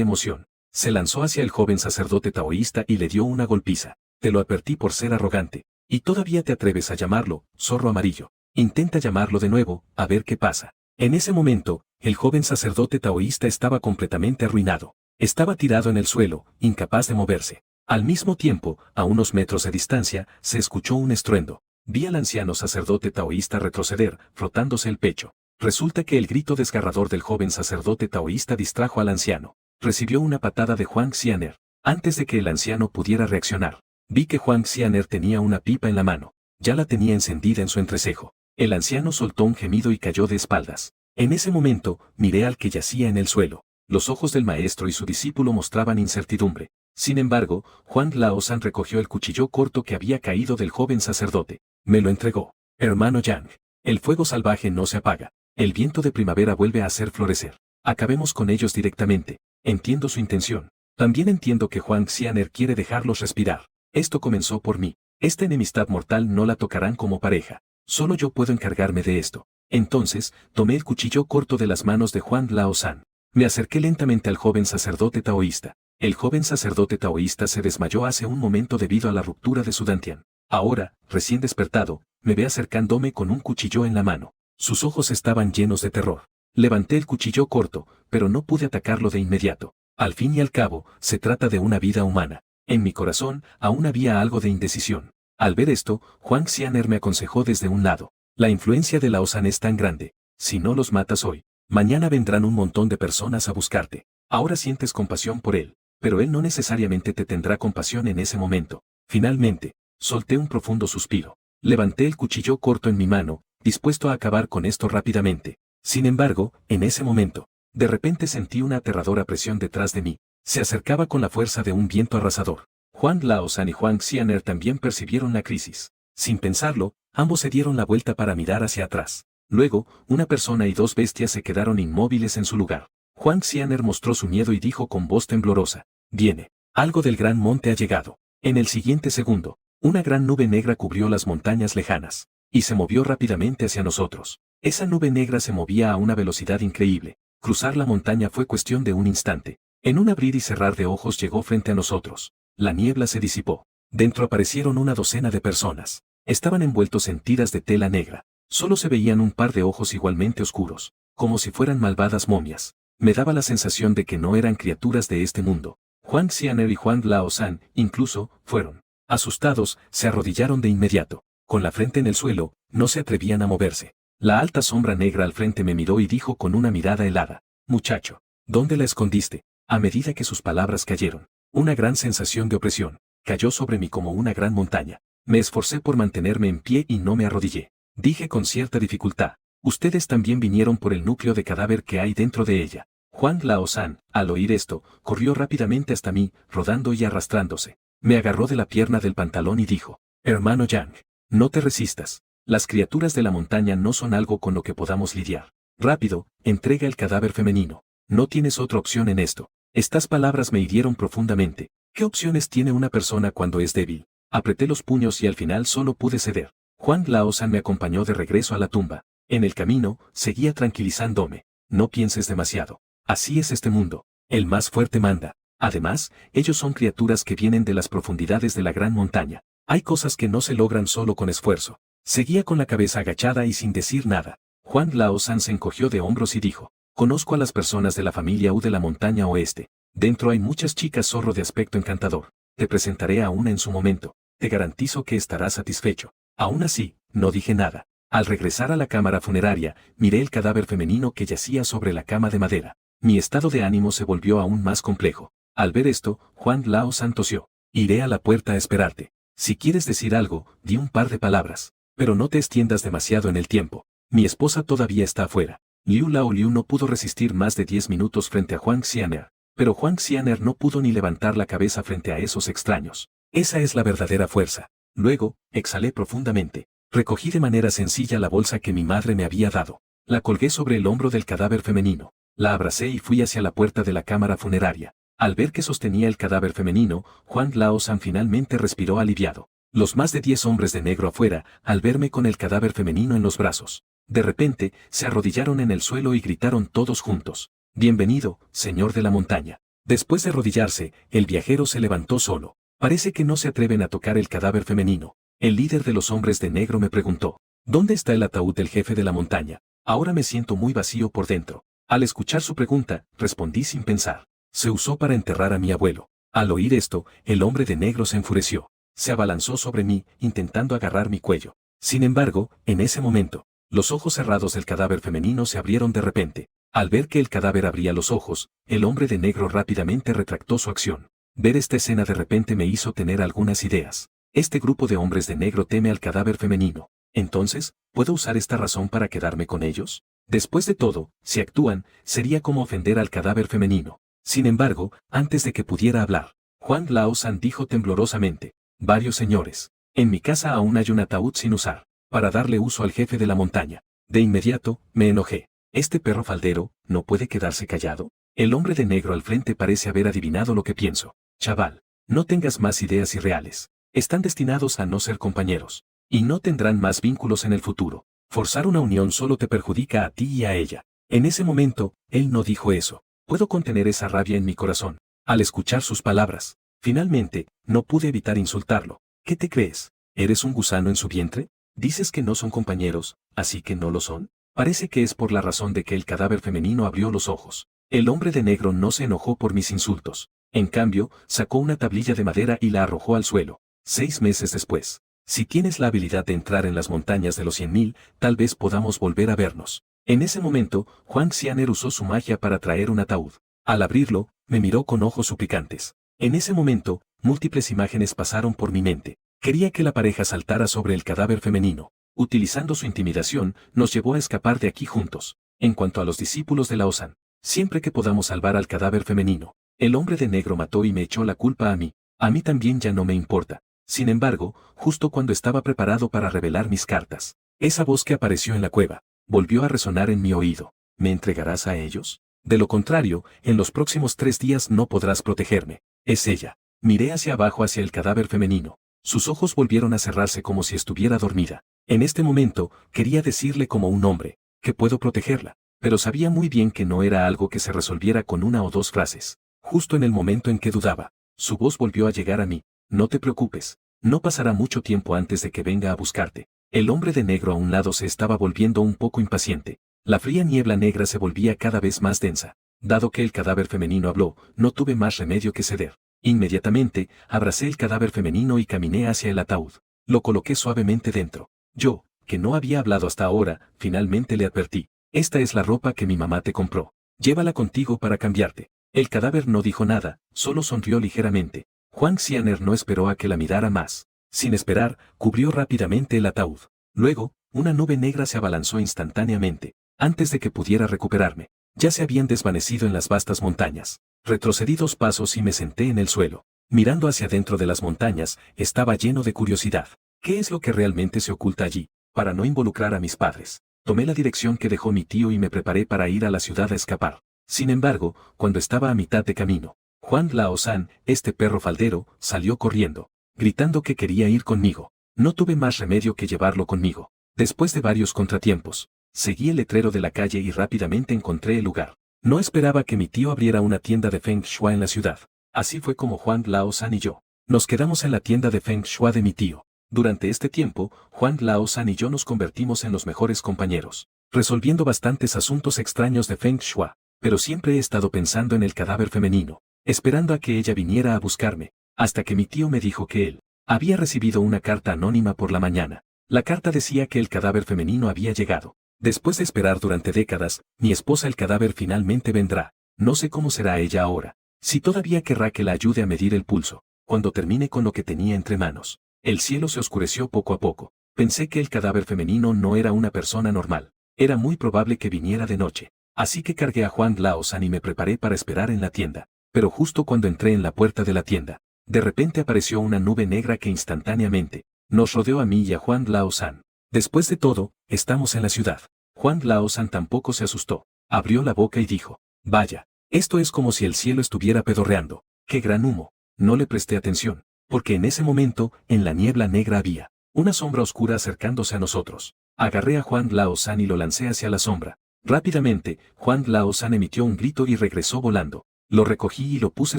[SPEAKER 1] emoción. Se lanzó hacia el joven sacerdote taoísta y le dio una golpiza. Te lo advertí por ser arrogante. Y todavía te atreves a llamarlo, zorro amarillo. Intenta llamarlo de nuevo, a ver qué pasa. En ese momento, el joven sacerdote taoísta estaba completamente arruinado. Estaba tirado en el suelo, incapaz de moverse. Al mismo tiempo, a unos metros de distancia, se escuchó un estruendo. Vi al anciano sacerdote taoísta retroceder, frotándose el pecho. Resulta que el grito desgarrador del joven sacerdote taoísta distrajo al anciano. Recibió una patada de Huang Xianer. Antes de que el anciano pudiera reaccionar, vi que Huang Xianer tenía una pipa en la mano. Ya la tenía encendida en su entrecejo. El anciano soltó un gemido y cayó de espaldas. En ese momento, miré al que yacía en el suelo. Los ojos del maestro y su discípulo mostraban incertidumbre. Sin embargo, Huang Lao-san recogió el cuchillo corto que había caído del joven sacerdote. Me lo entregó. Hermano Yang. El fuego salvaje no se apaga. El viento de primavera vuelve a hacer florecer. Acabemos con ellos directamente. Entiendo su intención. También entiendo que Huang Xianer quiere dejarlos respirar. Esto comenzó por mí. Esta enemistad mortal no la tocarán como pareja. Solo yo puedo encargarme de esto. Entonces, tomé el cuchillo corto de las manos de Huang Lao-san. Me acerqué lentamente al joven sacerdote taoísta. El joven sacerdote taoísta se desmayó hace un momento debido a la ruptura de su dantián. Ahora, recién despertado, me ve acercándome con un cuchillo en la mano. Sus ojos estaban llenos de terror. Levanté el cuchillo corto, pero no pude atacarlo de inmediato. Al fin y al cabo, se trata de una vida humana. En mi corazón, aún había algo de indecisión. Al ver esto, Huang Xianer me aconsejó desde un lado. La influencia de Lao San es tan grande. Si no los matas hoy, mañana vendrán un montón de personas a buscarte. Ahora sientes compasión por él, pero él no necesariamente te tendrá compasión en ese momento. Finalmente, solté un profundo suspiro. Levanté el cuchillo corto en mi mano, dispuesto a acabar con esto rápidamente. Sin embargo, en ese momento, de repente sentí una aterradora presión detrás de mí. Se acercaba con la fuerza de un viento arrasador. Huang Lao-san y Huang Xianer también percibieron la crisis. Sin pensarlo, ambos se dieron la vuelta para mirar hacia atrás. Luego, una persona y dos bestias se quedaron inmóviles en su lugar. Huang Xianer mostró su miedo y dijo con voz temblorosa: «Viene. Algo del gran monte ha llegado». En el siguiente segundo, una gran nube negra cubrió las montañas lejanas, y se movió rápidamente hacia nosotros. Esa nube negra se movía a una velocidad increíble. Cruzar la montaña fue cuestión de un instante. En un abrir y cerrar de ojos llegó frente a nosotros. La niebla se disipó. Dentro aparecieron una docena de personas. Estaban envueltos en tiras de tela negra. Solo se veían un par de ojos igualmente oscuros, como si fueran malvadas momias. Me daba la sensación de que no eran criaturas de este mundo. Huang Xianer y Huang Lao-san, incluso, fueron asustados, se arrodillaron de inmediato. Con la frente en el suelo, no se atrevían a moverse. La alta sombra negra al frente me miró y dijo con una mirada helada: «Muchacho, ¿dónde la escondiste?». A medida que sus palabras cayeron, una gran sensación de opresión cayó sobre mí como una gran montaña. Me esforcé por mantenerme en pie y no me arrodillé. Dije con cierta dificultad: «Ustedes también vinieron por el núcleo de cadáver que hay dentro de ella». Huang Lao-san, al oír esto, corrió rápidamente hasta mí, rodando y arrastrándose. Me agarró de la pierna del pantalón y dijo: «Hermano Yang, no te resistas. Las criaturas de la montaña no son algo con lo que podamos lidiar. Rápido, entrega el cadáver femenino. No tienes otra opción en esto. Estas palabras me hirieron profundamente. ¿Qué opciones tiene una persona cuando es débil? Apreté los puños y al final solo pude ceder. Juan Laosan me acompañó de regreso a la tumba. En el camino, seguía tranquilizándome. No pienses demasiado. Así es este mundo. El más fuerte manda. Además, ellos son criaturas que vienen de las profundidades de la gran montaña. Hay cosas que no se logran solo con esfuerzo. Seguía con la cabeza agachada y sin decir nada. Juan Laosan se encogió de hombros y dijo: conozco a las personas de la familia U de la montaña oeste. Dentro hay muchas chicas zorro de aspecto encantador. Te presentaré a una en su momento. Te garantizo que estarás satisfecho. Aún así, no dije nada. Al regresar a la cámara funeraria, miré el cadáver femenino que yacía sobre la cama de madera. Mi estado de ánimo se volvió aún más complejo. Al ver esto, Juan Laosan tosió. Iré a la puerta a esperarte. Si quieres decir algo, di un par de palabras. Pero no te extiendas demasiado en el tiempo. Mi esposa todavía está afuera. Liu Laoliu no pudo resistir más de 10 minutos frente a Huang Xianer. Pero Huang Xianer no pudo ni levantar la cabeza frente a esos extraños. Esa es la verdadera fuerza. Luego, exhalé profundamente. Recogí de manera sencilla la bolsa que mi madre me había dado. La colgué sobre el hombro del cadáver femenino. La abracé y fui hacia la puerta de la cámara funeraria. Al ver que sostenía el cadáver femenino, Juan Laosan finalmente respiró aliviado. Los más de 10 hombres de negro afuera, al verme con el cadáver femenino en los brazos, de repente, se arrodillaron en el suelo y gritaron todos juntos: bienvenido, señor de la montaña. Después de arrodillarse, el viajero se levantó solo. Parece que no se atreven a tocar el cadáver femenino. El líder de los hombres de negro me preguntó: ¿dónde está el ataúd del jefe de la montaña? Ahora me siento muy vacío por dentro. Al escuchar su pregunta, respondí sin pensar: se usó para enterrar a mi abuelo. Al oír esto, el hombre de negro se enfureció. Se abalanzó sobre mí, intentando agarrar mi cuello. Sin embargo, en ese momento, los ojos cerrados del cadáver femenino se abrieron de repente. Al ver que el cadáver abría los ojos, el hombre de negro rápidamente retractó su acción. Ver esta escena de repente me hizo tener algunas ideas. Este grupo de hombres de negro teme al cadáver femenino. Entonces, ¿puedo usar esta razón para quedarme con ellos? Después de todo, si actúan, sería como ofender al cadáver femenino. Sin embargo, antes de que pudiera hablar, Juan Laosan dijo temblorosamente: varios señores. En mi casa aún hay un ataúd sin usar, para darle uso al jefe de la montaña. De inmediato, me enojé. Este perro faldero, ¿no puede quedarse callado? El hombre de negro al frente parece haber adivinado lo que pienso. Chaval, no tengas más ideas irreales. Están destinados a no ser compañeros. Y no tendrán más vínculos en el futuro. Forzar una unión solo te perjudica a ti y a ella. En ese momento, él no dijo eso. Puedo contener esa rabia en mi corazón. Al escuchar sus palabras, finalmente, no pude evitar insultarlo. ¿Qué te crees? ¿Eres un gusano en su vientre? Dices que no son compañeros, así que no lo son. Parece que es por la razón de que el cadáver femenino abrió los ojos. El hombre de negro no se enojó por mis insultos. En cambio, sacó una tablilla de madera y la arrojó al suelo. 6 meses después. Si tienes la habilidad de entrar en las montañas de los 100.000, tal vez podamos volver a vernos. En ese momento, Juan Xianer usó su magia para traer un ataúd. Al abrirlo, me miró con ojos suplicantes. En ese momento, múltiples imágenes pasaron por mi mente. Quería que la pareja saltara sobre el cadáver femenino. Utilizando su intimidación, nos llevó a escapar de aquí juntos. En cuanto a los discípulos de Laosan, siempre que podamos salvar al cadáver femenino, el hombre de negro mató y me echó la culpa a mí. A mí también ya no me importa. Sin embargo, justo cuando estaba preparado para revelar mis cartas, esa voz que apareció en la cueva, volvió a resonar en mi oído. ¿Me entregarás a ellos? De lo contrario, en los próximos 3 días no podrás protegerme. Es ella. Miré hacia abajo hacia el cadáver femenino. Sus ojos volvieron a cerrarse como si estuviera dormida. En este momento, quería decirle como un hombre, que puedo protegerla, pero sabía muy bien que no era algo que se resolviera con 1 o 2 frases. Justo en el momento en que dudaba, su voz volvió a llegar a mí. No te preocupes, no pasará mucho tiempo antes de que venga a buscarte. El hombre de negro a un lado se estaba volviendo un poco impaciente. La fría niebla negra se volvía cada vez más densa. Dado que el cadáver femenino habló, no tuve más remedio que ceder. Inmediatamente, abracé el cadáver femenino y caminé hacia el ataúd. Lo coloqué suavemente dentro. Yo, que no había hablado hasta ahora, finalmente le advertí: esta es la ropa que mi mamá te compró. Llévala contigo para cambiarte. El cadáver no dijo nada, solo sonrió ligeramente. Juan Xianer no esperó a que la mirara más. Sin esperar, cubrió rápidamente el ataúd. Luego, una nube negra se abalanzó instantáneamente. Antes de que pudiera recuperarme, ya se habían desvanecido en las vastas montañas. Retrocedí 2 pasos y me senté en el suelo. Mirando hacia dentro de las montañas, estaba lleno de curiosidad. ¿Qué es lo que realmente se oculta allí? Para no involucrar a mis padres. Tomé la dirección que dejó mi tío y me preparé para ir a la ciudad a escapar. Sin embargo, cuando estaba a mitad de camino, Juan Lao-san, este perro faldero, salió corriendo, gritando que quería ir conmigo. No tuve más remedio que llevarlo conmigo. Después de varios contratiempos, seguí el letrero de la calle y rápidamente encontré el lugar. No esperaba que mi tío abriera una tienda de Feng Shui en la ciudad. Así fue como Juan Lao-san y yo nos quedamos en la tienda de Feng Shui de mi tío. Durante este tiempo, Juan Lao-san y yo nos convertimos en los mejores compañeros, resolviendo bastantes asuntos extraños de Feng Shui, pero siempre he estado pensando en el cadáver femenino, esperando a que ella viniera a buscarme, hasta que mi tío me dijo que él había recibido una carta anónima por la mañana. La carta decía que el cadáver femenino había llegado. Después de esperar durante décadas, mi esposa el cadáver finalmente vendrá. No sé cómo será ella ahora. Si todavía querrá que la ayude a medir el pulso, cuando termine con lo que tenía entre manos. El cielo se oscureció poco a poco. Pensé que el cadáver femenino no era una persona normal. Era muy probable que viniera de noche. Así que cargué a Juan Lao-san y me preparé para esperar en la tienda. Pero justo cuando entré en la puerta de la tienda, de repente apareció una nube negra que instantáneamente nos rodeó a mí y a Juan Lao-san. Después de todo, estamos en la ciudad. Juan Lao-san tampoco se asustó. Abrió la boca y dijo, vaya, esto es como si el cielo estuviera pedorreando. ¡Qué gran humo! No le presté atención, porque en ese momento, en la niebla negra había una sombra oscura acercándose a nosotros. Agarré a Juan Lao-san y lo lancé hacia la sombra. Rápidamente, Juan Lao-san emitió un grito y regresó volando. Lo recogí y lo puse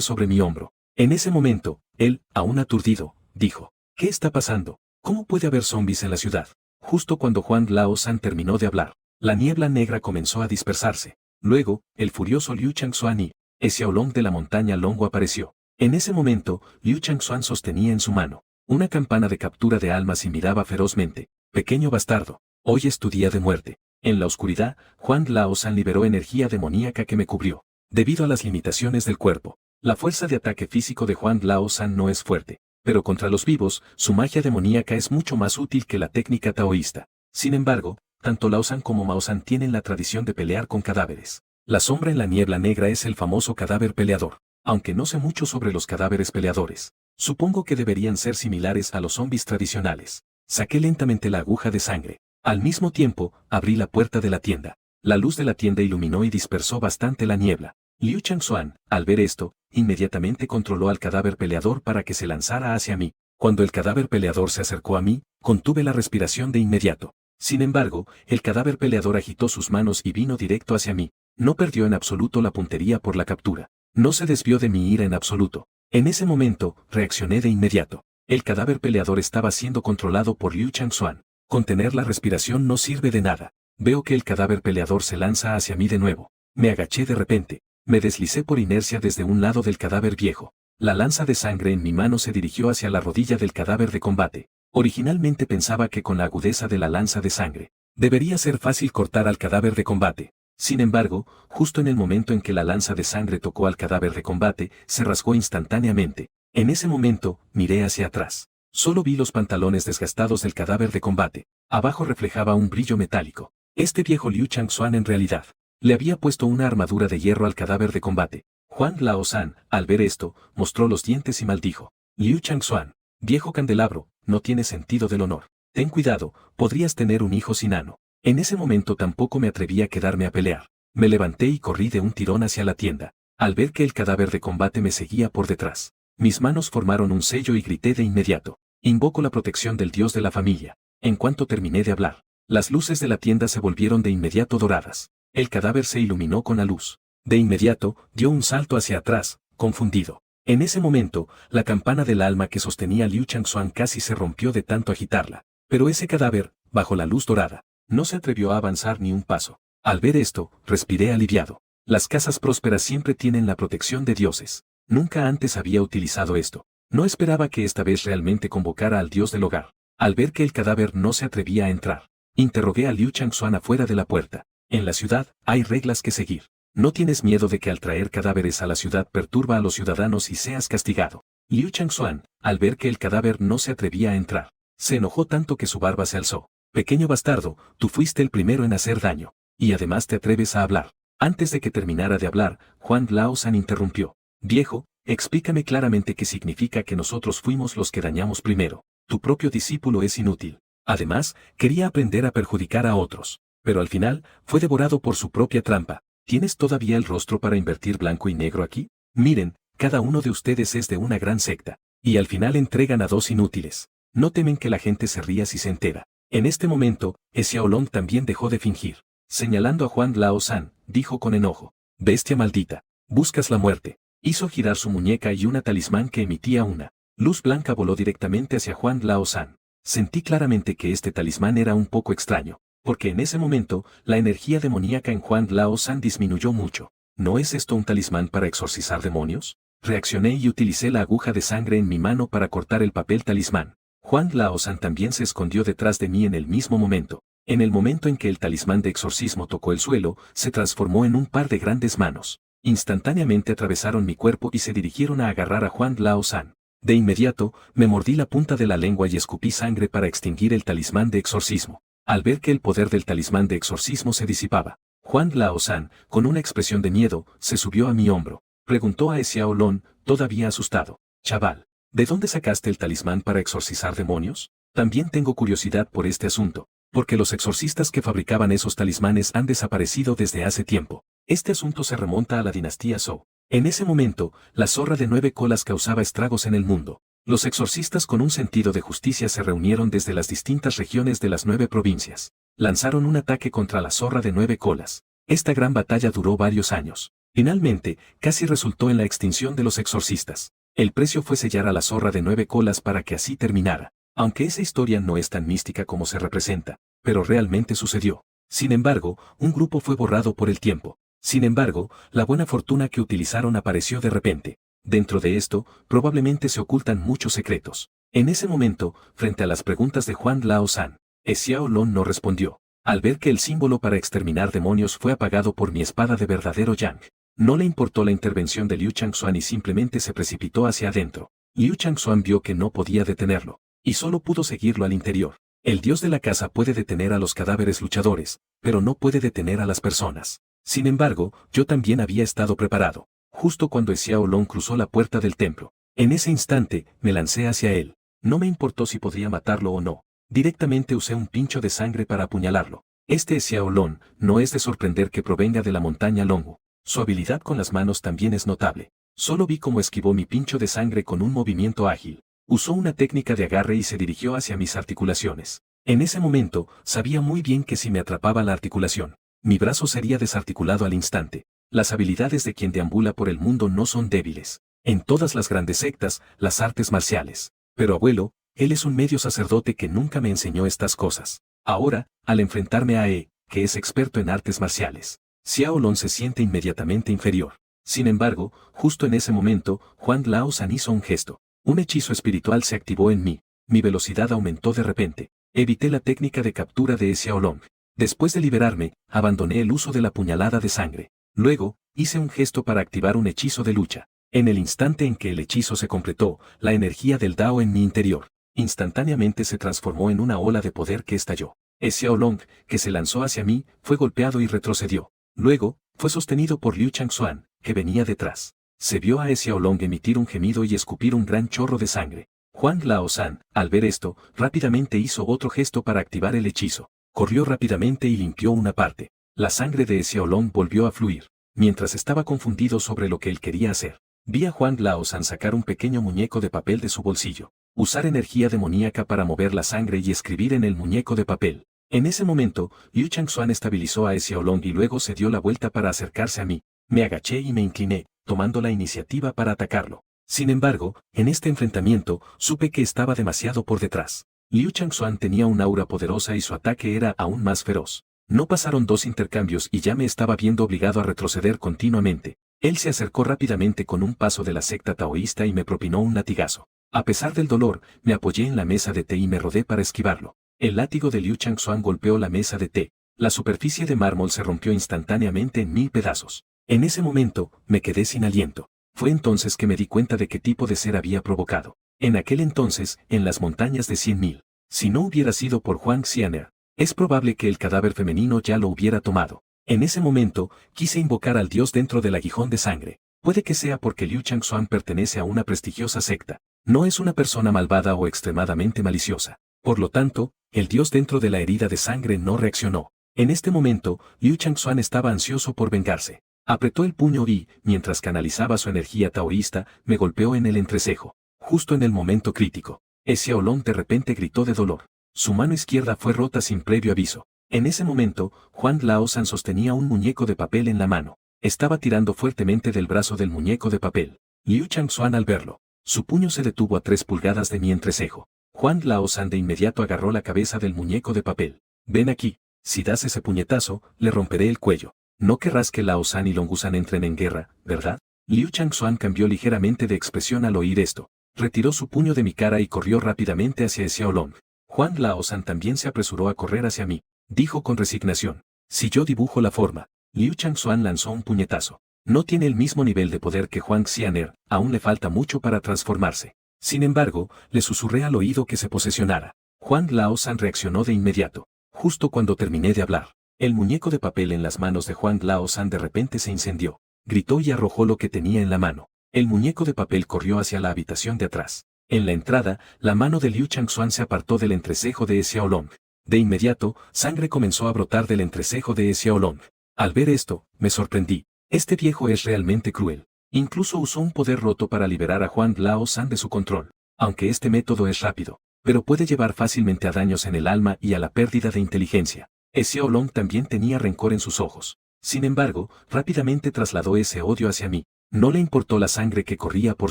[SPEAKER 1] sobre mi hombro. En ese momento, él, aún aturdido, dijo, ¿qué está pasando? ¿Cómo puede haber zombies en la ciudad? Justo cuando Juan Lao-san terminó de hablar, la niebla negra comenzó a dispersarse. Luego, el furioso Liu Changxuan y Xiaolong de la montaña Longo apareció. En ese momento, Liu Changxuan sostenía en su mano una campana de captura de almas y miraba ferozmente. Pequeño bastardo, hoy es tu día de muerte. En la oscuridad, Juan Lao-san liberó energía demoníaca que me cubrió. Debido a las limitaciones del cuerpo, la fuerza de ataque físico de Juan Lao-san no es fuerte, pero contra los vivos, su magia demoníaca es mucho más útil que la técnica taoísta. Sin embargo, tanto Lao-san como Mao-san tienen la tradición de pelear con cadáveres. La sombra en la niebla negra es el famoso cadáver peleador. Aunque no sé mucho sobre los cadáveres peleadores, supongo que deberían ser similares a los zombies tradicionales. Saqué lentamente la aguja de sangre. Al mismo tiempo, abrí la puerta de la tienda. La luz de la tienda iluminó y dispersó bastante la niebla. Liu Changxuan, al ver esto, inmediatamente controló al cadáver peleador para que se lanzara hacia mí. Cuando el cadáver peleador se acercó a mí, contuve la respiración de inmediato. Sin embargo, el cadáver peleador agitó sus manos y vino directo hacia mí. No perdió en absoluto la puntería por la captura. No se desvió de mi ira en absoluto. En ese momento, reaccioné de inmediato. El cadáver peleador estaba siendo controlado por Liu Changxuan. Contener la respiración no sirve de nada. Veo que el cadáver peleador se lanza hacia mí de nuevo. Me agaché de repente. Me deslicé por inercia desde un lado del cadáver viejo. La lanza de sangre en mi mano se dirigió hacia la rodilla del cadáver de combate. Originalmente pensaba que con la agudeza de la lanza de sangre, debería ser fácil cortar al cadáver de combate. Sin embargo, justo en el momento en que la lanza de sangre tocó al cadáver de combate, se rasgó instantáneamente. En ese momento, miré hacia atrás. Solo vi los pantalones desgastados del cadáver de combate. Abajo reflejaba un brillo metálico. Este viejo Liu Changxuan en realidad le había puesto una armadura de hierro al cadáver de combate. Juan Lao-san, al ver esto, mostró los dientes y maldijo. Liu Changxuan, viejo candelabro, no tienes sentido del honor. Ten cuidado, podrías tener un hijo sin ano. En ese momento tampoco me atreví a quedarme a pelear. Me levanté y corrí de un tirón hacia la tienda. Al ver que el cadáver de combate me seguía por detrás, mis manos formaron un sello y grité de inmediato. Invoco la protección del dios de la familia. En cuanto terminé de hablar, las luces de la tienda se volvieron de inmediato doradas. El cadáver se iluminó con la luz. De inmediato, dio un salto hacia atrás, confundido. En ese momento, la campana del alma que sostenía Liu Changxuan casi se rompió de tanto agitarla. Pero ese cadáver, bajo la luz dorada, no se atrevió a avanzar ni un paso. Al ver esto, respiré aliviado. Las casas prósperas siempre tienen la protección de dioses. Nunca antes había utilizado esto. No esperaba que esta vez realmente convocara al dios del hogar. Al ver que el cadáver no se atrevía a entrar, interrogué a Liu Changxuan afuera de la puerta. En la ciudad, hay reglas que seguir. ¿No tienes miedo de que al traer cadáveres a la ciudad perturba a los ciudadanos y seas castigado? Liu Changxuan, al ver que el cadáver no se atrevía a entrar, se enojó tanto que su barba se alzó. Pequeño bastardo, tú fuiste el primero en hacer daño. Y además te atreves a hablar. Antes de que terminara de hablar, Juan Lao-san interrumpió. Viejo, explícame claramente qué significa que nosotros fuimos los que dañamos primero. Tu propio discípulo es inútil. Además, quería aprender a perjudicar a otros. pero al final, fue devorado por su propia trampa. ¿Tienes todavía el rostro para invertir blanco y negro aquí? Miren, cada uno de ustedes es de una gran secta, y al final entregan a dos inútiles. No temen que la gente se ría si se entera. En este momento, Xiaolong también dejó de fingir. Señalando a Huang Lao-san, dijo con enojo: bestia maldita, buscas la muerte. Hizo girar su muñeca y una talismán que emitía una luz blanca voló directamente hacia Huang Lao-san. Sentí claramente que este talismán era un poco extraño, porque en ese momento, la energía demoníaca en Huang Lao-san disminuyó mucho. ¿No es esto un talismán para exorcizar demonios? Reaccioné y utilicé la aguja de sangre en mi mano para cortar el papel talismán. Huang Lao-san también se escondió detrás de mí en el mismo momento. En el momento en que el talismán de exorcismo tocó el suelo, se transformó en un par de grandes manos. Instantáneamente atravesaron mi cuerpo y se dirigieron a agarrar a Huang Lao-san. De inmediato, me mordí la punta de la lengua y escupí sangre para extinguir el talismán de exorcismo. Al ver que el poder del talismán de exorcismo se disipaba, Huang Lao-san, con una expresión de miedo, se subió a mi hombro. Preguntó a Xiaolong, todavía asustado: chaval, ¿de dónde sacaste el talismán para exorcizar demonios? También tengo curiosidad por este asunto, porque los exorcistas que fabricaban esos talismanes han desaparecido desde hace tiempo. Este asunto se remonta a la dinastía Zhou. En ese momento, la zorra de 9 colas causaba estragos en el mundo. Los exorcistas con un sentido de justicia se reunieron desde las distintas regiones de las 9 provincias. Lanzaron un ataque contra la zorra de 9 colas. Esta gran batalla duró varios años. Finalmente, casi resultó en la extinción de los exorcistas. El precio fue sellar a la zorra de 9 colas para que así terminara. Aunque esa historia no es tan mística como se representa, pero realmente sucedió. Sin embargo, un grupo fue borrado por el tiempo. Sin embargo, la buena fortuna que utilizaron apareció de repente. Dentro de esto, probablemente se ocultan muchos secretos. En ese momento, frente a las preguntas de Huang Lao-san, Xiaolong no respondió. Al ver que el símbolo para exterminar demonios fue apagado por mi espada de verdadero Yang, no le importó la intervención de Liu Changxuan y simplemente se precipitó hacia adentro. Liu Changxuan vio que no podía detenerlo, y solo pudo seguirlo al interior. El dios de la casa puede detener a los cadáveres luchadores, pero no puede detener a las personas. Sin embargo, yo también había estado preparado. Justo cuando Xiaolong cruzó la puerta del templo, en ese instante, me lancé hacia él. No me importó si podría matarlo o no. Directamente usé un pincho de sangre para apuñalarlo. Este Xiaolong no es de sorprender que provenga de la montaña Longwu. Su habilidad con las manos también es notable. Solo vi cómo esquivó mi pincho de sangre con un movimiento ágil. Usó una técnica de agarre y se dirigió hacia mis articulaciones. En ese momento, sabía muy bien que si me atrapaba la articulación, mi brazo sería desarticulado al instante. Las habilidades de quien deambula por el mundo no son débiles. En todas las grandes sectas, las artes marciales. Pero abuelo, él es un medio sacerdote que nunca me enseñó estas cosas. Ahora, al enfrentarme a que es experto en artes marciales, Xiaolong se siente inmediatamente inferior. Sin embargo, justo en ese momento, Huang Lao-san hizo un gesto. Un hechizo espiritual se activó en mí. Mi velocidad aumentó de repente. Evité la técnica de captura de Xiaolong. Después de liberarme, abandoné el uso de la puñalada de sangre. Luego, hice un gesto para activar un hechizo de lucha. En el instante en que el hechizo se completó, la energía del Dao en mi interior, instantáneamente se transformó en una ola de poder que estalló. Xiaolong, que se lanzó hacia mí, fue golpeado y retrocedió. Luego, fue sostenido por Liu Changxuan, que venía detrás. Se vio a Xiaolong emitir un gemido y escupir un gran chorro de sangre. Huang Lao-san, al ver esto, rápidamente hizo otro gesto para activar el hechizo. Corrió rápidamente y limpió una parte. La sangre de Xiaolong volvió a fluir. Mientras estaba confundido sobre lo que él quería hacer, vi a Huang Lao-san sacar un pequeño muñeco de papel de su bolsillo, usar energía demoníaca para mover la sangre y escribir en el muñeco de papel. En ese momento, Liu Changxuan estabilizó a Xiaolong y luego se dio la vuelta para acercarse a mí. Me agaché y me incliné, tomando la iniciativa para atacarlo. Sin embargo, en este enfrentamiento, supe que estaba demasiado por detrás. Liu Changxuan tenía un aura poderosa y su ataque era aún más feroz. No pasaron 2 intercambios y ya me estaba viendo obligado a retroceder continuamente. Él se acercó rápidamente con un paso de la secta taoísta y me propinó un latigazo. A pesar del dolor, me apoyé en la mesa de té y me rodé para esquivarlo. El látigo de Liu Changxuan golpeó la mesa de té. La superficie de mármol se rompió instantáneamente en 1000 pedazos. En ese momento, me quedé sin aliento. Fue entonces que me di cuenta de qué tipo de ser había provocado. En aquel entonces, en las montañas de 100.000. Si no hubiera sido por Huang Xianer, es probable que el cadáver femenino ya lo hubiera tomado. En ese momento, quise invocar al dios dentro del aguijón de sangre. Puede que sea porque Liu Changxuan pertenece a una prestigiosa secta. No es una persona malvada o extremadamente maliciosa. Por lo tanto, el dios dentro de la herida de sangre no reaccionó. En este momento, Liu Changxuan estaba ansioso por vengarse. Apretó el puño y, mientras canalizaba su energía taoísta, me golpeó en el entrecejo. Justo en el momento crítico, Xiaolong de repente gritó de dolor. Su mano izquierda fue rota sin previo aviso. En ese momento, Huang Laosan sostenía un muñeco de papel en la mano. Estaba tirando fuertemente del brazo del muñeco de papel. Liu Changxuan al verlo, su puño se detuvo a 3 pulgadas de mi entrecejo. Huang Laosan de inmediato agarró la cabeza del muñeco de papel. Ven aquí, si das ese puñetazo, le romperé el cuello. No querrás que Laosan y Longusan entren en guerra, ¿verdad? Liu Changxuan cambió ligeramente de expresión al oír esto. Retiró su puño de mi cara y corrió rápidamente hacia Xiaolong. Huang Laosan también se apresuró a correr hacia mí. Dijo con resignación. Si yo dibujo la forma. Liu Changxuan lanzó un puñetazo. No tiene el mismo nivel de poder que Huang Xianer, aún le falta mucho para transformarse. Sin embargo, le susurré al oído que se posesionara. Huang Laosan reaccionó de inmediato. Justo cuando terminé de hablar, el muñeco de papel en las manos de Huang Laosan de repente se incendió. Gritó y arrojó lo que tenía en la mano. El muñeco de papel corrió hacia la habitación de atrás. En la entrada, la mano de Liu Changxuan se apartó del entrecejo de Xiaolong. De inmediato, sangre comenzó a brotar del entrecejo de Xiaolong. Al ver esto, me sorprendí. Este viejo es realmente cruel. Incluso usó un poder roto para liberar a Huang Laosan de su control. Aunque este método es rápido, pero puede llevar fácilmente a daños en el alma y a la pérdida de inteligencia. Xiaolong también tenía rencor en sus ojos. Sin embargo, rápidamente trasladó ese odio hacia mí. No le importó la sangre que corría por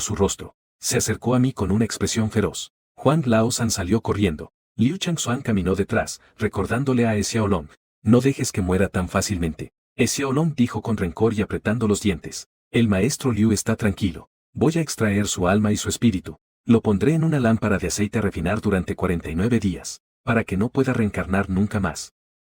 [SPEAKER 1] su rostro. Se acercó a mí con una expresión feroz. Huang Laosan salió corriendo. Liu Changxuan caminó detrás, recordándole a Xiaolong. No dejes que muera tan fácilmente. Xiaolong dijo con rencor y apretando los dientes. El maestro Liu está tranquilo. Voy a extraer su alma y su espíritu. Lo pondré en una lámpara de aceite a refinar durante 49 días, para que no pueda reencarnar nunca más.